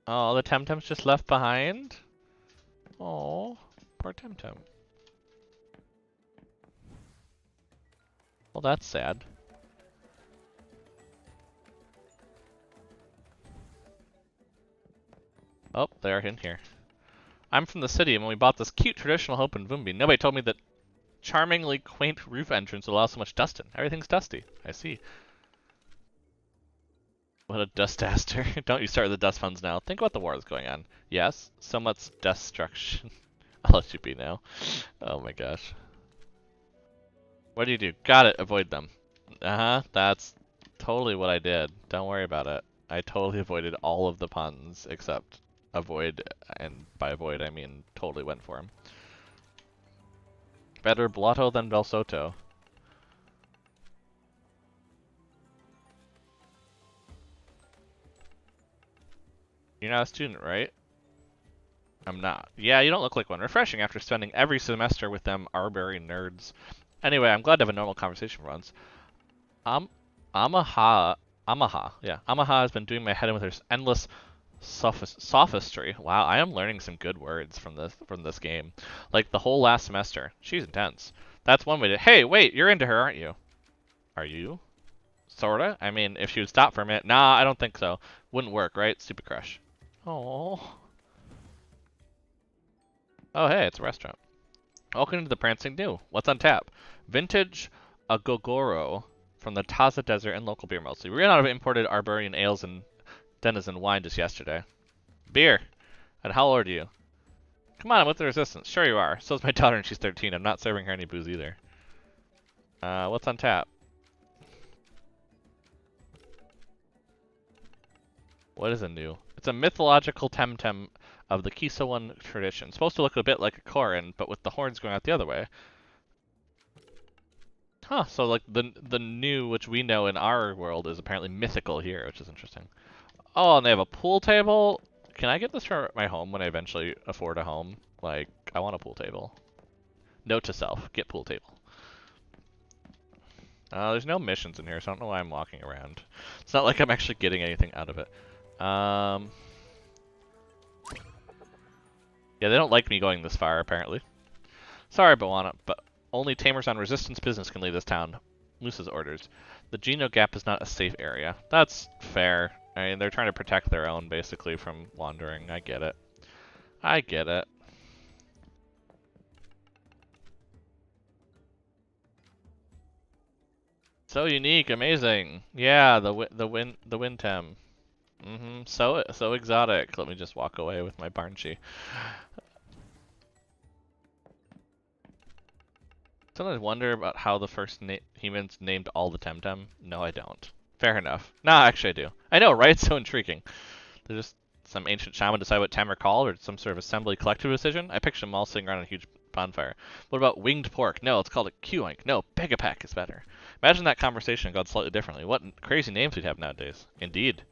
A: Oh, the Temtem's just left behind? Oh, poor Temtem. Well, that's sad. Oh, they're in here. I'm from the city, and when we bought this cute traditional home in Vumbi, nobody told me that charmingly quaint roof entrance that allows so much dust in. Everything's dusty. I see. What a dustaster. Don't you start with the dust funds now. Think about the war that's going on. Yes, so much destruction. I'll let you be now. Oh my gosh. What do you do? Got it. Avoid them. Uh-huh. That's totally what I did. Don't worry about it. I totally avoided all of the puns except avoid, and by avoid I mean totally went for him. Better blotto than Bel Soto. You're not a student, right? I'm not. Yeah, you don't look like one. Refreshing after spending every semester with them Arbery nerds. Anyway, I'm glad to have a normal conversation for once. Amaha, yeah. Amaha has been doing my head in with her endless sophistry. Wow, I am learning some good words from this game. Like the whole last semester. She's intense. That's one way to. Hey, wait, you're into her, aren't you? Are you? Sorta. I mean, if she would stop for a minute. Nah, I don't think so. Wouldn't work, right? Stupid crush. Oh. Oh, hey, it's a restaurant. Welcome to the Prancing New. What's on tap? Vintage Agogoro from the Taza Desert and local beer mostly. We ran out of imported Arborian ales and denizen wine just yesterday. Beer. And how old are you? Come on, I'm with the resistance. Sure you are. So's my daughter and she's 13. I'm not serving her any booze either. What's on tap? What is a new? It's a mythological Temtem of the Kisiwa tradition. It's supposed to look a bit like a Korin, but with the horns going out the other way. Huh, so like the new, which we know in our world, is apparently mythical here, which is interesting. Oh, and they have a pool table? Can I get this for my home when I eventually afford a home? Like, I want a pool table. Note to self, get pool table. There's no missions in here, so I don't know why I'm walking around. It's not like I'm actually getting anything out of it. Yeah, they don't like me going this far, apparently. Sorry, Bawana, but only tamers on resistance business can leave this town. Moose's orders. The Geno Gap is not a safe area. That's fair. I mean, they're trying to protect their own, basically, from wandering. I get it. I get it. So unique, amazing. Yeah, the Wintem. So exotic. Let me just walk away with my Barnshee. Sometimes wonder about how the first humans named all the Temtem. No, I don't. Fair enough. Nah, actually I do. I know, right? It's so intriguing. They're just some ancient shaman decide what Tem are called, or some sort of assembly collective decision? I picture them all sitting around a huge bonfire. What about winged pork? No, it's called a Q-oink. No, Pegapek is better. Imagine that conversation gone slightly differently. What crazy names we'd have nowadays. Indeed.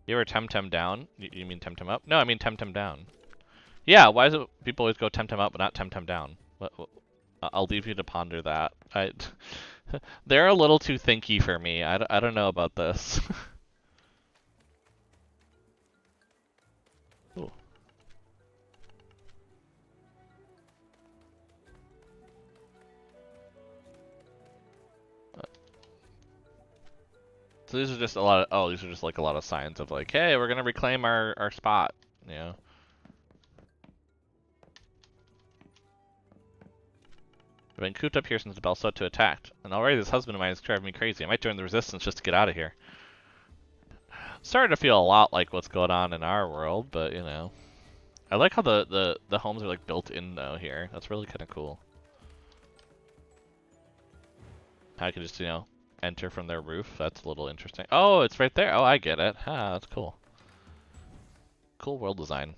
A: You ever Temtem down? You mean Temtem up? No, I mean Temtem down. Yeah, why is it people always go Temtem up but not Temtem down? I'll leave you to ponder that. They're a little too thinky for me. I don't know about this. Ooh. So these are just a lot of, oh, these are just like a lot of signs of like, hey, we're gonna reclaim our spot, you know? I've been cooped up here since the Bel Soto attacked, and already this husband of mine is driving me crazy. I might join the resistance just to get out of here. Starting to feel a lot like what's going on in our world, but you know. I like how the homes are like built in though here. That's really kind of cool. How I can just, you know, enter from their roof. That's a little interesting. Oh, it's right there. Oh, I get it. Ah, that's cool. Cool world design.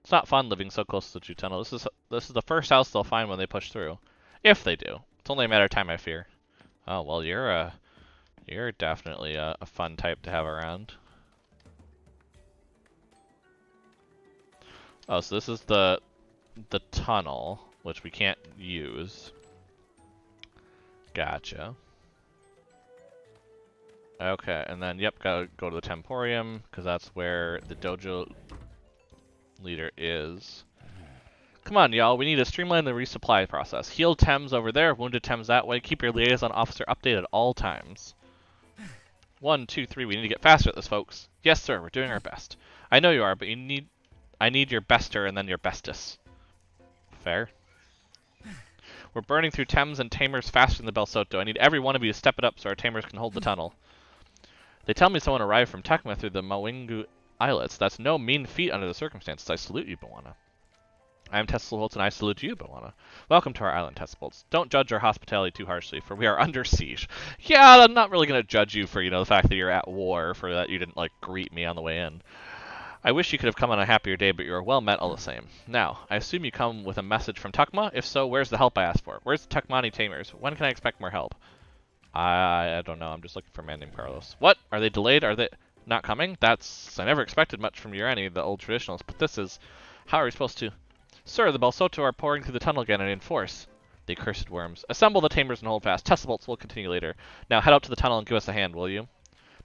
A: It's not fun living so close to the tunnel. This is the first house they'll find when they push through. If they do. It's only a matter of time, I fear. Oh, well, you're definitely a fun type to have around. Oh, so this is the tunnel, which we can't use. Gotcha. Okay, and then, yep, gotta go to the Temporium, because that's where the dojo leader is. Come on, y'all, we need to streamline the resupply process. Heal Tems over there, wounded Tems that way. Keep your liaison officer updated at all times. 1, 2, 3, we need to get faster at this, folks. Yes, sir, we're doing our best. I know you are, but you need I need your bester and then your bestus. Fair. We're burning through Thames and Tamers faster than the Bel Soto. I need every one of you to step it up so our Tamers can hold the tunnel. They tell me someone arrived from Tekma through the Mawingu Islets. That's no mean feat under the circumstances. I salute you, Bawana. I am Tesselbolts, and I salute you, Bawana. Welcome to our island, Tesselbolts. Don't judge our hospitality too harshly, for we are under siege. Yeah, I'm not really going to judge you for, the fact that you're at war, for that you didn't, greet me on the way in. I wish you could have come on a happier day, but you are well met all the same. Now, I assume you come with a message from Tekma? If so, where's the help I asked for? Where's the Tekmani Tamers? When can I expect more help? I don't know. I'm just looking for a man named Carlos. What? Are they delayed? Are they not coming? I never expected much from Urani, the old traditionalists, but this is... How are we supposed to... Sir, the Bel Soto are pouring through the tunnel again and in force. The accursed worms. Assemble the Tamers and hold fast. Tesselbolts will continue later. Now head out to the tunnel and give us a hand, will you?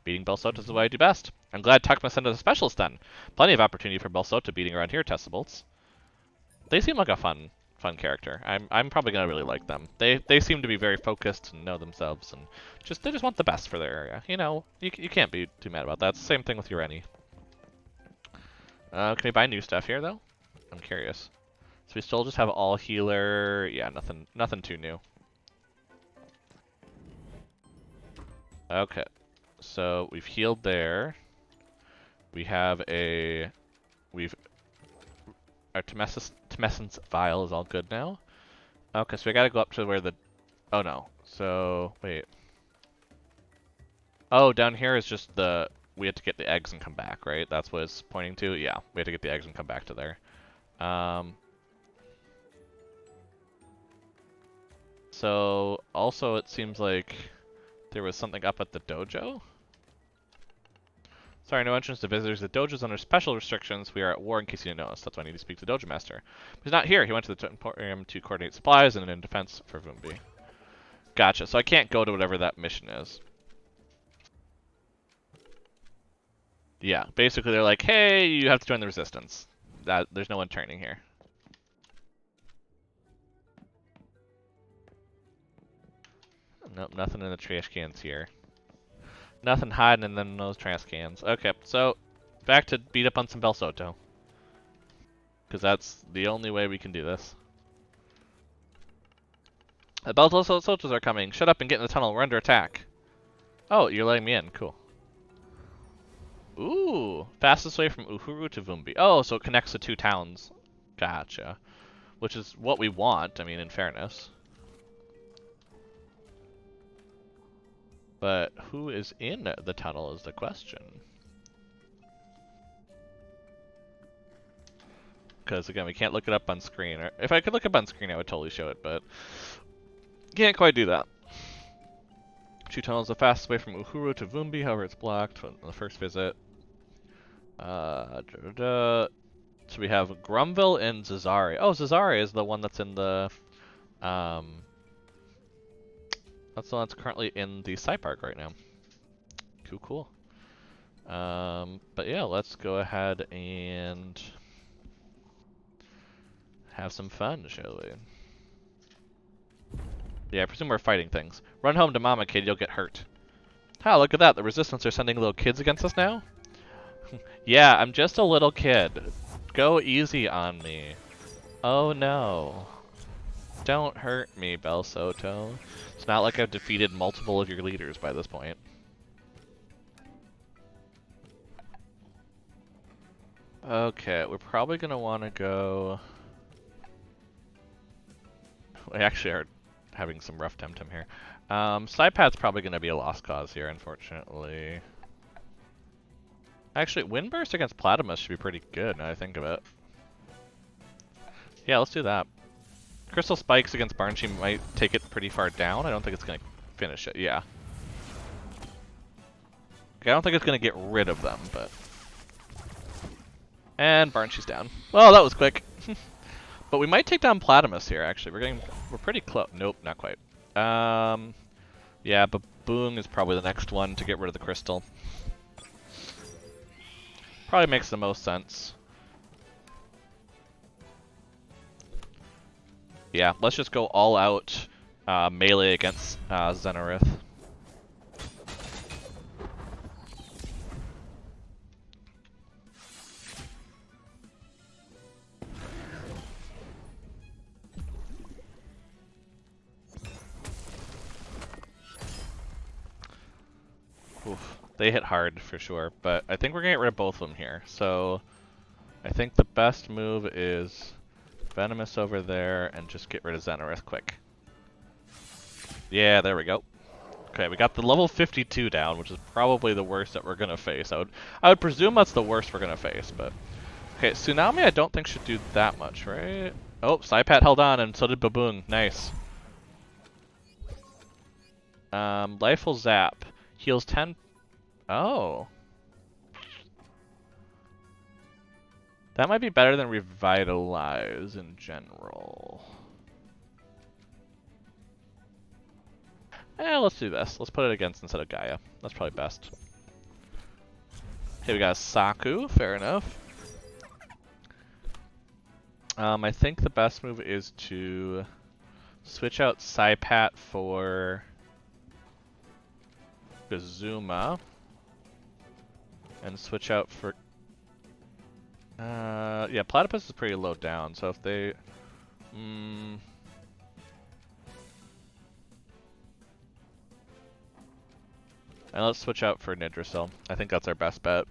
A: Beating Bel Soto is the way I do best. I'm glad Tekma sent us a specialist then. Plenty of opportunity for Bel Soto beating around here, Tesselbolts. They seem like a fun character. I'm probably gonna really like them. They seem to be very focused and know themselves, and they just want the best for their area. You can't be too mad about that. It's the same thing with Urani. Can we buy new stuff here though? I'm curious. So we still just have all healer. Yeah, nothing too new. Okay. So we've healed there. We have our Tumescence vial is all good now. Okay, so we gotta go up to where the, oh no. So, wait. Oh, down here is just we have to get the eggs and come back, right? That's what it's pointing to? Yeah, we have to get the eggs and come back to there. So, also it seems like there was something up at the dojo? Sorry, no entrance to visitors. The dojo's under special restrictions. We are at war in case you didn't notice. That's why I need to speak to the dojo master. He's not here. He went to the Emporium to coordinate supplies and in defense for Vumbi. Gotcha. So I can't go to whatever that mission is. Yeah, basically they're like, hey, you have to join the resistance. There's no one turning here. Nope, nothing in the trash cans here. Nothing hiding in them those trash cans. Okay, so back to beat up on some Bel Soto. Because that's the only way we can do this. The Bel Sotos are coming. Shut up and get in the tunnel. We're under attack. Oh, you're letting me in. Cool. Ooh, fastest way from Uhuru to Vumbi. Oh, so it connects the two towns. Gotcha. Which is what we want, I mean, in fairness. But who is in the tunnel is the question. Because, again, we can't look it up on screen. Or if I could look up on screen, I would totally show it, but can't quite do that. Two tunnels the fastest way from Uhuru to Vumbi, however it's blocked on the first visit. So we have Grumville and Zazari. Oh, Zazari is the one that's in the that's the one that's currently in the Sci Park right now. Cool. But yeah, let's go ahead and have some fun, shall we? Yeah, I presume we're fighting things. Run home to Mama, kid, you'll get hurt. Ah, look at that. The Resistance are sending little kids against us now? Yeah, I'm just a little kid. Go easy on me. Oh no. Don't hurt me, Bel Soto. It's not like I've defeated multiple of your leaders by this point. Okay, we're probably gonna want to go... We actually are having some rough Temtem here. Saipad's probably gonna be a lost cause here, unfortunately. Actually, Windburst against Platymus should be pretty good, now I think of it. Yeah, let's do that. Crystal Spikes against Barnshee might take it pretty far down. I don't think it's going to finish it, yeah. Okay, I don't think it's going to get rid of them, but... And Barnshee's down. Well, that was quick. But we might take down Platymus here, actually. We're pretty close. Nope, not quite. Yeah, Baboong is probably the next one to get rid of the crystal. Probably makes the most sense. Yeah, let's just go all out melee against Xenarith. Oof. They hit hard for sure, but I think we're gonna get rid of both of them here. So I think the best move is Venomous over there and just get rid of Xenarith quick. Yeah, there we go. Okay, we got the level 52 down, which is probably the worst that we're gonna face. I would presume that's the worst we're gonna face, but okay, Tsunami I don't think should do that much, right? Oh, Saipat held on, and so did Baboon. Nice. Life will zap. Heals 10. Oh. That might be better than Revitalize in general. Let's do this. Let's put it against instead of Gaia. That's probably best. Okay, we got Saku. Fair enough. I think the best move is to switch out Saipat for Kazuma. And switch out for... yeah, Platypus is pretty low down, so if they... and let's switch out for Nidrasil. I think that's our best bet.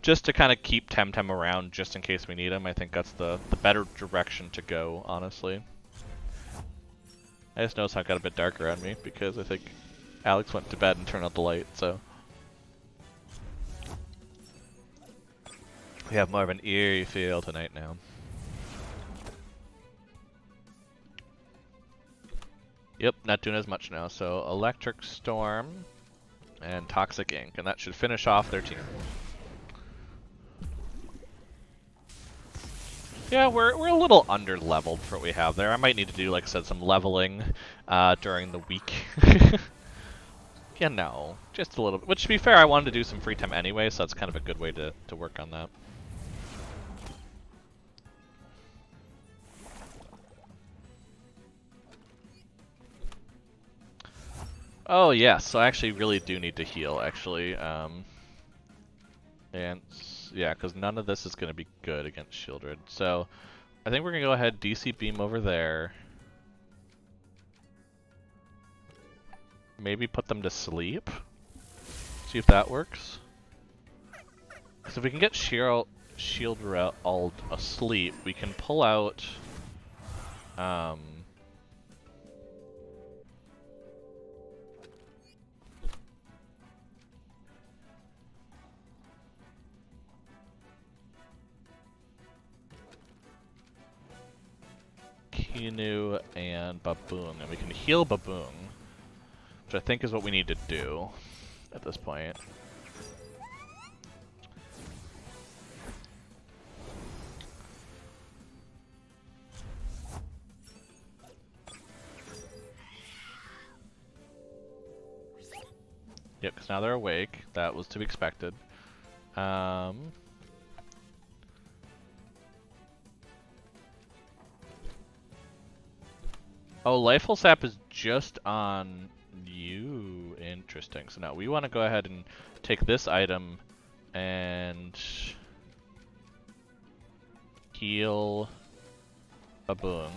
A: Just to kind of keep Temtem around just in case we need him. I think that's the better direction to go, honestly. I just noticed how it got a bit dark around me because I think Alex went to bed and turned out the light, so... We have more of an eerie feel tonight now. Yep, not doing as much now. So Electric Storm and Toxic Ink, and that should finish off their team. Yeah, we're a little under leveled for what we have there. I might need to do, like I said, some leveling during the week. Yeah, no, just a little bit. Which, to be fair, I wanted to do some free time anyway, so that's kind of a good way to work on that. Oh yes, so I actually really do need to heal, actually. And yeah, because none of this is going to be good against Shieldred. So I think we're going to go ahead, DC Beam over there. Maybe put them to sleep. See if that works. Because if we can get Shieldred all asleep, we can pull out... Kinu and Baboon, and we can heal Baboon, which I think is what we need to do at this point. Yep, because now they're awake. That was to be expected. Oh, Lifeful Sap is just on you. Interesting. So now we want to go ahead and take this item and heal Baboon.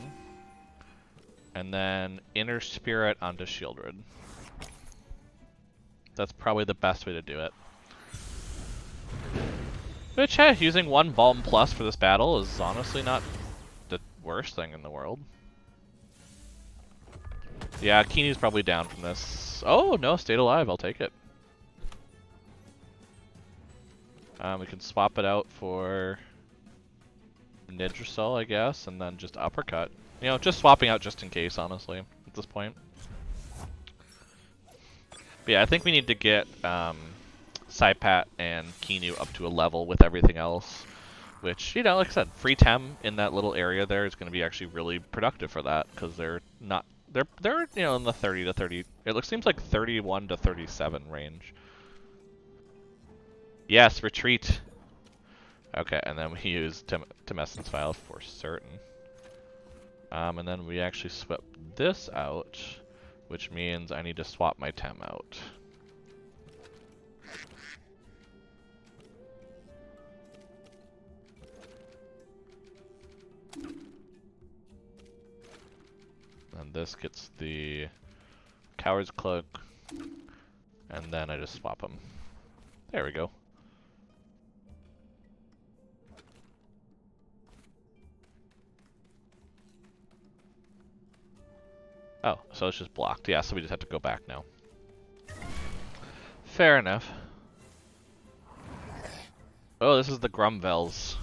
A: And then Inner Spirit onto Shieldred. That's probably the best way to do it. Which, hey, using one Balm Plus for this battle is honestly not the worst thing in the world. Yeah, Kinu's probably down from this. Oh, no, stayed alive. I'll take it. We can swap it out for Nidrasil, I guess, and then just Uppercut. You know, just swapping out just in case, honestly, at this point. But yeah, I think we need to get Saipat and Kinu up to a level with everything else. Which, you know, like I said, free Tem in that little area there is going to be actually really productive for that, because they're not... They're you know, in the 30 to 30... It seems like 31 to 37 range. Yes, retreat! Okay, and then we use Temessen's File for certain. And then we actually swap this out, which means I need to swap my Tem out. And this gets the Coward's Cloak, And then I just swap them. There we go. Oh, so it's just blocked. Yeah, so we just have to go back now. Fair enough. Oh, this is the Grumvels,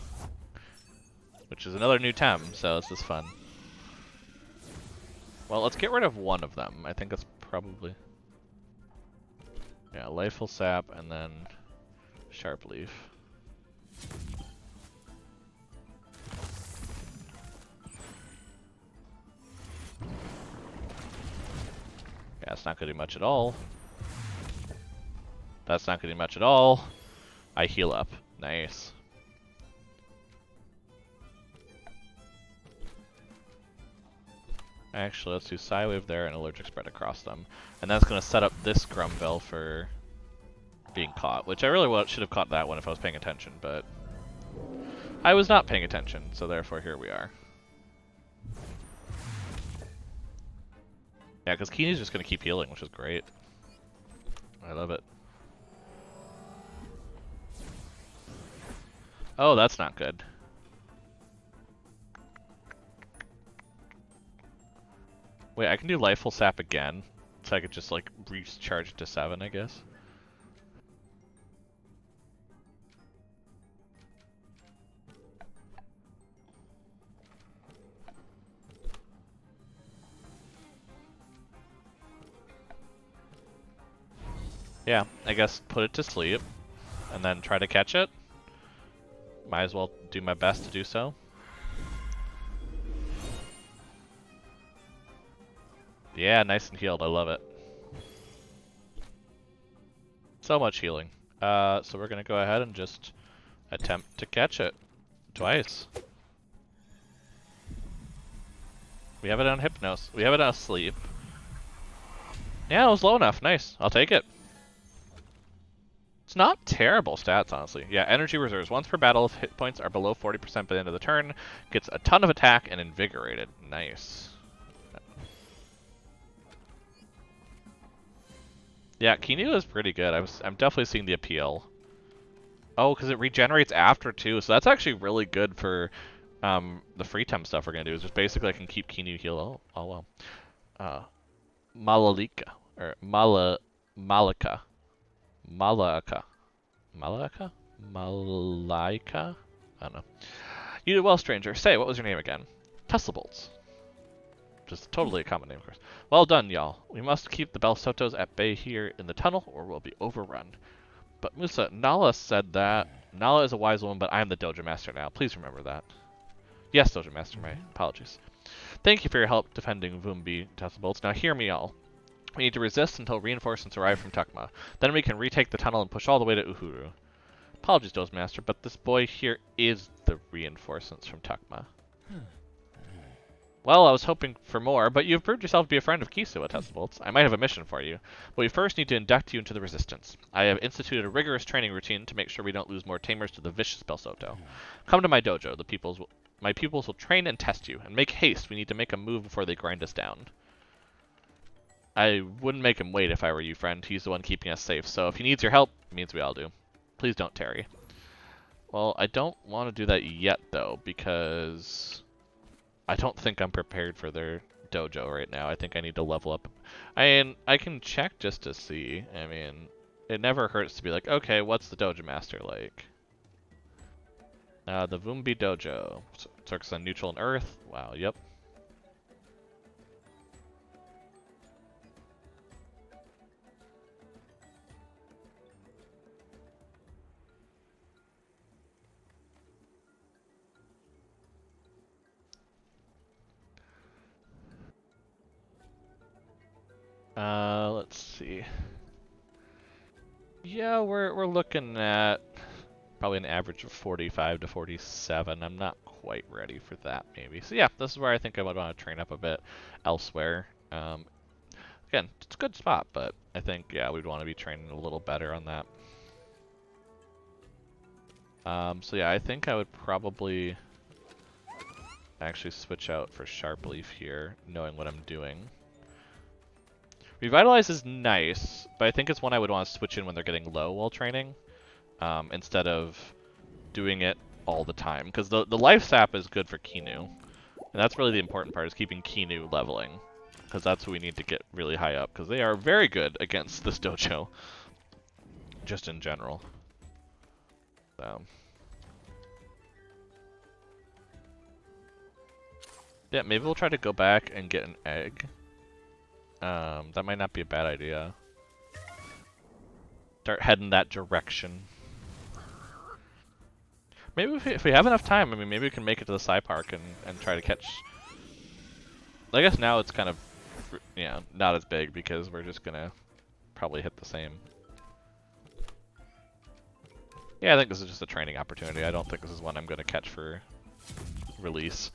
A: which is another new Tem, so this is fun. Well, let's get rid of one of them. I think that's probably... Yeah, Lifeful Sap and then Sharp Leaf. Yeah, it's not gonna do much at all. That's not gonna do much at all. I heal up. Nice. Actually, let's do Psywave there and Allergic Spread across them. And that's gonna set up this Grumvel for being caught, which I really should have caught that one if I was paying attention, but I was not paying attention, so therefore here we are. Yeah, because Keeny's just going to keep healing, which is great. I love it. Oh, that's not good. Wait, I can do Lifeful Sap again, so I could just, like, recharge it to 7, I guess. Yeah, I guess put it to sleep, and then try to catch it. Might as well do my best to do so. Yeah, nice and healed, I love it. So much healing. So we're gonna go ahead and just attempt to catch it. Twice. We have it on Hypnos. We have it on Sleep. Yeah, it was low enough. Nice. I'll take it. It's not terrible stats, honestly. Yeah, energy reserves. Once per battle, if hit points are below 40% by the end of the turn, gets a ton of attack and invigorated. Nice. Yeah, Kinu is pretty good. I'm definitely seeing the appeal. Oh, because it regenerates after too, so that's actually really good for the free temp stuff we're gonna do. Is just basically I can keep Kinu heal. Oh well. Malalika or Malika. Malaika. Malaika? Malaika? I don't know. You did well, stranger. Say, what was your name again? Tusslebolts. Just totally a common name, of course. Well done, y'all. We must keep the Belsotos at bay here in the tunnel, or we'll be overrun. But Musa, Nala said that. Nala is a wise woman, but I am the Dojo Master now. Please remember that. Yes, Dojo Master, my apologies. Thank you for your help defending Vumbi, Tusslebolts. Now hear me all. We need to resist until reinforcements arrive from Tukma. Then we can retake the tunnel and push all the way to Uhuru. Apologies, Dojo Master, but this boy here is the reinforcements from Tukma. Well, I was hoping for more, but you've proved yourself to be a friend of Kisiwa, Tusslebolts. I might have a mission for you, but we first need to induct you into the Resistance. I have instituted a rigorous training routine to make sure we don't lose more tamers to the vicious Belsoto. Come to my dojo. My pupils will train and test you, and make haste. We need to make a move before they grind us down. I wouldn't make him wait if I were you, friend. He's the one keeping us safe, so if he needs your help, it means we all do. Please don't tarry. Well, I don't want to do that yet, though, because I don't think I'm prepared for their dojo right now. I think I need to level up. I can check just to see. I mean, it never hurts to be like, okay, what's the Dojo Master like? The Vumbi Dojo. Circus on neutral and earth. Wow, yep. Let's see. Yeah, we're looking at probably an average of 45 to 47. I'm not quite ready for that, maybe. So yeah, this is where I think I would want to train up a bit elsewhere. Again, it's a good spot, but I think, yeah, we'd want to be training a little better on that. So yeah, I think I would probably actually switch out for Sharp Leaf here, knowing what I'm doing. Revitalize is nice, but I think it's one I would want to switch in when they're getting low while training, instead of doing it all the time. Because the life sap is good for Kinu, and that's really the important part, is keeping Kinu leveling. Because that's what we need to get really high up, because they are very good against this dojo, just in general. So. Yeah, maybe we'll try to go back and get an egg. That might not be a bad idea. Start heading that direction. Maybe if we have enough time, I mean, maybe we can make it to the Sci Park and try to catch... I guess now it's kind of, you know, not as big because we're just gonna probably hit the same. Yeah, I think this is just a training opportunity. I don't think this is one I'm gonna catch for release.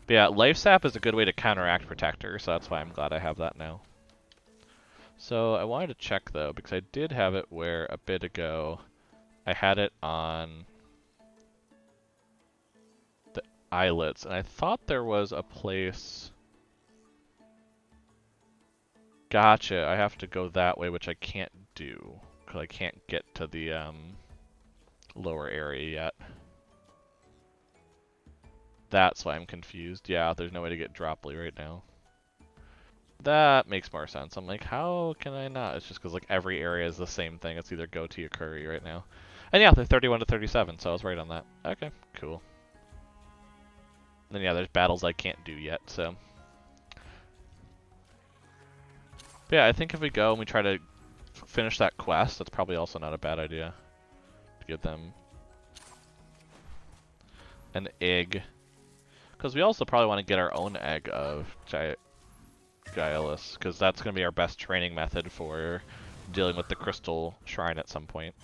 A: But yeah, Life Sap is a good way to counteract Protector, so that's why I'm glad I have that now. So I wanted to check though, because I did have it where a bit ago I had it on the eyelets, and I thought there was a place... Gotcha, I have to go that way, which I can't do, because I can't get to the lower area yet. That's why I'm confused. Yeah, there's no way to get Droply right now. That makes more sense. I'm like, how can I not? It's just because like every area is the same thing. It's either Goatee or Curry right now. And yeah, they're 31 to 37, so I was right on that. Okay, cool. And then yeah, there's battles I can't do yet, so. But yeah, I think if we go and we try to finish that quest, that's probably also not a bad idea. To give them an egg. Because we also probably want to get our own egg of Gialis, because that's going to be our best training method for dealing with the Crystal Shrine at some point.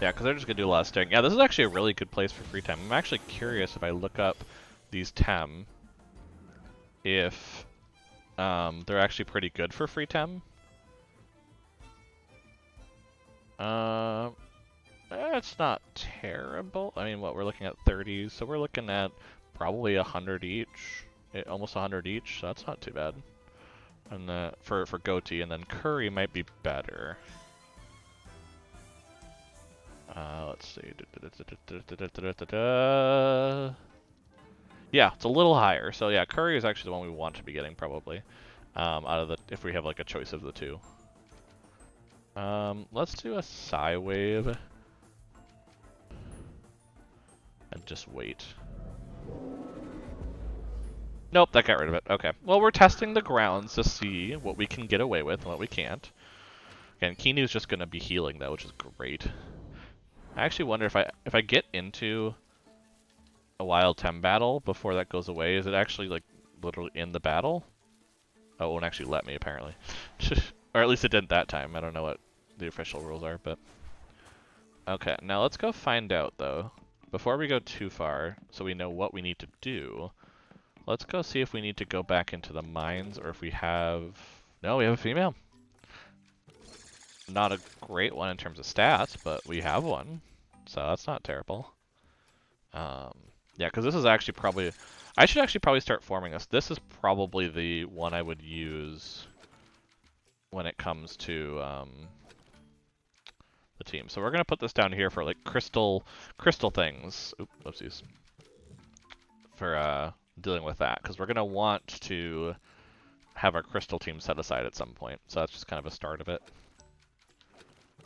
A: Yeah, because they're just going to do a lot of staring. Yeah, this is actually a really good place for free time. I'm actually curious if I look up these Tem, if they're actually pretty good for free Tem. It's not terrible. I mean, what, we're looking at 30s, so we're looking at probably 100 each. Almost 100 each, so that's not too bad. And for Goatee, and then Curry might be better. Let's see. Yeah, it's a little higher. So yeah, Curry is actually the one we want to be getting probably. Out of the, if we have like a choice of the two. Let's do a Psy Wave. And just wait. Nope, that got rid of it. Okay. Well, we're testing the grounds to see what we can get away with and what we can't. Again, Kinu's just gonna be healing though, which is great. I actually wonder if I get into a Wild Tem battle before that goes away, is it actually like literally in the battle? Oh, it won't actually let me apparently. Or at least it didn't that time. I don't know what the official rules are, but... Okay, now let's go find out though. Before we go too far, so we know what we need to do, let's go see if we need to go back into the mines or if we have... No, we have a female. Not a great one in terms of stats, but we have one. So that's not terrible. Yeah, because this is actually probably... I should actually probably start forming this. This is probably the one I would use when it comes to the team. So we're going to put this down here for like crystal things. Oop, whoopsies. For dealing with that, because we're going to want to have our crystal team set aside at some point. So that's just kind of a start of it.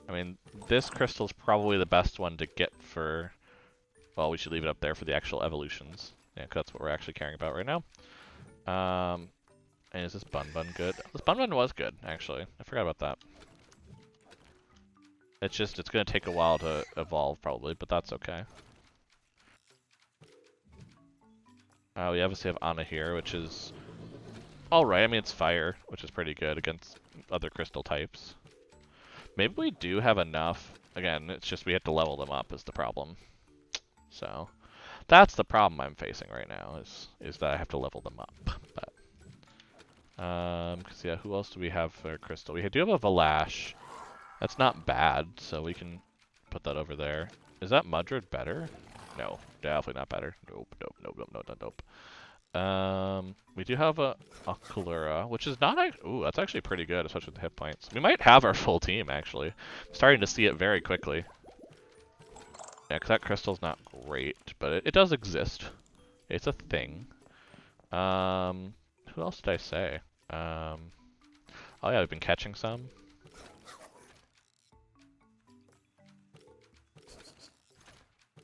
A: I mean, this crystal is probably the best one to get for... Well, we should leave it up there for the actual evolutions. Yeah, 'cause that's what we're actually caring about right now. And is this Bun Bun good? This Bun Bun was good, actually. I forgot about that. It's just, it's going to take a while to evolve, probably, but that's okay. We obviously have Ana here, which is... Alright, I mean, it's fire, which is pretty good against other crystal types. Maybe we do have enough. Again, it's just we have to level them up is the problem. So, That's the problem I'm facing right now, is that I have to level them up. But, 'cause yeah, who else do we have for Crystal? We do have a Valash. That's not bad, so we can put that over there. Is that Mudred better? No, definitely not better. Nope, nope, nope, nope, nope, nope, nope. We do have a Kalura, which is not. Ooh, that's actually pretty good, especially with the hit points. We might have our full team actually. I'm starting to see it very quickly. Yeah, because that crystal's not great, but it does exist. It's a thing. Who else did I say? Oh yeah, we've been catching some.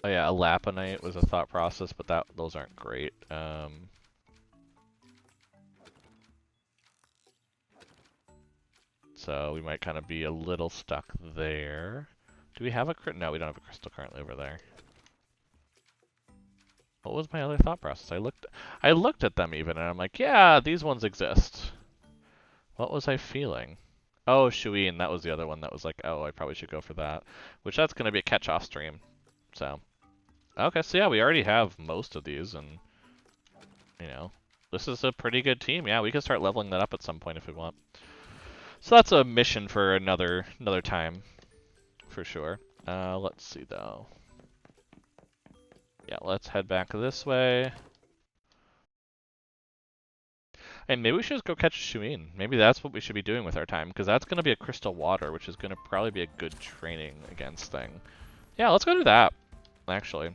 A: Oh yeah, a Laponite was a thought process, but those aren't great. So we might kind of be a little stuck there. Do we have a no, we don't have a crystal currently over there. What was my other thought process? I looked at them even, and I'm like, yeah, these ones exist. What was I feeling? Oh, Shuine, that was the other one that was like, oh, I probably should go for that. Which that's going to be a catch-off stream. So, okay, so yeah, we already have most of these, and, you know, this is a pretty good team. Yeah, we can start leveling that up at some point if we want. So that's a mission for another time, for sure. Let's see, though. Yeah, let's head back this way. And maybe we should just go catch Shuine. Maybe that's what we should be doing with our time, because that's going to be a crystal water, which is going to probably be a good training against thing. Yeah, let's go do that, actually.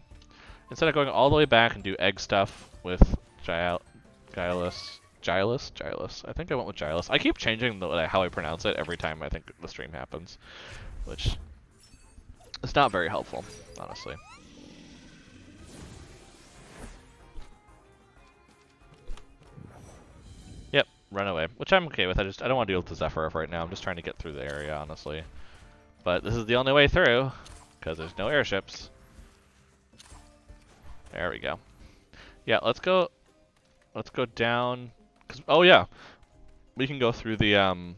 A: Instead of going all the way back and do egg stuff with Gilus. I think I went with Gilus. I keep changing how I pronounce it every time I think the stream happens, which is not very helpful, honestly. Yep, run away, which I'm okay with. I don't want to deal with the Zephyr right now. I'm just trying to get through the area, honestly. But this is the only way through, because there's no airships. There we go. Yeah, let's go down. Oh yeah, we can go through the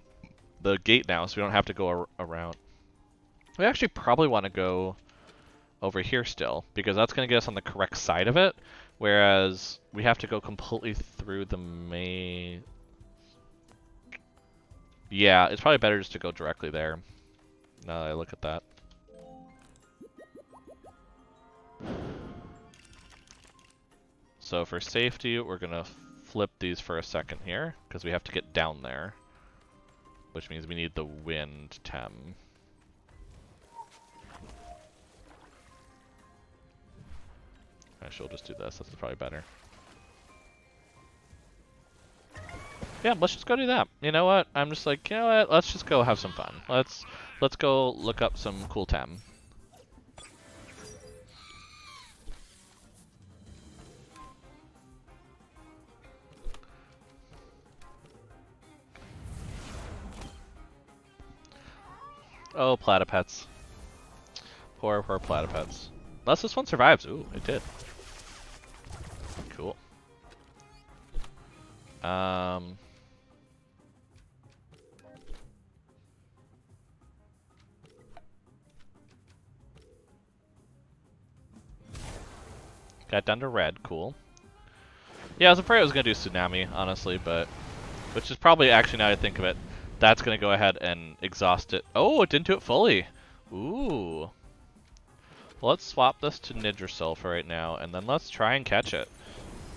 A: gate now, so we don't have to go around. We actually probably want to go over here still, because that's going to get us on the correct side of it, whereas we have to go completely through the main. Yeah, it's probably better just to go directly there. Now that I look at that. So for safety, we're going to flip these for a second here, because we have to get down there, which means we need the wind Tem. Actually, we'll just do this. That's probably better. Yeah, let's just go do that. You know what? I'm just like, you know what? Let's just go have some fun. Let's go look up some cool Tem. Oh, platypets. Poor platypets. Unless this one survives. Ooh, it did. Cool. Got down to red. Cool. Yeah, I was afraid I was going to do Tsunami, honestly, but... Which is probably, actually, now I think of it, that's going to go ahead and exhaust it. Oh, it didn't do it fully. Ooh. Well, let's swap this to Nidrasil for right now, and then let's try and catch it.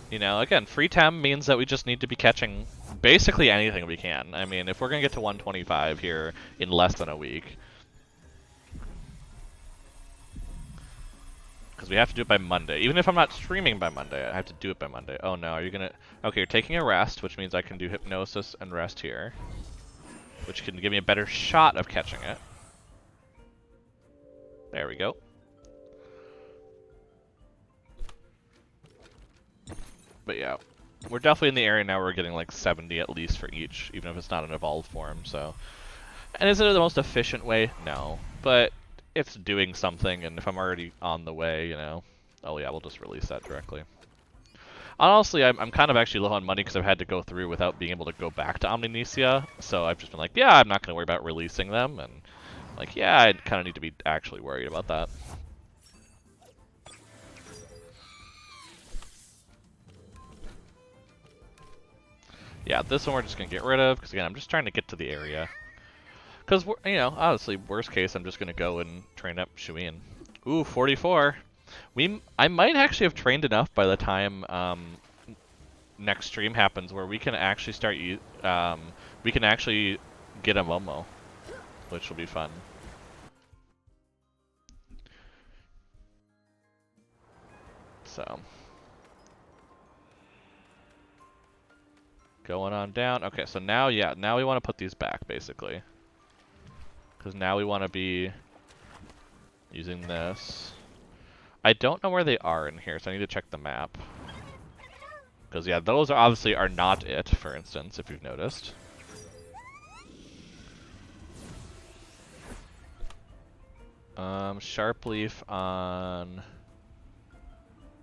A: You know, again, free Tem means that we just need to be catching basically anything we can. I mean, if we're going to get to 125 here in less than a week. Because we have to do it by Monday. Even if I'm not streaming by Monday, I have to do it by Monday. Oh no, are you going to... Okay, you're taking a rest, which means I can do Hypnosis and rest here. Which can give me a better shot of catching it. There we go. But yeah, we're definitely in the area now where we're getting like 70 at least for each, even if it's not an evolved form, so. And is it the most efficient way? No. But it's doing something, and if I'm already on the way, you know. Oh yeah, we'll just release that directly. Honestly, I'm kind of actually low on money because I've had to go through without being able to go back to Omninesia, so I've just been like, yeah, I'm not going to worry about releasing them, and like, yeah, I kind of need to be actually worried about that. Yeah, this one we're just gonna get rid of, because again, I'm just trying to get to the area. Because, you know, honestly, worst case, I'm just gonna go and train up Shuine. Ooh, 44. I might actually have trained enough by the time next stream happens where we can actually start we can actually get a Momo, which will be fun. So going on down. Okay, so now, yeah, now we want to put these back basically, because now we want to be using this. I don't know where they are in here, so I need to check the map. Because yeah, those are obviously are not it, for instance, if you've noticed. Sharp Leaf on...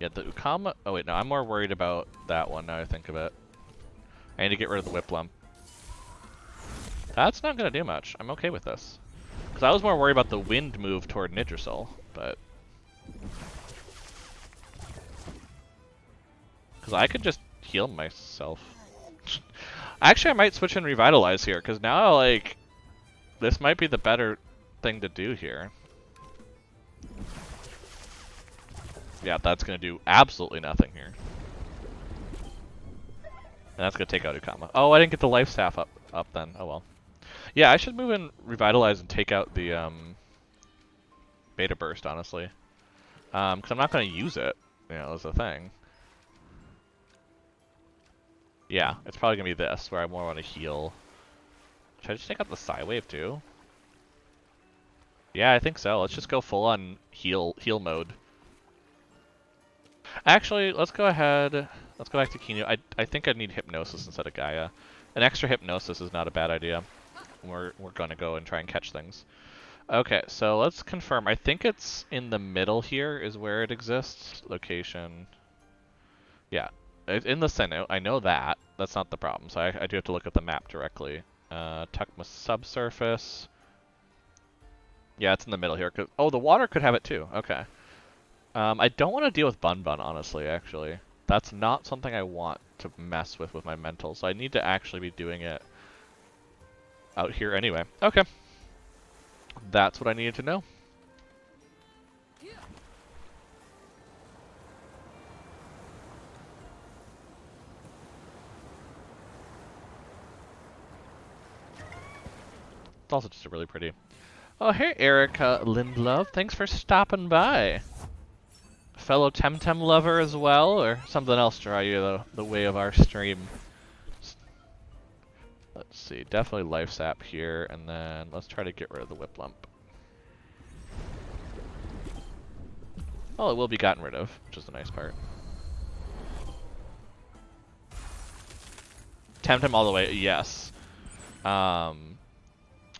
A: Yeah, the Ukama... Oh wait, no, I'm more worried about that one now I think of it. I need to get rid of the Whip Lump. That's not going to do much. I'm okay with this. Because I was more worried about the wind move toward Nidrasil, but... Because I could just heal myself. Actually, I might switch and Revitalize here, because now, like, this might be the better thing to do here. Yeah, that's going to do absolutely nothing here. And that's going to take out Ukama. Oh, I didn't get the life staff up then. Oh well. Yeah, I should move in Revitalize and take out the Beta Burst, honestly. Because I'm not going to use it, you know, as a thing. Yeah, it's probably going to be this, where I more want to heal. Should I just take out the Psy Wave too? Yeah, I think so. Let's just go full on heal mode. Actually, let's go ahead. Let's go back to Kinu. I think I need Hypnosis instead of Gaia. An extra Hypnosis is not a bad idea. We're gonna go and try and catch things. Okay, so let's confirm. I think it's in the middle here is where it exists. Location. Yeah, it's in the center. I know that. That's not the problem. So I do have to look at the map directly. Tuckma subsurface. Yeah, it's in the middle here. Oh, the water could have it too. Okay. I don't want to deal with Bun Bun, honestly, actually. That's not something I want to mess with my mental, so I need to actually be doing it out here anyway. Okay. That's what I needed to know. It's also just a really pretty... Oh, hey, Erica Lindlove. Thanks for stopping by. Fellow Temtem lover as well, or something else draw you the way of our stream? Let's see, definitely Life Sap here, and then let's try to get rid of the Whip Lump. Oh, it will be gotten rid of, which is the nice part. Temtem all the way, yes.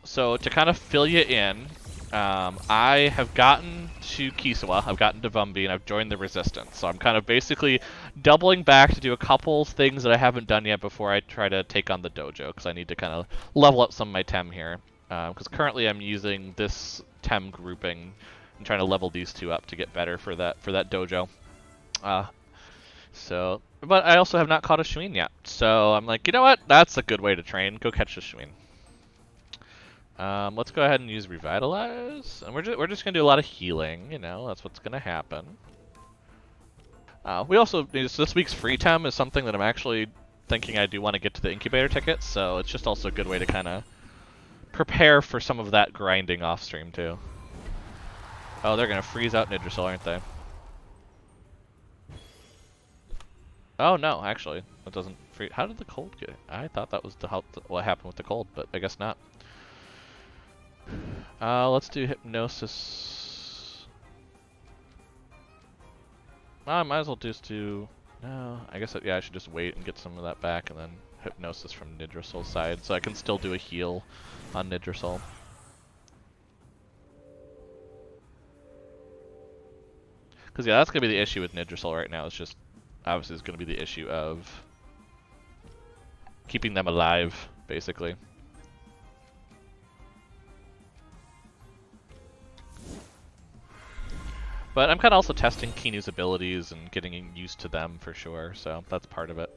A: So to kind of fill you in, I have gotten to Kisiwa, I've gotten to Vumbi, and I've joined the Resistance. So I'm kind of basically doubling back to do a couple things that I haven't done yet before I try to take on the dojo, because I need to kind of level up some of my Tem here. Because currently I'm using this Tem grouping and trying to level these two up to get better for that dojo. But I also have not caught a Shuine yet. So I'm like, you know what? That's a good way to train. Go catch the Shuine. Let's go ahead and use Revitalize, and we're just gonna do a lot of healing. You know, that's what's gonna happen. We also this week's free Tem is something that I'm actually thinking I do want to get to the incubator tickets, so it's just also a good way to kind of prepare for some of that grinding off stream too. Oh, they're gonna freeze out Nidrasil, aren't they? Oh no, actually, that doesn't freeze. How did the cold get? I thought that was what happened with the cold, but I guess not. Let's do Hypnosis. I might as well just do... No, I guess, yeah, I should just wait and get some of that back, and then Hypnosis from Nidrasil's side, so I can still do a heal on Nidrasil. Because, yeah, that's going to be the issue with Nidrasil right now. It's just, obviously, it's going to be the issue of keeping them alive, basically. But I'm kind of also testing Kinu's abilities and getting used to them for sure, so that's part of it.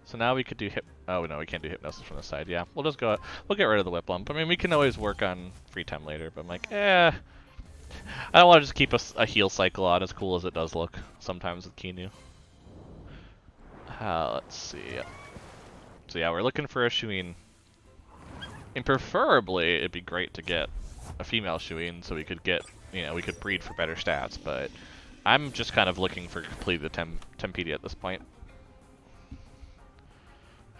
A: So now we could do oh no, we can't do hypnosis from the side. Yeah, we'll just go. We'll get rid of the whip lump. I mean, we can always work on free time later. But I'm like, I don't want to just keep a heal cycle on, as cool as it does look sometimes with Kinu. Let's see. So yeah, we're looking for a Shuine. And preferably, it'd be great to get a female Shuine so we could get, we could breed for better stats. But I'm just kind of looking for complete the Tempedia at this point.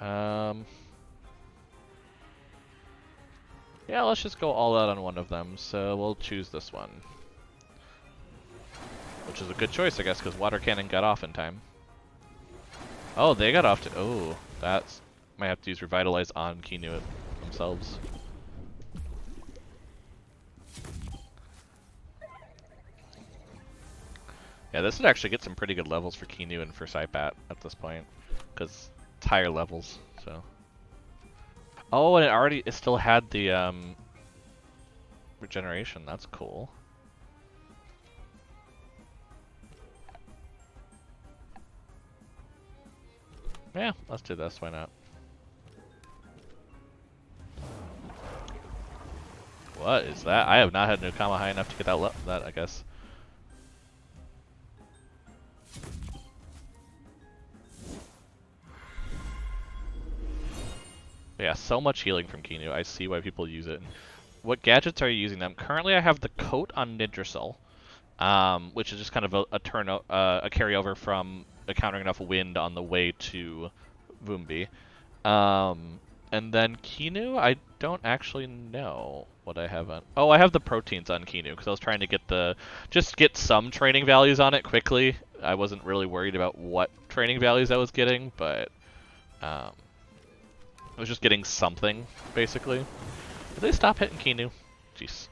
A: Yeah, let's just go all out on one of them. So we'll choose this one. Which is a good choice, I guess, because Water Cannon got off in time. Oh, they got off to... Oh, that's... Might have to use Revitalize on Kinu themselves. Yeah, this would actually get some pretty good levels for Kinu and for Saipat at this point. Because it's higher levels, so... Oh, and it still had the regeneration. That's cool. Yeah, let's do this. Why not? What is that? I have not had Nukama high enough to get that, I guess. Yeah, so much healing from Kinu. I see why people use it. What gadgets are you using them? Currently, I have the coat on Nidrasil, which is just kind of a carryover from encountering enough wind on the way to Vumbi. And then Kinu, I don't actually know what I have on. Oh, I have the proteins on Kinu because I was trying to get some training values on it quickly. I wasn't really worried about what training values I was getting, but I was just getting something basically. Did they stop hitting Kinu? Jeez.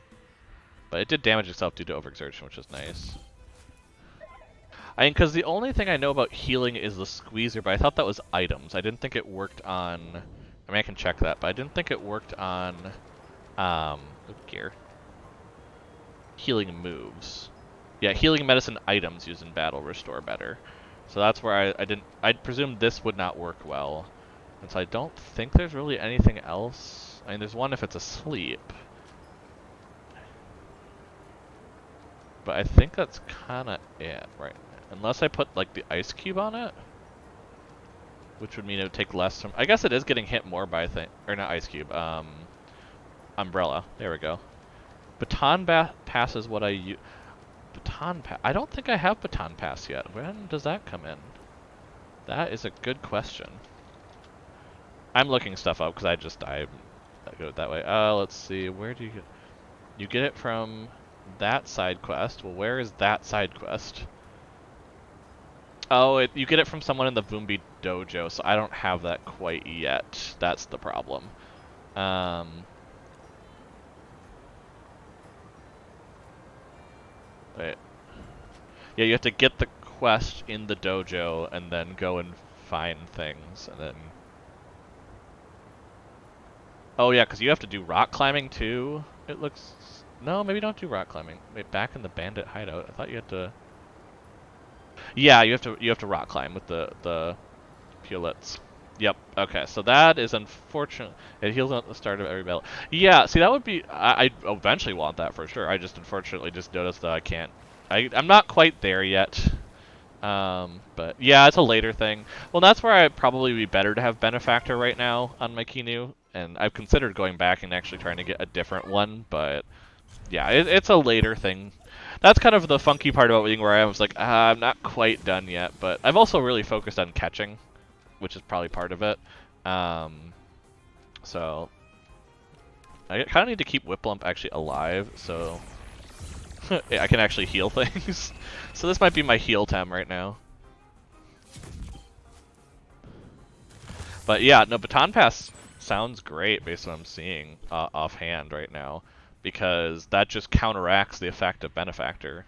A: But it did damage itself due to overexertion, which is nice. I mean, because the only thing I know about healing is the squeezer, but I thought that was items. I didn't think it worked on... I mean, I can check that, but I didn't think it worked on... gear. Healing moves. Yeah, healing medicine items used in battle restore better. So that's where I presumed this would not work well. And so I don't think there's really anything else. I mean, there's one if it's asleep. But I think that's kind of it right now. Unless I put, like, the ice cube on it. Which would mean it would take less from... I guess it is getting hit more by, or not ice cube, umbrella. There we go. Baton Pass is what I use. Baton Pass... I don't think I have Baton Pass yet. When does that come in? That is a good question. I'm looking stuff up because I go that way. Let's see. Where do you get... You get it from that side quest. Well, where is that side quest? Oh, you get it from someone in the Vumbi dojo, so I don't have that quite yet. That's the problem. Wait. Yeah, you have to get the quest in the dojo and then go and find things, and then... Oh yeah, because you have to do rock climbing too, it looks... No, maybe don't do rock climbing. Wait, back in the bandit hideout, I thought you had to... Yeah, you have to rock climb with the Pulets. Yep. Okay, so that is unfortunate. It heals at the start of every battle. Yeah, see, that would be... I eventually want that for sure. I just unfortunately just noticed that I can't... I'm not quite there yet. But yeah, it's a later thing. Well, that's where I'd probably be better to have Benefactor right now on my Kinu. And I've considered going back and actually trying to get a different one, but yeah, it's a later thing. That's kind of the funky part about being where I was like, I'm not quite done yet, but I've also really focused on catching, which is probably part of it. So I kind of need to keep Whiplump actually alive, so I can actually heal things. So this might be my heal tem right now. But yeah, no, Baton Pass sounds great based on what I'm seeing offhand right now, because that just counteracts the effect of Benefactor.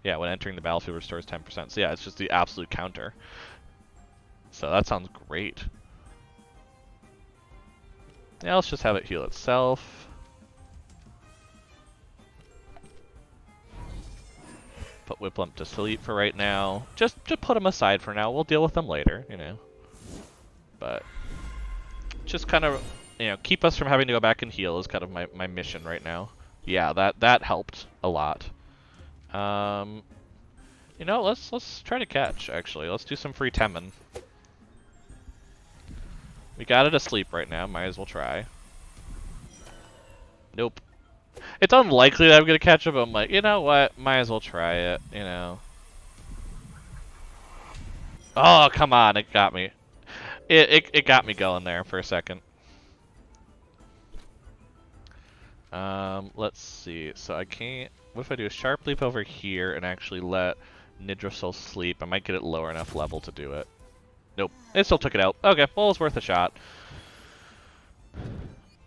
A: Yeah, when entering the battlefield restores 10%. So yeah, it's just the absolute counter. So that sounds great. Yeah, let's just have it heal itself. Put Whiplump to sleep for right now. Just put him aside for now. We'll deal with them later, you know. but just kind of, keep us from having to go back and heal is kind of my mission right now. Yeah, that helped a lot. Let's try to catch, actually. Let's do some free Temtem. We got it asleep right now, might as well try. Nope. It's unlikely that I'm gonna catch it, but I'm like, you know what? Might as well try it, Oh, come on, it got me. It got me going there for a second. Let's see. So I can't. What if I do a sharp leap over here and actually let Nidrasil sleep? I might get it lower enough level to do it. Nope. It still took it out. Okay, well, it's worth a shot.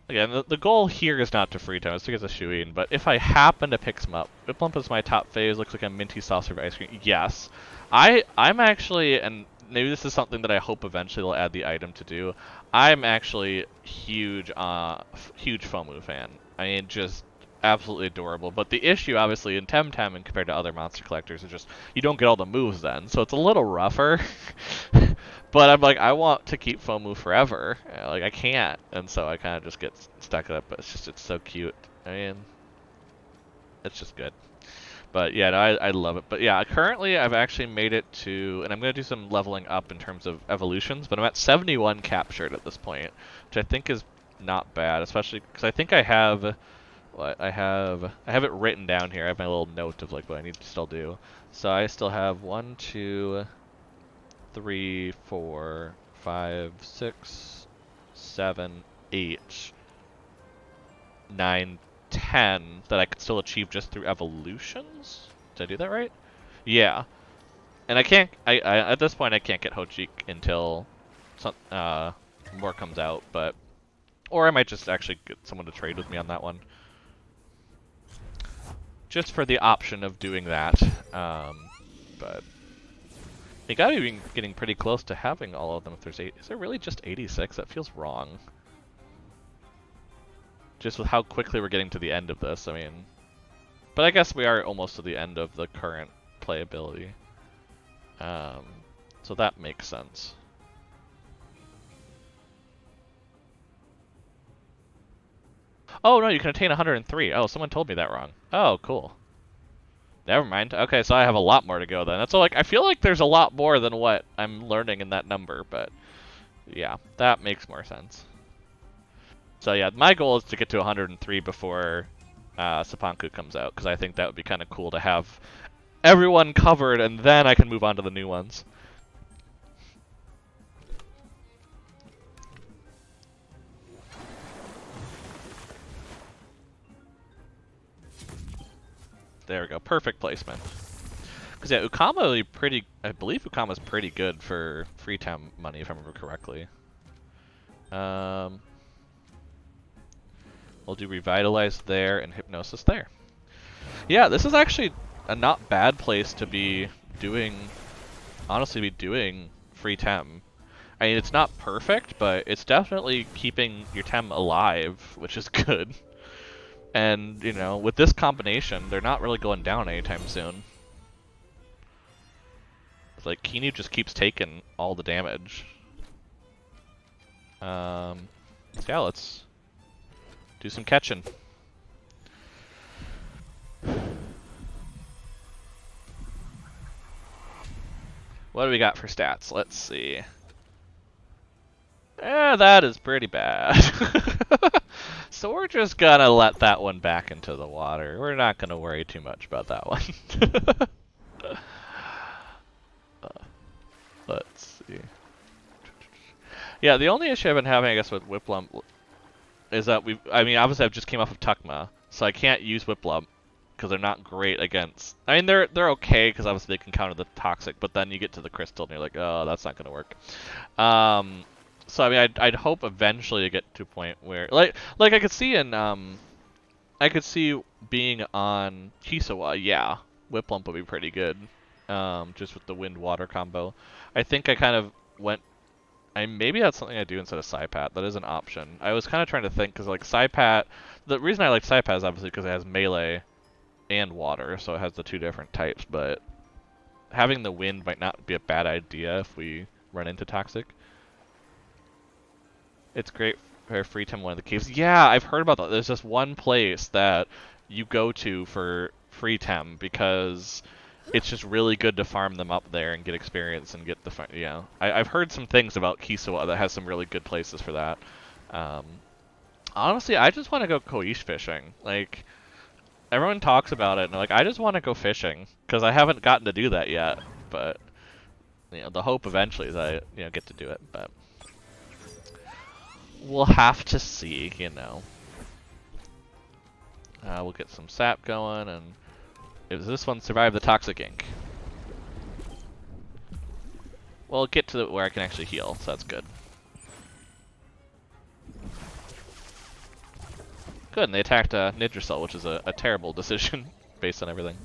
A: Again, the goal here is not to free time, it's to get the Shuine, but if I happen to pick some up, Whiplump is my top phase, looks like a minty saucer of ice cream. Yes. I'm actually, and maybe this is something that I hope eventually they'll add the item to do, I'm actually huge FOMU fan. I mean, just absolutely adorable. But the issue, obviously, in Temtem and compared to other monster collectors is just you don't get all the moves then, so it's a little rougher. But I'm like, I want to keep FOMU forever. Like, I can't, and so I kind of just get stuck in it. But it's so cute. I mean, it's just good. But yeah, no, I love it. But yeah, currently I've actually made it to, and I'm going to do some leveling up in terms of evolutions, but I'm at 71 captured at this point, which I think is not bad, especially because I think I have, I have it written down here. I have my little note of like what I need to still do. So I still have 1, 2, 3, 4, 5, 6, 7, 8, 9, 10 that I could still achieve just through evolutions? Did I do that right? Yeah. And I can't, I at this point I can't get Hojik until some, more comes out, but, or I might just actually get someone to trade with me on that one. Just for the option of doing that, but you gotta be getting pretty close to having all of them if there's 8. Is there really just 86? That feels wrong. Just with how quickly we're getting to the end of this, I mean. But I guess we are almost to the end of the current playability. So that makes sense. Oh no, you can attain 103. Oh, someone told me that wrong. Oh, cool. Never mind. Okay, so I have a lot more to go then. That's like I feel like there's a lot more than what I'm learning in that number, but yeah, that makes more sense. So yeah, my goal is to get to 103 before Sapanku comes out, because I think that would be kind of cool to have everyone covered, and then I can move on to the new ones. There we go, perfect placement. Because yeah, Ukama pretty. I believe Ukama's pretty good for free time money, if I remember correctly. We'll do Revitalize there and Hypnosis there. Yeah, this is actually a not bad place to be doing, honestly, free Tem. I mean, it's not perfect, but it's definitely keeping your Tem alive, which is good. And, with this combination, they're not really going down anytime soon. It's like, Kinu just keeps taking all the damage. So yeah, let's do some catching. What do we got for stats? Let's see. That is pretty bad. So we're just gonna let that one back into the water. We're not gonna worry too much about that one. Let's see. Yeah, the only issue I've been having, I guess, with Whiplump is that obviously I've just came off of Tukma, so I can't use Whiplump because they're not great against. I mean, they're okay because obviously they can counter the toxic, but then you get to the crystal and you're like, oh, that's not gonna work. So I mean, I'd hope eventually to get to a point where, like I could see being on Kisiwa, yeah, Whiplump would be pretty good, just with the wind-water combo. I think I kind of went. Maybe that's something I do instead of Psypat. That is an option. I was kind of trying to think because like Psypat, the reason I like Psypat is obviously because it has melee and water, so it has the two different types. But having the wind might not be a bad idea if we run into toxic. It's great for free time in one of the caves. Yeah, I've heard about that. There's just one place that you go to for free tem because it's just really good to farm them up there and get experience and get the yeah. I've heard some things about Kisiwa that has some really good places for that. Um, Honestly, I just want to go koish fishing. Like everyone talks about it, and like I just want to go fishing because I haven't gotten to do that yet. But the hope eventually is I get to do it. But we'll have to see. We'll get some sap going, and if this one survived the toxic ink, we'll get to where I can actually heal. So that's good. Good, and they attacked Nidricel, which is a terrible decision based on everything.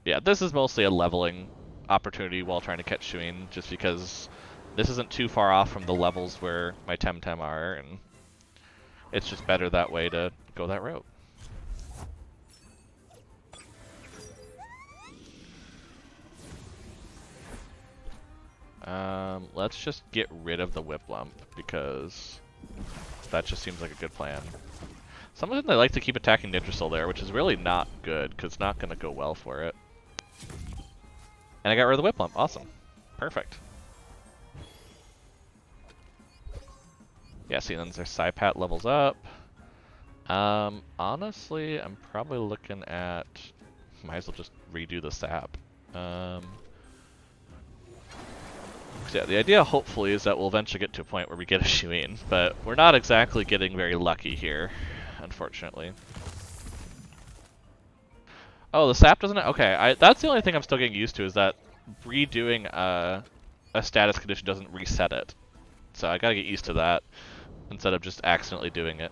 A: Yeah, this is mostly a leveling opportunity while trying to catch Shuine, just because this isn't too far off from the levels where my Temtem are, and it's just better that way to go that route. Let's just get rid of the Whip Lump, because that just seems like a good plan. Some of them they like to keep attacking Nidricel there, which is really not good, because it's not going to go well for it. And I got rid of the Whip Lump. Awesome. Perfect. Yeah, see, then their Psypat levels up. Honestly, I'm probably looking at... Might as well just redo the sap. Yeah, the idea, hopefully, is that we'll eventually get to a point where we get a Shuine, but we're not exactly getting very lucky here, unfortunately. Oh, the sap doesn't... Okay, that's the only thing I'm still getting used to, is that redoing a status condition doesn't reset it. So I gotta get used to that, instead of just accidentally doing it.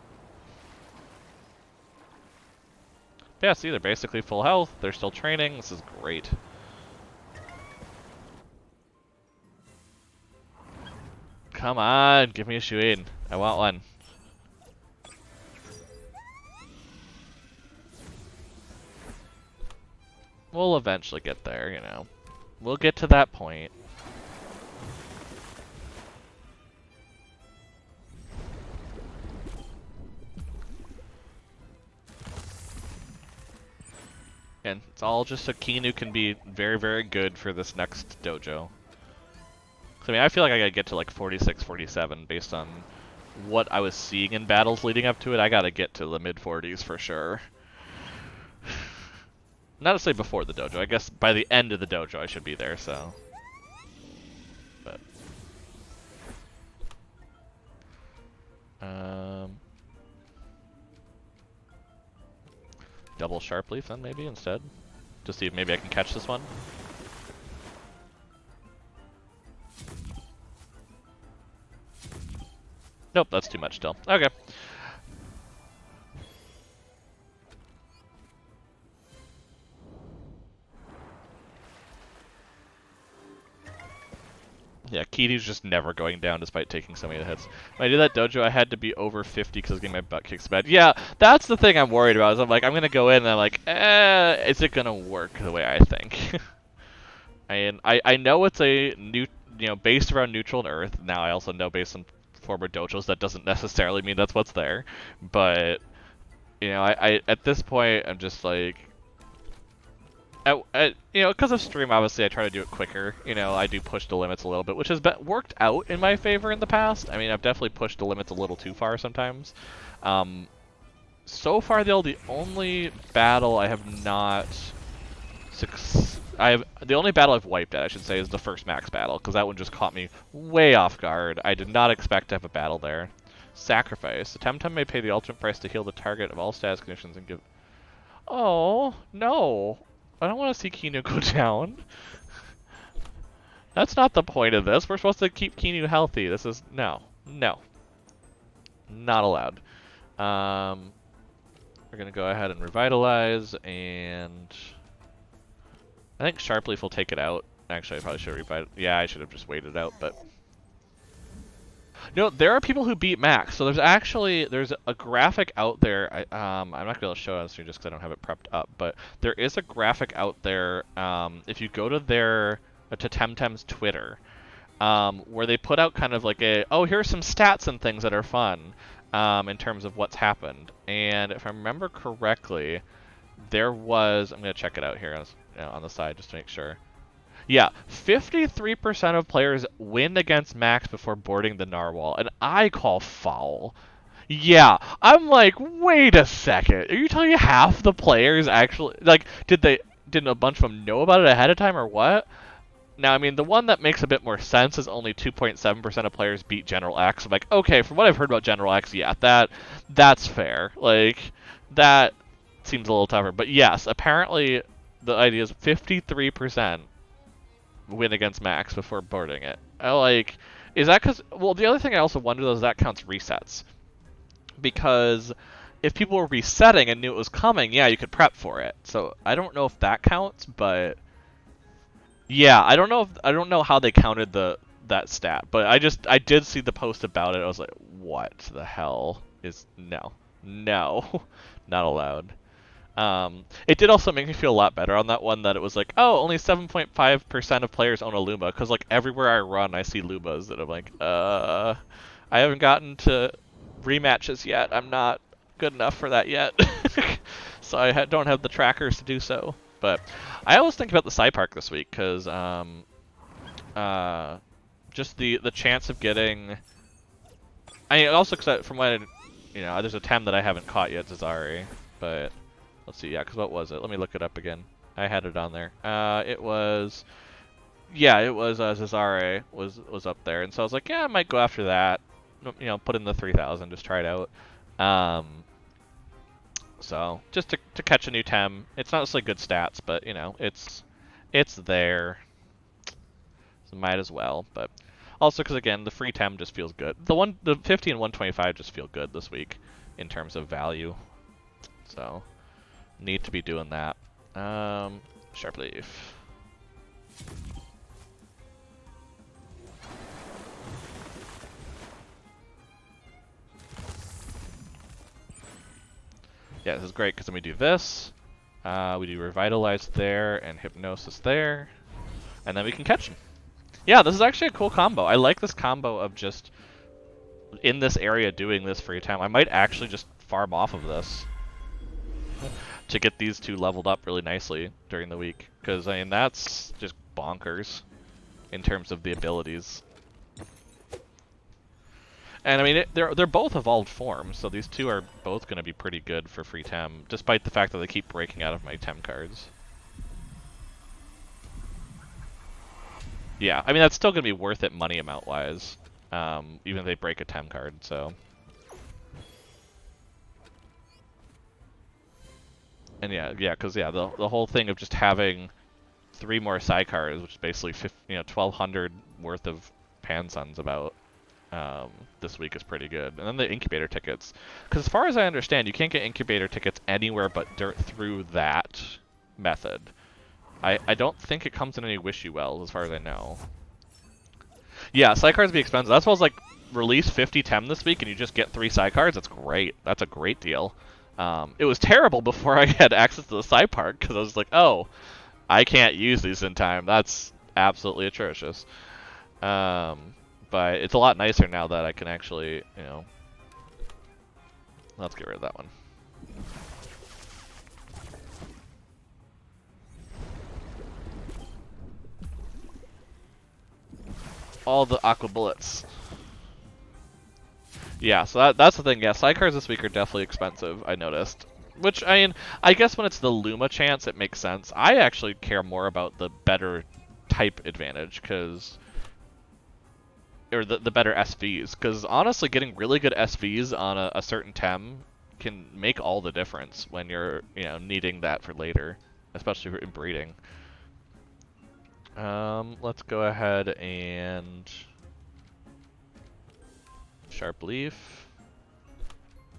A: But yeah, see, they're basically full health, they're still training, this is great. Come on, give me a Shuine. I want one. We'll eventually get there, We'll get to that point. And it's all just so Kinu can be very, very good for this next dojo. I mean, I feel like I gotta get to like 46, 47 based on what I was seeing in battles leading up to it. I gotta get to the mid-40s for sure. Not to say before the dojo. I guess by the end of the dojo I should be there, so... But... Double Sharp Leaf then, maybe, instead? To see if maybe I can catch this one. Nope, that's too much still. Okay. Yeah, Kinu's just never going down despite taking so many hits. When I did that dojo, I had to be over 50 because I was getting my butt kicked bad. Yeah, that's the thing I'm worried about. Is I'm like, I'm gonna go in and I'm like, is it gonna work the way I think? And I know it's a new, based around neutral and Earth. Now I also know based on former dojos that doesn't necessarily mean that's what's there. But I at this point I'm just like. Because of stream, obviously, I try to do it quicker. I do push the limits a little bit, which has worked out in my favor in the past. I mean, I've definitely pushed the limits a little too far sometimes. So far, though, the only battle I have not... The only battle I've wiped at, I should say, is the first max battle, because that one just caught me way off guard. I did not expect to have a battle there. Sacrifice. The Temtem may pay the ultimate price to heal the target of all status conditions and give... Oh, no. I don't want to see Kinu go down. That's not the point of this. We're supposed to keep Kinu healthy. This is... No. No. Not allowed. We're going to go ahead and revitalize, and... I think Sharpleaf will take it out. Actually, I probably should have Yeah, I should have just waited out, but... There are people who beat Max. So there's a graphic out there. I'm not going to be able to show it on screen just because I don't have it prepped up. But there is a graphic out there. If you go to to Temtem's Twitter, where they put out kind of like a, oh, here's some stats and things that are fun in terms of what's happened. And if I remember correctly, there was, I'm going to check it out here on the side just to make sure. Yeah, 53% of players win against Max before boarding the narwhal, and I call foul. Yeah, I'm like, wait a second. Are you telling me half the players actually, like, did a bunch of them know about it ahead of time or what? Now, I mean, the one that makes a bit more sense is only 2.7% of players beat General X. I'm like, okay, from what I've heard about General X, yeah, that's fair. Like, that seems a little tougher. But yes, apparently the idea is 53% win against Max before boarding it. Is that because, well, the other thing I also wonder, though, is that counts resets. Because if people were resetting and knew it was coming, yeah, you could prep for it. So I don't know if that counts, but yeah, I don't know how they counted that stat, but I did see the post about it. I was like, what the hell is no, not allowed. It did also make me feel a lot better on that one that it was like, oh, only 7.5% of players own a Luma, because like everywhere I run, I see Lumas that I'm like, I haven't gotten to rematches yet. I'm not good enough for that yet, so I don't have the trackers to do so. But I always think about the Sci Park this week because just the chance of getting. I mean, also cause from what there's a Tem that I haven't caught yet, Zazari, but let's see, yeah, because what was it? Let me look it up again. I had it on there. It was Zazare was up there, and so I was like, yeah, I might go after that. Put in the 3,000, just try it out. So just to catch a new Tem. It's not necessarily good stats, but it's there. So might as well. But also because again, the free Tem just feels good. The 50 and 125 just feel good this week in terms of value. So need to be doing that. Sharp Leaf. Yeah, this is great because then we do this. We do Revitalize there and Hypnosis there. And then we can catch him. Yeah, this is actually a cool combo. I like this combo of just in this area doing this free time. I might actually just farm off of this to get these two leveled up really nicely during the week. Because, I mean, that's just bonkers in terms of the abilities. And I mean, they're both evolved forms, so these two are both going to be pretty good for free Tem, despite the fact that they keep breaking out of my Tem cards. Yeah, I mean, that's still going to be worth it money amount-wise, even if they break a Tem card, so. And because the whole thing of just having 3 more sidecars, which is basically 1,200 worth of Pansuns about. This week is pretty good. And then the incubator tickets. Because as far as I understand, you can't get incubator tickets anywhere but through that method. I don't think it comes in any Wish-You-Wells, as far as I know. Yeah, sidecars be expensive. That's why I was like, release 50 Tem this week and you just get 3 sidecars. That's great. That's a great deal. It was terrible before I had access to the side park, because I was like, oh, I can't use these in time. That's absolutely atrocious. But it's a lot nicer now that I can actually, let's get rid of that one. All the aqua bullets. Yeah, so that's the thing. Yeah, sidecars this week are definitely expensive, I noticed. Which, I mean, I guess when it's the Luma chance, it makes sense. I actually care more about the better type advantage, because... or the better SVs, because honestly, getting really good SVs on a certain Tem can make all the difference when you're needing that for later, especially for breeding. Let's go ahead and Sharp Leaf.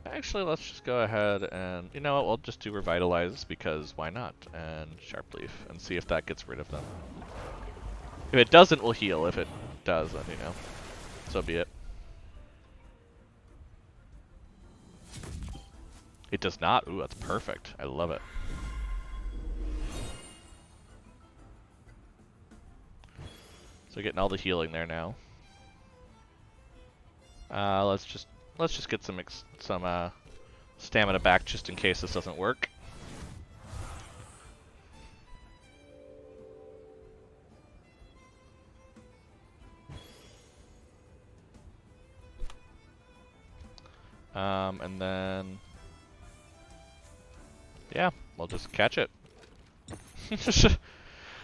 A: Actually, let's just go ahead and you know what? We'll just do Revitalize because why not? And Sharp Leaf and see if that gets rid of them. If it doesn't, we'll heal. If it does, then so be it. It does not. Ooh, that's perfect. I love it. So They're getting all the healing there now. Let's just get some stamina back just in case this doesn't work. And then, yeah, we'll just catch it.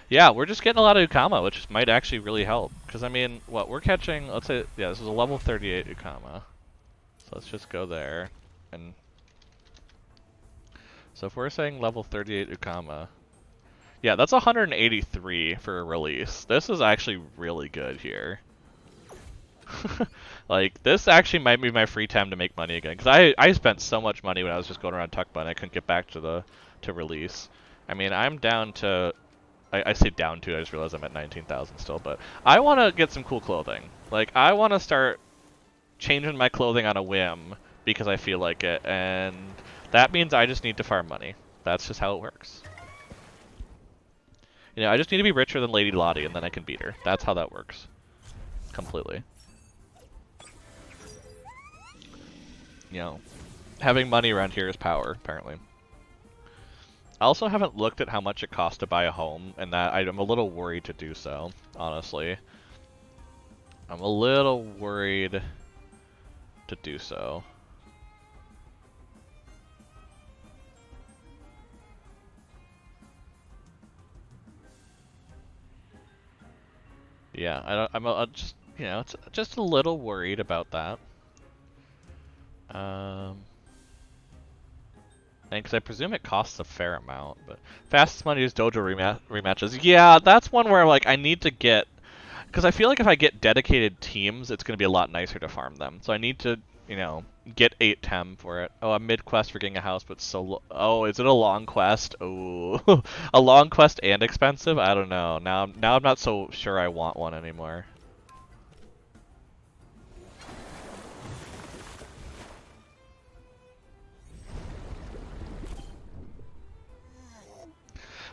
A: Yeah, we're just getting a lot of Ukama, which might actually really help. Because, I mean, what we're catching, let's say, yeah, this is a level 38 Ukama. So let's just go there. And so if we're saying level 38 Ukama, yeah, that's 183 for a release. This is actually really good here. Like, this actually might be my free time to make money again. Because I spent so much money when I was just going around Tuckba and I couldn't get back to release. I mean, I'm down to... I say down to, I just realized I'm at 19,000 still, but I want to get some cool clothing. Like, I want to start changing my clothing on a whim because I feel like it, and that means I just need to farm money. That's just how it works. You know, I just need to be richer than Lady Lottie, and then I can beat her. That's how that works. Completely. You know, having money around here is power, apparently. I also haven't looked at how much it costs to buy a home, and that I'm a little worried to do so, honestly. I'm a little worried to do so. Yeah, I'm just, you know, it's just a little worried about that. And because I presume it costs a fair amount, but fastest money is dojo rematches. Yeah, that's one where like I need to get, because I feel like if I get dedicated teams, it's going to be a lot nicer to farm them. So I need to, you know, get 8 Tem for it. Oh, a mid quest for getting a house, but oh, is it a long quest? Oh, a long quest and expensive? I don't know. Now I'm not so sure I want one anymore.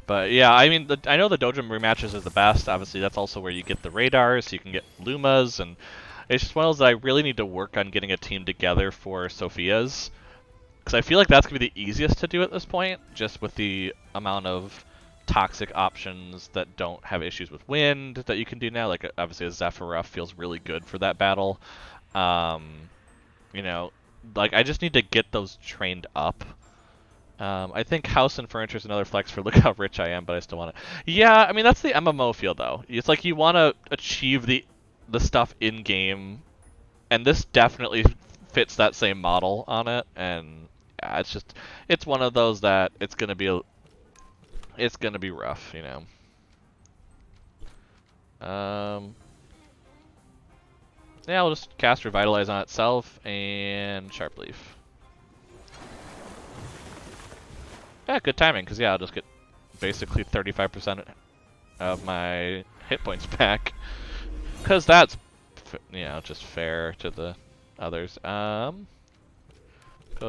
A: But yeah, I mean, I know the dojo rematches is the best. Obviously, that's also where you get the radars, so you can get Lumas, and it's just one of those that I really need to work on getting a team together for Sophia's. Because I feel like that's going to be the easiest to do at this point, just with the amount of toxic options that don't have issues with wind that you can do now. Like, obviously, a Zephyra feels really good for that battle. You know, like, I just need to get those trained up. I think house and furniture is another flex for look how rich I am, but I still want it. Yeah, I mean, that's the MMO feel, though. It's like you want to achieve the stuff in-game, and this definitely fits that same model on it, and yeah, it's one of those that it's gonna be rough, you know. Yeah, I'll just cast Revitalize on itself and Sharp Leaf. Yeah, good timing, because yeah, I'll just get basically 35% of my hit points back. Because that's, you know, just fair to the others. Go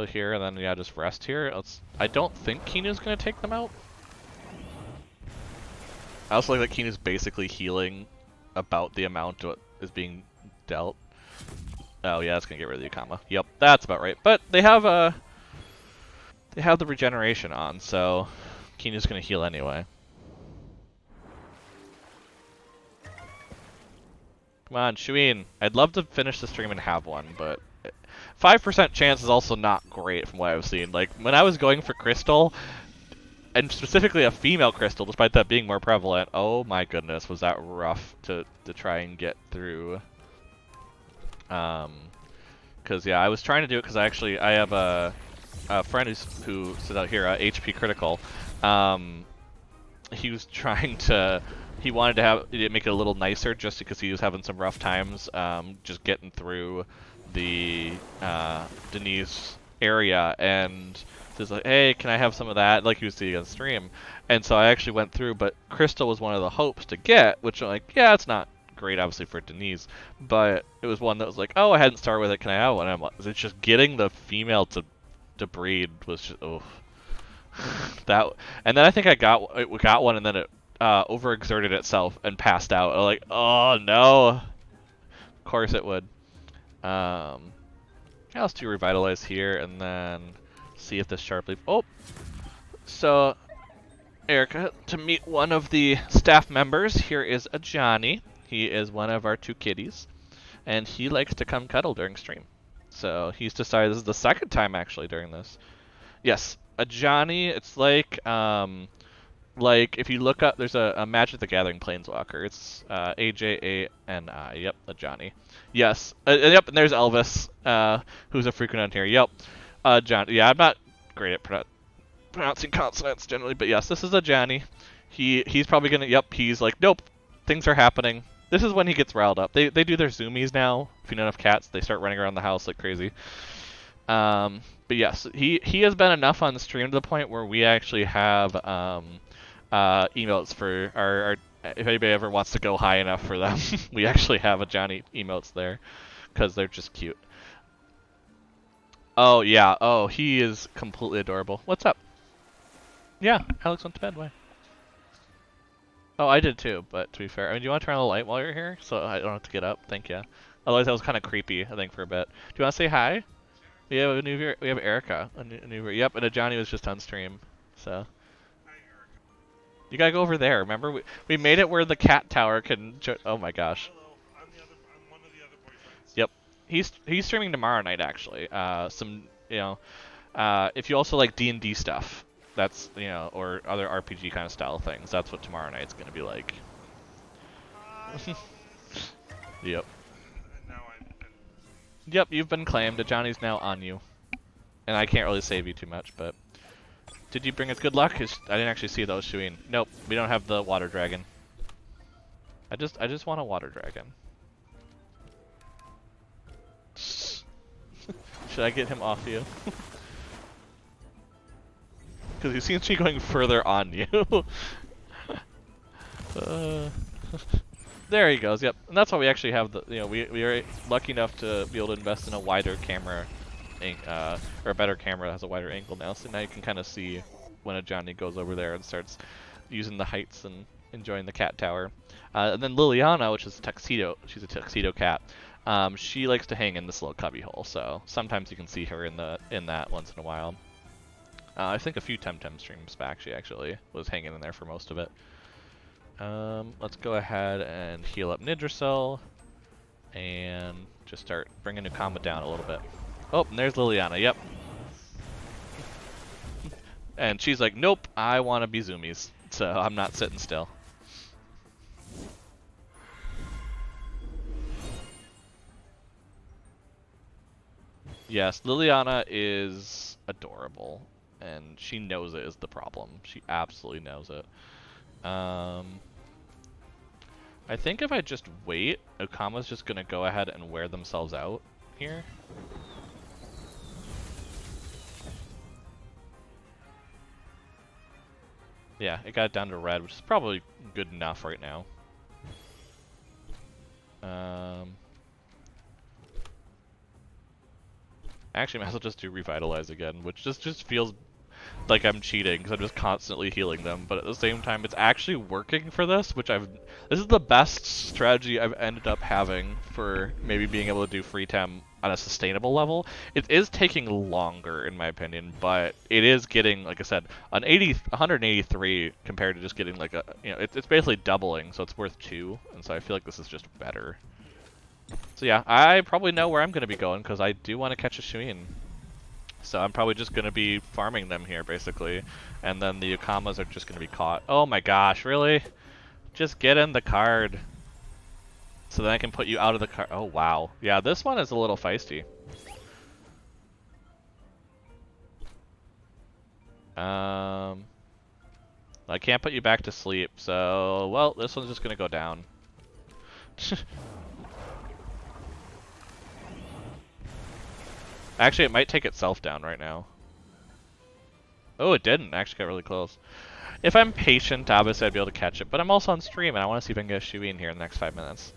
A: here, and then, yeah, just rest here. I don't think Kinu's going to take them out. I also like that Kinu's basically healing about the amount what is being dealt. Oh, yeah, that's going to get rid of the Ukama. Yep, that's about right. But they have the regeneration on, so Kinu's going to heal anyway. Come on, Shuine. I'd love to finish the stream and have one, but 5% chance is also not great from what I've seen. Like, when I was going for Crystal, and specifically a female Crystal, despite that being more prevalent, oh my goodness, was that rough to try and get through. Because, yeah, I was trying to do it because I have a friend who sits out here, HP Critical. He was trying to... He wanted to make it a little nicer just because he was having some rough times just getting through the Denise area, and he's like, hey, can I have some of that? Like he was seeing on stream. And so I actually went through, but Crystal was one of the hopes to get, which I'm like, yeah, it's not great obviously for Denise, but it was one that was like, oh, I hadn't started with it, can I have one? And I'm like, it's just getting the female to breed was just, oh. That, and then I think I got one, and then overexerted itself and passed out. I'm like, oh no. Of course it would. Let's do revitalize here and then see if this sharp leaf. Oh, so Erica, to meet one of the staff members, here is a Johnny. He is one of our two kitties, and he likes to come cuddle during stream. So he's decided this is the second time actually during this. Yes, a Johnny. It's like if you look up, there's a Magic the Gathering Planeswalker. It's AJANI. Yep, a Johnny. Yes. Yep, and there's Elvis, who's a frequent on here. Yep. John. Yeah, I'm not great at pronouncing consonants generally, but yes, this is a Johnny. He's probably gonna. Yep. He's like, nope. Things are happening. This is when he gets riled up. They do their zoomies now. If you know enough cats, they start running around the house like crazy. But yes, he has been enough on the stream to the point where we actually have emotes for our if anybody ever wants to go high enough for them, we actually have a Johnny emotes there because they're just cute. Oh yeah, oh he is completely adorable. What's up? Yeah, Alex went to bed. Why? Oh, I did too, but to be fair, I mean, do you want to turn on the light while you're here so I don't have to get up? Thank you. Otherwise, that was kind of creepy, I think, for a bit. Do you want to say hi? We have a new viewer. We have Erica, a new viewer. Yep, and a Johnny was just on stream, so. You gotta go over there. Remember, we made it where the cat tower can. Oh my gosh.
B: Hello, I'm one of the other boyfriends.
A: Yep, he's streaming tomorrow night actually. If you also like D&D stuff, that's or other RPG kind of style things. That's what tomorrow night's gonna be like. Yep. Yep, you've been claimed. Johnny's now on you, and I can't really save you too much, but. Did you bring us good luck? I didn't actually see those, Shuine. Nope, we don't have the water dragon. I just want a water dragon. Should I get him off you? Because he seems to be going further on you. There he goes. Yep, and that's why we actually have the. We are lucky enough to be able to invest in a wider camera. Or a better camera that has a wider angle now, so now you can kind of see when a Johnny goes over there and starts using the heights and enjoying the cat tower. And then Liliana, which is a tuxedo, she's a tuxedo cat. She likes to hang in this little cubby hole, so sometimes you can see her in that once in a while. I think a few Temtem streams back she actually was hanging in there for most of it. Let's go ahead and heal up Nidrasil and just start bringing Nukama down a little bit. Oh, and there's Liliana, yep. And she's like, nope, I want to be zoomies, so I'm not sitting still. Yes, Liliana is adorable, and she knows it is the problem. She absolutely knows it. I think if I just wait, Okama's just going to go ahead and wear themselves out here. Yeah, it got down to red, which is probably good enough right now. Actually, I might as well just do Revitalize again, which just feels like I'm cheating because I'm just constantly healing them. But at the same time, it's actually working for this, which this is the best strategy I've ended up having for maybe being able to do free tem on a sustainable level. It is taking longer, in my opinion, but it is getting, like I said, 183 compared to just getting like it's basically doubling, so it's worth 2, and so I feel like this is just better. So yeah, I probably know where I'm going to be going because I do want to catch a Shuine. So I'm probably just going to be farming them here, basically, and then the Okamas are just going to be caught. Oh my gosh, really? Just get in the card. So then I can put you out of the car. Oh, wow. Yeah, this one is a little feisty. I can't put you back to sleep, so, well, this one's just gonna go down. Actually, it might take itself down right now. Oh, it didn't. Actually got really close. If I'm patient, obviously I'd be able to catch it, but I'm also on stream, and I want to see if I can get a Shuine here in the next 5 minutes.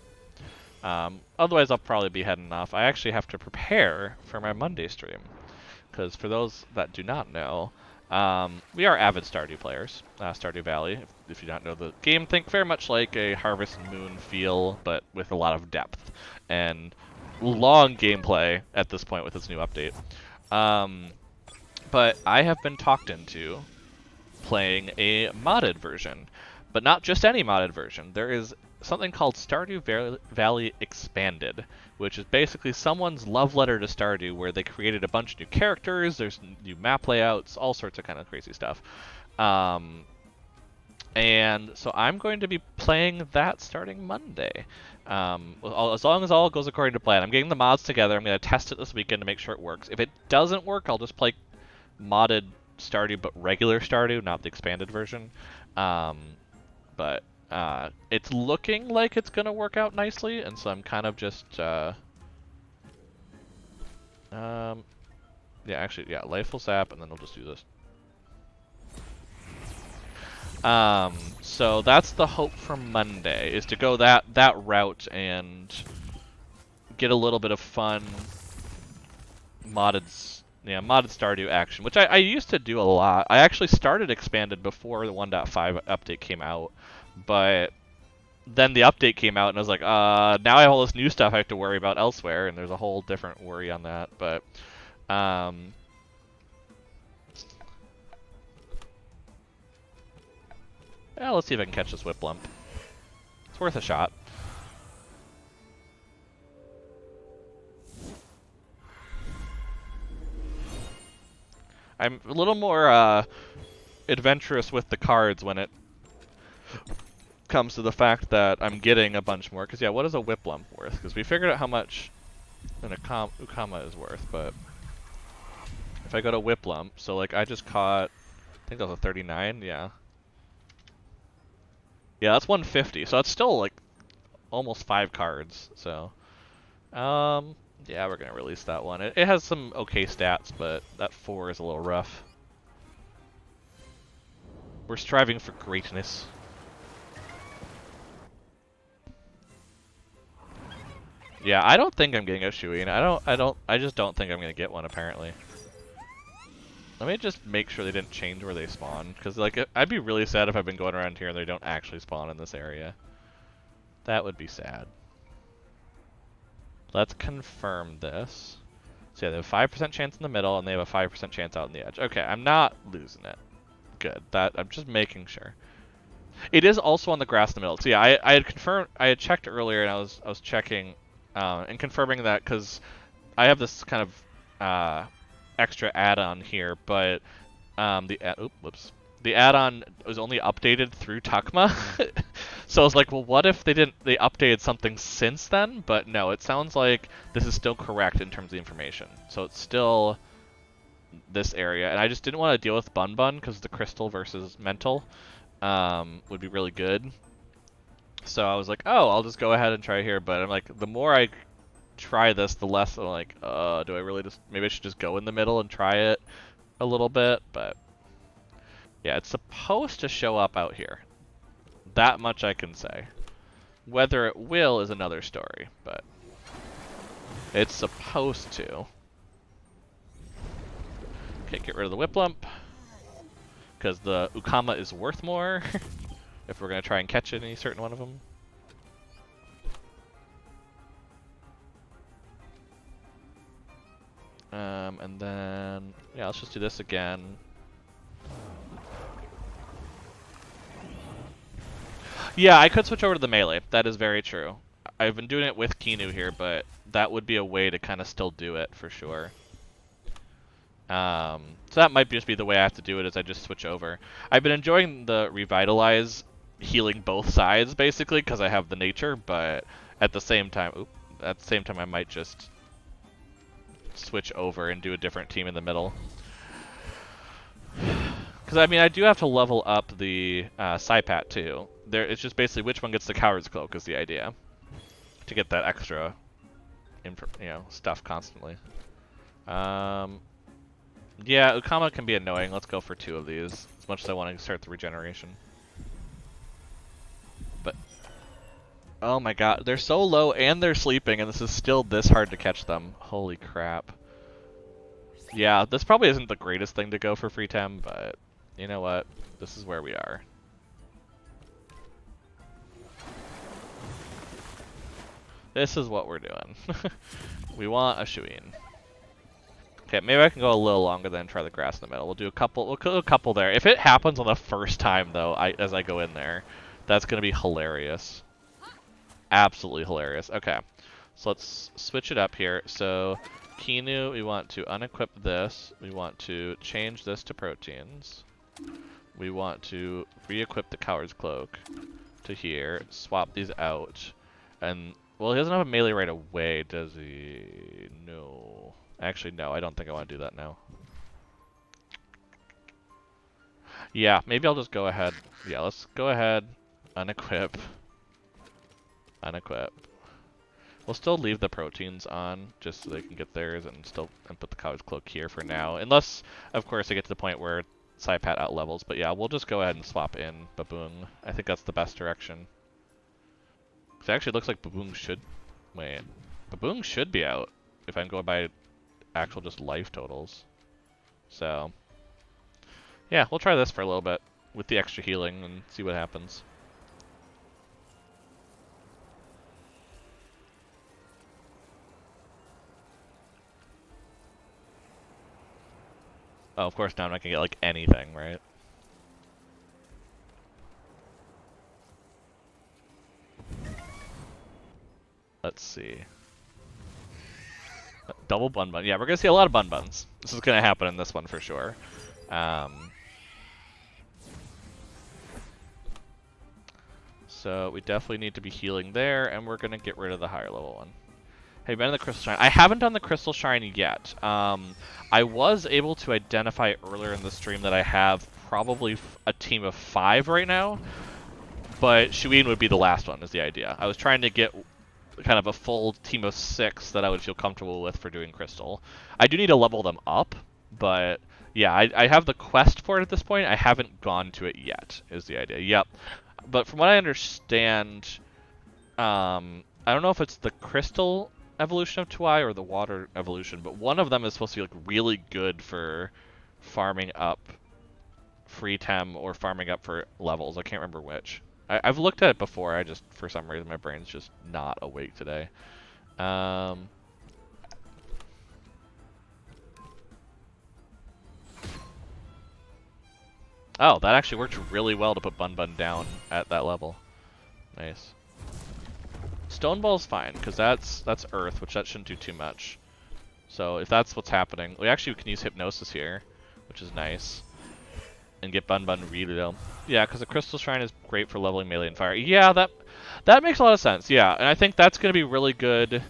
A: Otherwise, I'll probably be heading off. I actually have to prepare for my Monday stream. Because for those that do not know, We are avid Stardew players. Stardew Valley, if you don't know the game, think very much like a Harvest Moon feel, but with a lot of depth and long gameplay at this point with this new update. But I have been talked into playing a modded version, but not just any modded version. There is something called Stardew Valley Expanded, which is basically someone's love letter to Stardew, where they created a bunch of new characters, there's new map layouts, all sorts of kind of crazy stuff. And so I'm going to be playing that starting Monday. As long as all goes according to plan. I'm getting the mods together. I'm going to test it this weekend to make sure it works. If it doesn't work, I'll just play modded Stardew, but regular Stardew, not the expanded version. But it's looking like it's gonna work out nicely, and so I'm kind of just yeah, actually, yeah, Lifeful Sap, and then we'll just do this. So that's the hope for Monday, is to go that route and get a little bit of fun modded Stardew action, which I used to do a lot. I actually started Expanded before the 1.5 update came out, but then the update came out and I was like, now I have all this new stuff I have to worry about elsewhere, and there's a whole different worry on that. But yeah, let's see if I can catch this Whiplump. It's worth a shot. I'm a little more adventurous with the cards when it comes to the fact that I'm getting a bunch more. Because, yeah, what is a Whiplump worth? Because we figured out how much an Ukama is worth, but if I go to Whiplump, so, like, I just caught, I think that was a 39, yeah. Yeah, that's 150, so that's still, like, almost 5 cards, so. Yeah, we're going to release that one. It has some okay stats, but that 4 is a little rough. We're striving for greatness. Yeah, I don't think I'm getting a Shuine. I just don't think I'm going to get one, apparently. Let me just make sure they didn't change where they spawn, because, like, I'd be really sad if I've been going around here and they don't actually spawn in this area. That would be sad. Let's confirm this. So yeah, they have a 5% chance in the middle, and they have a 5% chance out on the edge. Okay, I'm not losing it. Good. I'm just making sure. It is also on the grass in the middle. So yeah, I had confirmed. I had checked earlier, and I was checking and confirming that, because I have this kind of extra add-on here, but the add-on was only updated through Takma. So I was like, well, what if they updated something since then? But no, it sounds like this is still correct in terms of the information. So it's still this area, and I just didn't want to deal with Bun Bun because the crystal versus mental would be really good. So I was like, oh, I'll just go ahead and try here. But I'm like, the more I try this, the less I'm like, do I really just, maybe I should just go in the middle and try it a little bit. But yeah, it's supposed to show up out here. That much I can say. Whether it will is another story, but it's supposed to. Okay, get rid of the Whiplump, because the Ukama is worth more if we're going to try and catch any certain one of them. And then, yeah, let's just do this again. Yeah, I could switch over to the melee. That is very true. I've been doing it with Kinu here, but that would be a way to kind of still do it for sure. So that might just be the way I have to do it, is I just switch over. I've been enjoying the Revitalize healing both sides, basically, because I have the nature, but at the same time, I might just switch over and do a different team in the middle. Because, I mean, I do have to level up the Saipat, too. It's just basically which one gets the Coward's Cloak is the idea. To get that extra, stuff constantly. Yeah, Ukama can be annoying. Let's go for 2 of these, as much as I want to start the regeneration. But, oh my god, they're so low and they're sleeping, and this is still this hard to catch them. Holy crap. Yeah, this probably isn't the greatest thing to go for free tem, but you know what? This is where we are. This is what we're doing. We want a Shuine. Okay, maybe I can go a little longer than try the grass in the middle. We'll do a couple. We'll do a couple there. If it happens on the first time, though, as I go in there, that's gonna be hilarious. Absolutely hilarious. Okay, so let's switch it up here. So, Kinu, we want to unequip this. We want to change this to proteins. We want to re-equip the Coward's Cloak to here. Swap these out, and well, he doesn't have a melee right away, does he? No. Actually, no. I don't think I want to do that now. Yeah, maybe I'll just go ahead. Yeah, let's go ahead, unequip, unequip. We'll still leave the proteins on, just so they can get theirs, and put the Coward's Cloak here for now. Unless, of course, I get to the point where Saipat out levels. But yeah, we'll just go ahead and swap in Baboon. I think that's the best direction. Cause it actually looks like Baboon should... Wait. Baboon should be out, if I'm going by actual just life totals. So... yeah, we'll try this for a little bit, with the extra healing, and see what happens. Oh, of course now I'm not gonna get, like, anything, right? Let's see. Double bun bun. Yeah, we're gonna see a lot of bun buns. This is gonna happen in this one for sure. So we definitely need to be healing there, and we're gonna get rid of the higher level one. Have you been in the Crystal Shrine? I haven't done the Crystal Shrine yet. I was able to identify earlier in the stream that I have probably a team of 5 right now, but Shuine would be the last one, is the idea. I was trying to get kind of a full team of 6 that I would feel comfortable with for doing Crystal. I do need to level them up, but yeah, I have the quest for it at this point. I haven't gone to it yet, is the idea. Yep. But from what I understand, I don't know if it's the Crystal evolution of Tuai or the Water evolution, but one of them is supposed to be like really good for farming up free tem or farming up for levels. I can't remember which. I've looked at it before. I just, for some reason, my brain's just not awake today. Oh, that actually worked really well to put Bun Bun down at that level. Nice. Stone Ball's fine, because that's Earth, which that shouldn't do too much. So if that's what's happening, we actually can use Hypnosis here, which is nice. And get Bun Bun really low. Yeah, because the Crystal Shrine is great for leveling melee and fire. Yeah, that makes a lot of sense, yeah. And I think that's going to be really good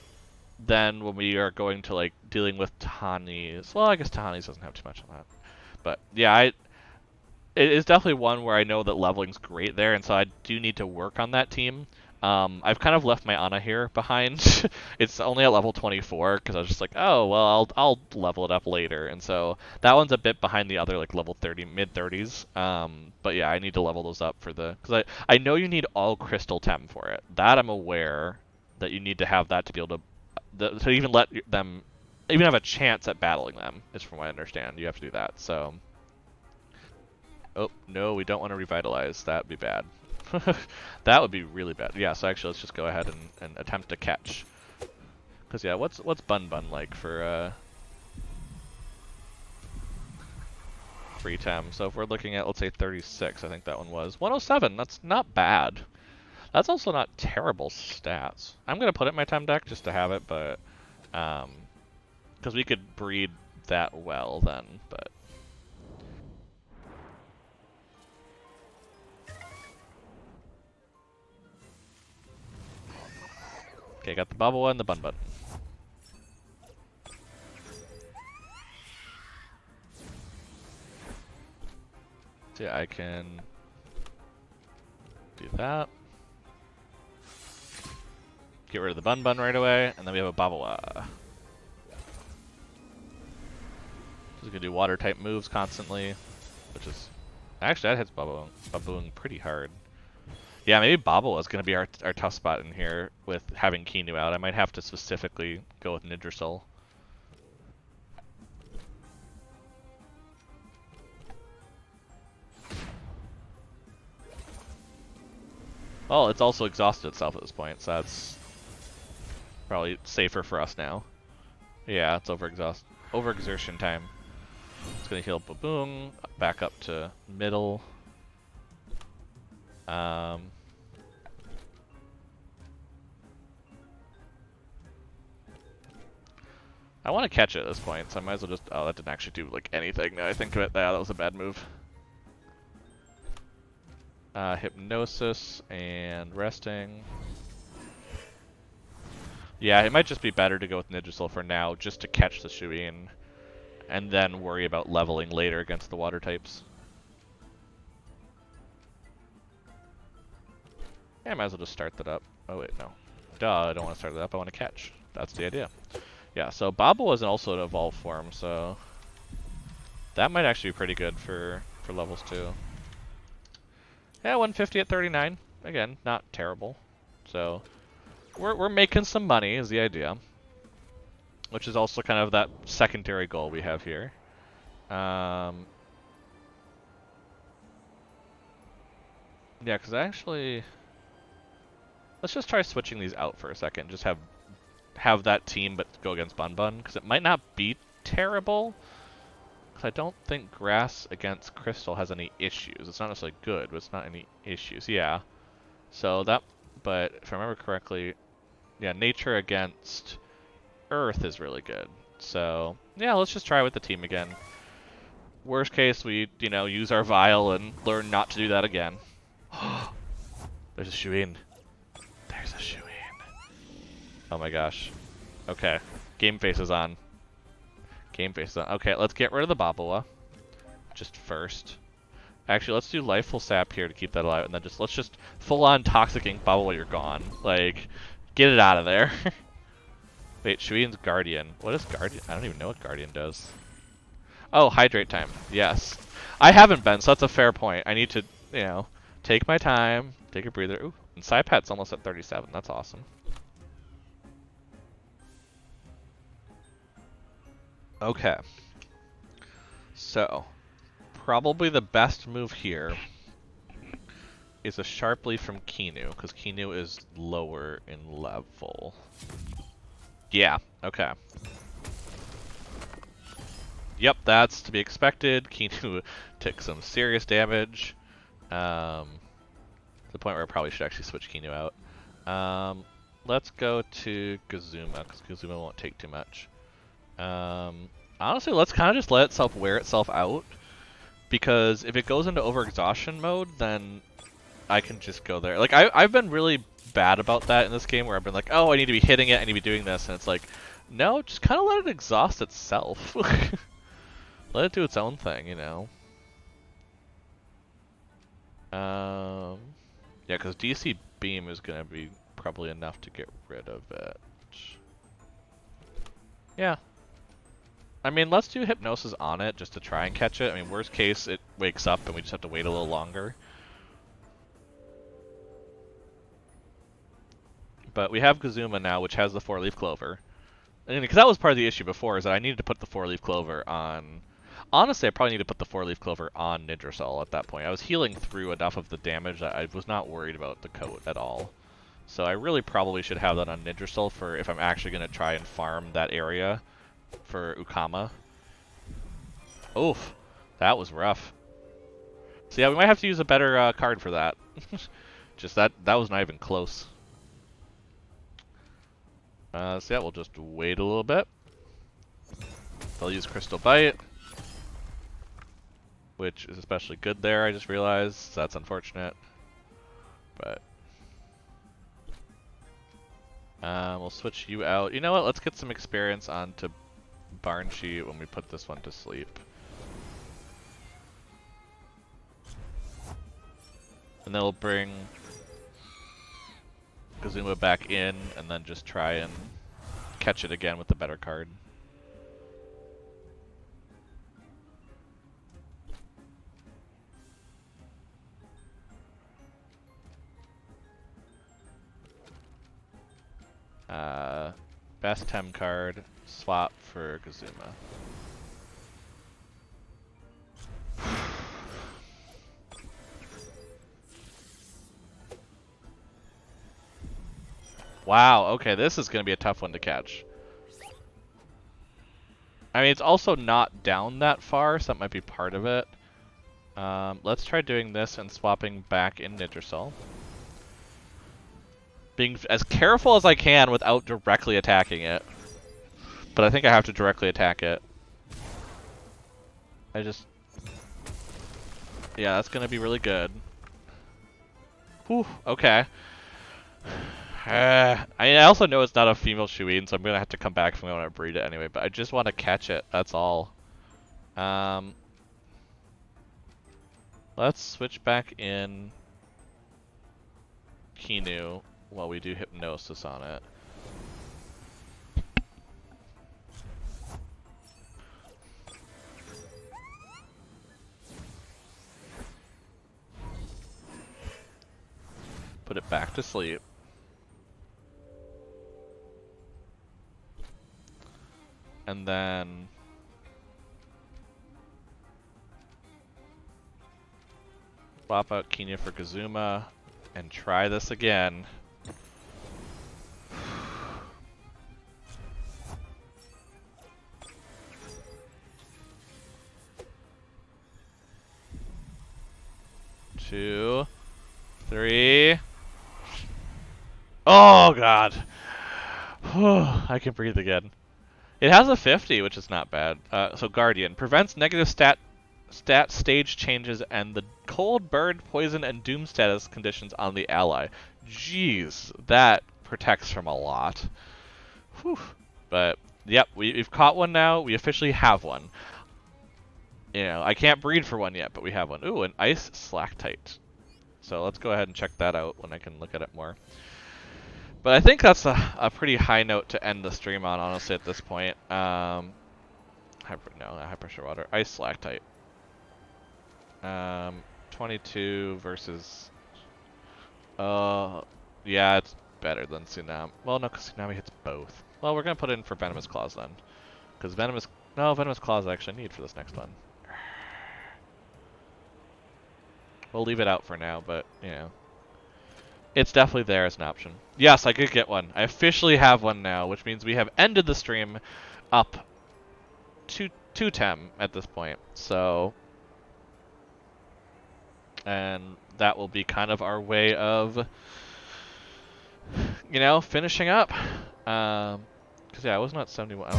A: then when we are going to, like, dealing with Tahani's. Well, I guess Tahani's doesn't have too much on that. But, yeah, it is definitely one where I know that leveling's great there, and so I do need to work on that team. I've kind of left my Ana here behind. It's only at level 24 because I was just like, oh well, I'll level it up later, and so that one's a bit behind the other like level 30, mid 30s. But yeah, I need to level those up for because I know you need all crystal tem for it. That I'm aware that you need to have that to be able to even let them even have a chance at battling them. Is from what I understand, you have to do that. So. Oh, no, we don't want to revitalize. That would be bad. That would be really bad. Yeah, so actually let's just go ahead and attempt to catch. Because, yeah, what's Bun Bun like for free tem? So if we're looking at, let's say, 36, I think that one was. 107, that's not bad. That's also not terrible stats. I'm going to put it in my tem deck just to have it, but... because we could breed that well then, but... Okay, got the bubble and the Bun Bun. So yeah, I can do that. Get rid of the Bun Bun right away, and then we have a Babala. Just gonna do water type moves constantly, which is actually that hits Baboon pretty hard. Yeah, maybe Babala is gonna be our tough spot in here with having Kinu out. I might have to specifically go with Nidrisol. Oh, it's also exhausted itself at this point, so that's probably safer for us now. Yeah, it's overexertion time. It's gonna heal Baboon, back up to middle. Um, I want to catch it at this point, so I might as well just... Oh, that didn't actually do like anything. Now I think of it, yeah, that was a bad move. Hypnosis and resting. Yeah, it might just be better to go with Nigrosoul for now, just to catch the Shuine, and then worry about leveling later against the water types. Yeah, I might as well just start that up. Oh wait, no. Duh, I don't want to start that up, I want to catch. That's the idea. Yeah, so Bobble is also an evolved form, so that might actually be pretty good for levels 2. Yeah, 150 at 39. Again, not terrible. So we're making some money is the idea, which is also kind of that secondary goal we have here. Yeah, because actually, let's just try switching these out for a second. Just have that team, but go against Bun Bun, because it might not be terrible. Because I don't think Grass against Crystal has any issues. It's not necessarily good, but it's not any issues. Yeah. So that, but if I remember correctly, yeah, Nature against Earth is really good. So yeah, let's just try with the team again. Worst case, we use our Vial and learn not to do that again. There's a Shuine. There's a Shuine. Oh my gosh. Okay. Game face is on. Game face is on. Okay, let's get rid of the Babua. Just first. Actually, let's do Lifeful Sap here to keep that alive, and then let's just full-on Toxic Ink Babua while you're gone. Like, get it out of there. Wait, Shuine's Guardian. What is Guardian? I don't even know what Guardian does. Oh, Hydrate time. Yes. I haven't been, so that's a fair point. I need to, take my time, take a breather. Ooh, and Psypat's almost at 37. That's awesome. Okay. So, probably the best move here is a Sharp Leaf from Kinu, because Kinu is lower in level. Yeah, okay. Yep, that's to be expected. Kinu took some serious damage. To the point where I probably should actually switch Kinu out. Let's go to Gazuma, because Gazuma won't take too much. Honestly, let's kind of just let itself wear itself out, because if it goes into overexhaustion mode, then I can just go there. Like, I've been really bad about that in this game, where I've been like, oh, I need to be hitting it, I need to be doing this, and it's like, no, just kind of let it exhaust itself. Let it do its own thing, Yeah, because DC Beam is going to be probably enough to get rid of it. Yeah. I mean, let's do Hypnosis on it just to try and catch it. I mean, worst case, it wakes up and we just have to wait a little longer. But we have Gazuma now, which has the 4-leaf clover. And because that was part of the issue before, is that I needed to put the 4-leaf clover on... Honestly, I probably need to put the 4-leaf clover on Nigrosoul at that point. I was healing through enough of the damage that I was not worried about the coat at all. So I really probably should have that on Nigrosoul for if I'm actually going to try and farm that area for Ukama. Oof, that was rough. So yeah, we might have to use a better card for that. Just that was not even close. So yeah, we'll just wait a little bit. They'll use Crystal Bite, which is especially good there, I just realized. So that's unfortunate. But we'll switch you out. You know what? Let's get some experience onto Barnshi when we put this one to sleep. And then we'll bring Kazuma back in and then just try and catch it again with the better card. Best Tem card, swap for Kazuma. Wow, okay, this is going to be a tough one to catch. I mean, it's also not down that far, so that might be part of it. Let's try doing this and swapping back in Nitrocell. Being as careful as I can without directly attacking it. But I think I have to directly attack it. Yeah, that's going to be really good. Whew, okay. I also know it's not a female Shuine, so I'm gonna have to come back if I want to breed it anyway. But I just want to catch it. That's all. Let's switch back in Kinu while we do hypnosis on it. Put it back to sleep. And then swap out Kenya for Kazuma and try this again. Two, three. Oh god. I can breathe again. It has a 50, which is not bad. So Guardian prevents negative stat stage changes and the cold, burn, poison, and doom status conditions on the ally. Jeez, that protects from a lot. Whew. But yep, we've caught one now. We officially have one. You know, I can't breed for one yet, but we have one. Ooh, an ice stalactite. So let's go ahead and check that out when I can look at it more. But I think that's a pretty high note to end the stream on, honestly, at this point. No, not high pressure water. Ice stalactite. 22 versus... yeah, it's better than Tsunami. Well, no, because Tsunami hits both. Well, we're going to put it in for Venomous Claws then. Because Venomous... No, Venomous Claws I actually need for this next one. We'll leave it out for now, but, you know. It's definitely there as an option. Yes, I could get one. I officially have one now, which means we have ended the stream up to Tem at this point. So, and that will be kind of our way of, you know, finishing up. Because, yeah, I was not 71. I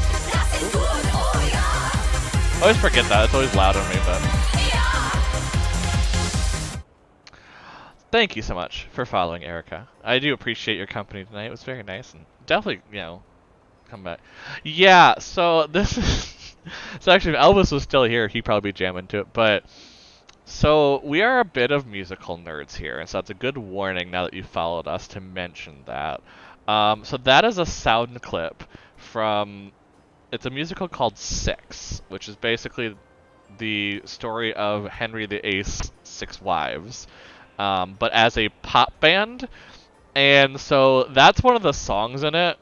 A: always forget that. It's always loud on me, but... Thank you so much for following, Erica. I do appreciate your company tonight. It was very nice, and definitely, you know, come back. Yeah, so this is... So actually, if Elvis was still here, he'd probably jam into it, but... So, we are a bit of musical nerds here, and so that's a good warning now that you followed us to mention that. So that is a sound clip from... It's a musical called Six, which is basically the story of Henry VIII's six wives. But as a pop band, and so that's one of the songs in it.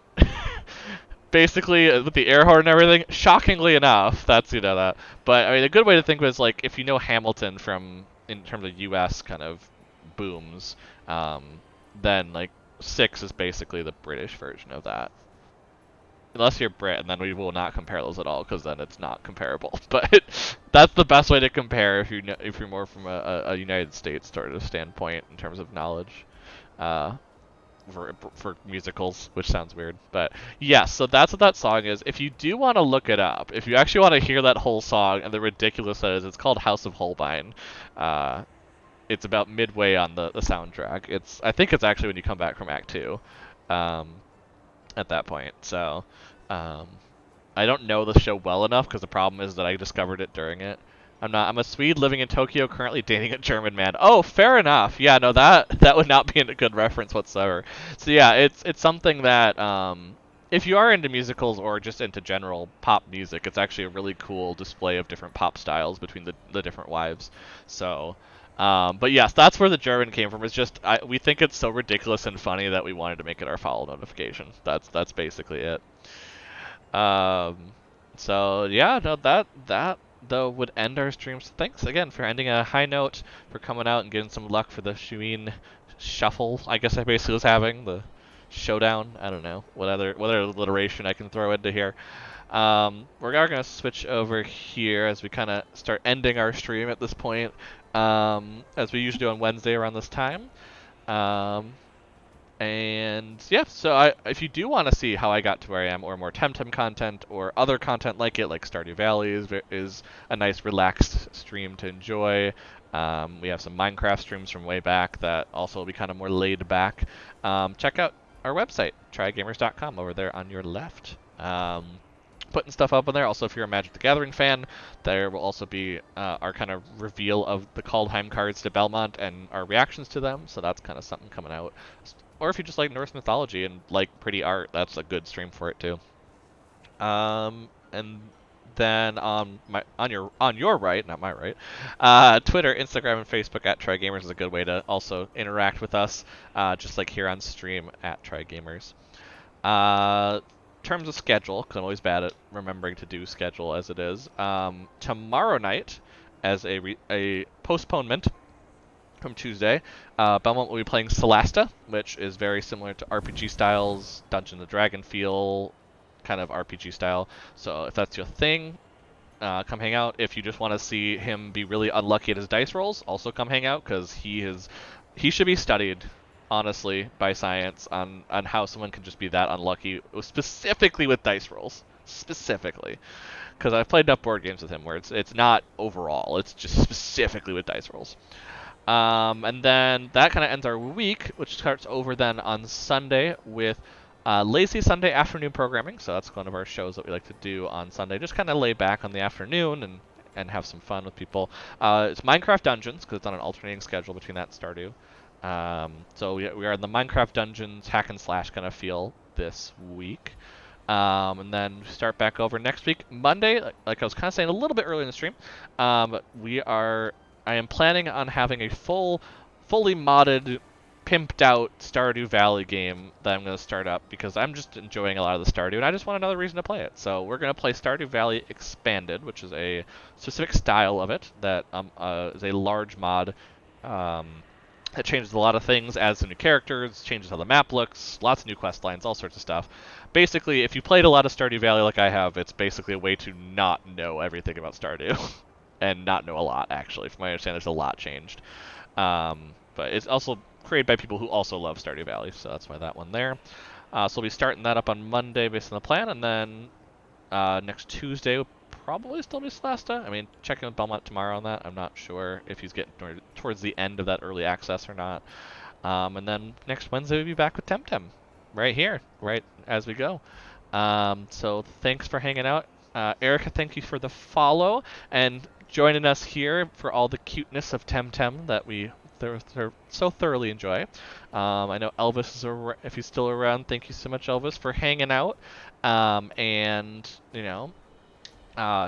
A: Basically, with the air horn and everything. Shockingly enough, that's that. But I mean, a good way to think of it is like if you know Hamilton from in terms of U.S. kind of booms, then like Six is basically the British version of that. Unless you're Brit, and then we will not compare those at all, because then it's not comparable. But that's the best way to compare if you're more from a United States sort of standpoint in terms of knowledge, for musicals, which sounds weird. But yes, so that's what that song is. If you do want to look it up, if you actually want to hear that whole song and the ridiculous that is, it's called House of Holbein. It's about midway on the soundtrack. I think it's actually when you come back from Act 2. At that point. So, I don't know the show well enough because the problem is that I discovered it during it. I'm a Swede living in Tokyo, currently dating a German man. Oh, fair enough. Yeah, no, that would not be a good reference whatsoever. So yeah, it's something that if you are into musicals or just into general pop music, it's actually a really cool display of different pop styles between the different wives. So. But yes, that's where the German came from. It's just we think it's so ridiculous and funny that we wanted to make it our follow notification. That's basically it. So yeah, no, that though would end our stream. So thanks again for ending a high note, for coming out and getting some luck for the Shuine shuffle. I guess I basically was having the showdown. I don't know what other alliteration I can throw into here. We're now going to switch over here as we kind of start ending our stream at this point, as we usually do on Wednesday around this time. Um, and yeah, so if you do want to see how I got to where I am, or more Temtem content, or other content like it, like Stardew Valley is a nice relaxed stream to enjoy. We have some Minecraft streams from way back that also will be kind of more laid back. Check out our website, trygamers.com, over there on your left. Putting stuff up on there. Also, if you're a Magic the Gathering fan, there will also be our kind of reveal of the Kaldheim cards to Belmont and our reactions to them. So that's kind of something coming out. Or if you just like Norse mythology and like pretty art, that's a good stream for it too. And then on your right, not my right, Twitter, Instagram, and Facebook at TryGamers is a good way to also interact with us, just like here on stream at TryGamers. Terms of schedule, because I'm always bad at remembering to do schedule as it is. Tomorrow night, as a postponement from Tuesday, Belmont will be playing Celasta, which is very similar to RPG styles, Dungeon and Dragon feel, kind of RPG style. So if that's your thing, come hang out. If you just want to see him be really unlucky at his dice rolls, also come hang out, because he should be studied, honestly, by science on how someone can just be that unlucky, specifically with dice rolls. Specifically, because I've played enough board games with him where it's not overall, it's just specifically with dice rolls. And then that kind of ends our week, which starts over then on Sunday with lazy Sunday afternoon programming. So that's one of our shows that we like to do on Sunday. Just kind of lay back on the afternoon and have some fun with people. It's Minecraft Dungeons, because it's on an alternating schedule between that and Stardew. So we are in the Minecraft Dungeons hack and slash kind of feel this week. And then start back over next week. Monday, like I was kind of saying a little bit earlier in the stream, I am planning on having a fully modded, pimped out Stardew Valley game that I'm going to start up, because I'm just enjoying a lot of the Stardew and I just want another reason to play it. So we're going to play Stardew Valley Expanded, which is a specific style of it that is a large mod. It changes a lot of things, adds some new characters, changes how the map looks, lots of new quest lines, all sorts of stuff. Basically, if you played a lot of Stardew Valley like I have, it's basically a way to not know everything about Stardew. And not know a lot, actually. From my understanding, there's a lot changed. But it's also created by people who also love Stardew Valley, so that's why that one there. So we'll be starting that up on Monday based on the plan, and then next Tuesday will probably still be Celasta. I mean, checking with Belmont tomorrow on that. I'm not sure if he's getting towards the end of that early access or not. And then next Wednesday we'll be back with Temtem, right here, right as we go. So thanks for hanging out. Erica, thank you for the follow, and joining us here for all the cuteness of Temtem that we so thoroughly enjoy. I know Elvis is if he's still around. Thank you so much, Elvis, for hanging out. And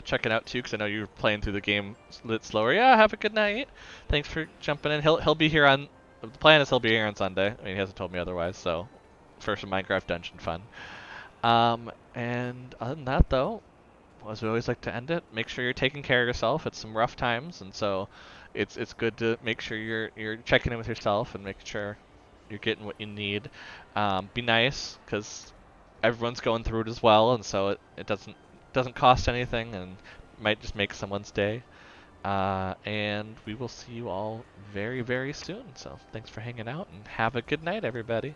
A: checking out too, because I know you're playing through the game a bit slower. Yeah, have a good night. Thanks for jumping in. He'll be here on. The plan is he'll be here on Sunday. I mean, he hasn't told me otherwise. So, for some Minecraft dungeon fun. And other than that, though, as we always like to end it, make sure you're taking care of yourself. It's some rough times, and so it's good to make sure you're checking in with yourself and making sure you're getting what you need. Be nice, because everyone's going through it as well, and so it doesn't cost anything and might just make someone's day. And we will see you all very, very soon. So thanks for hanging out, and have a good night, everybody.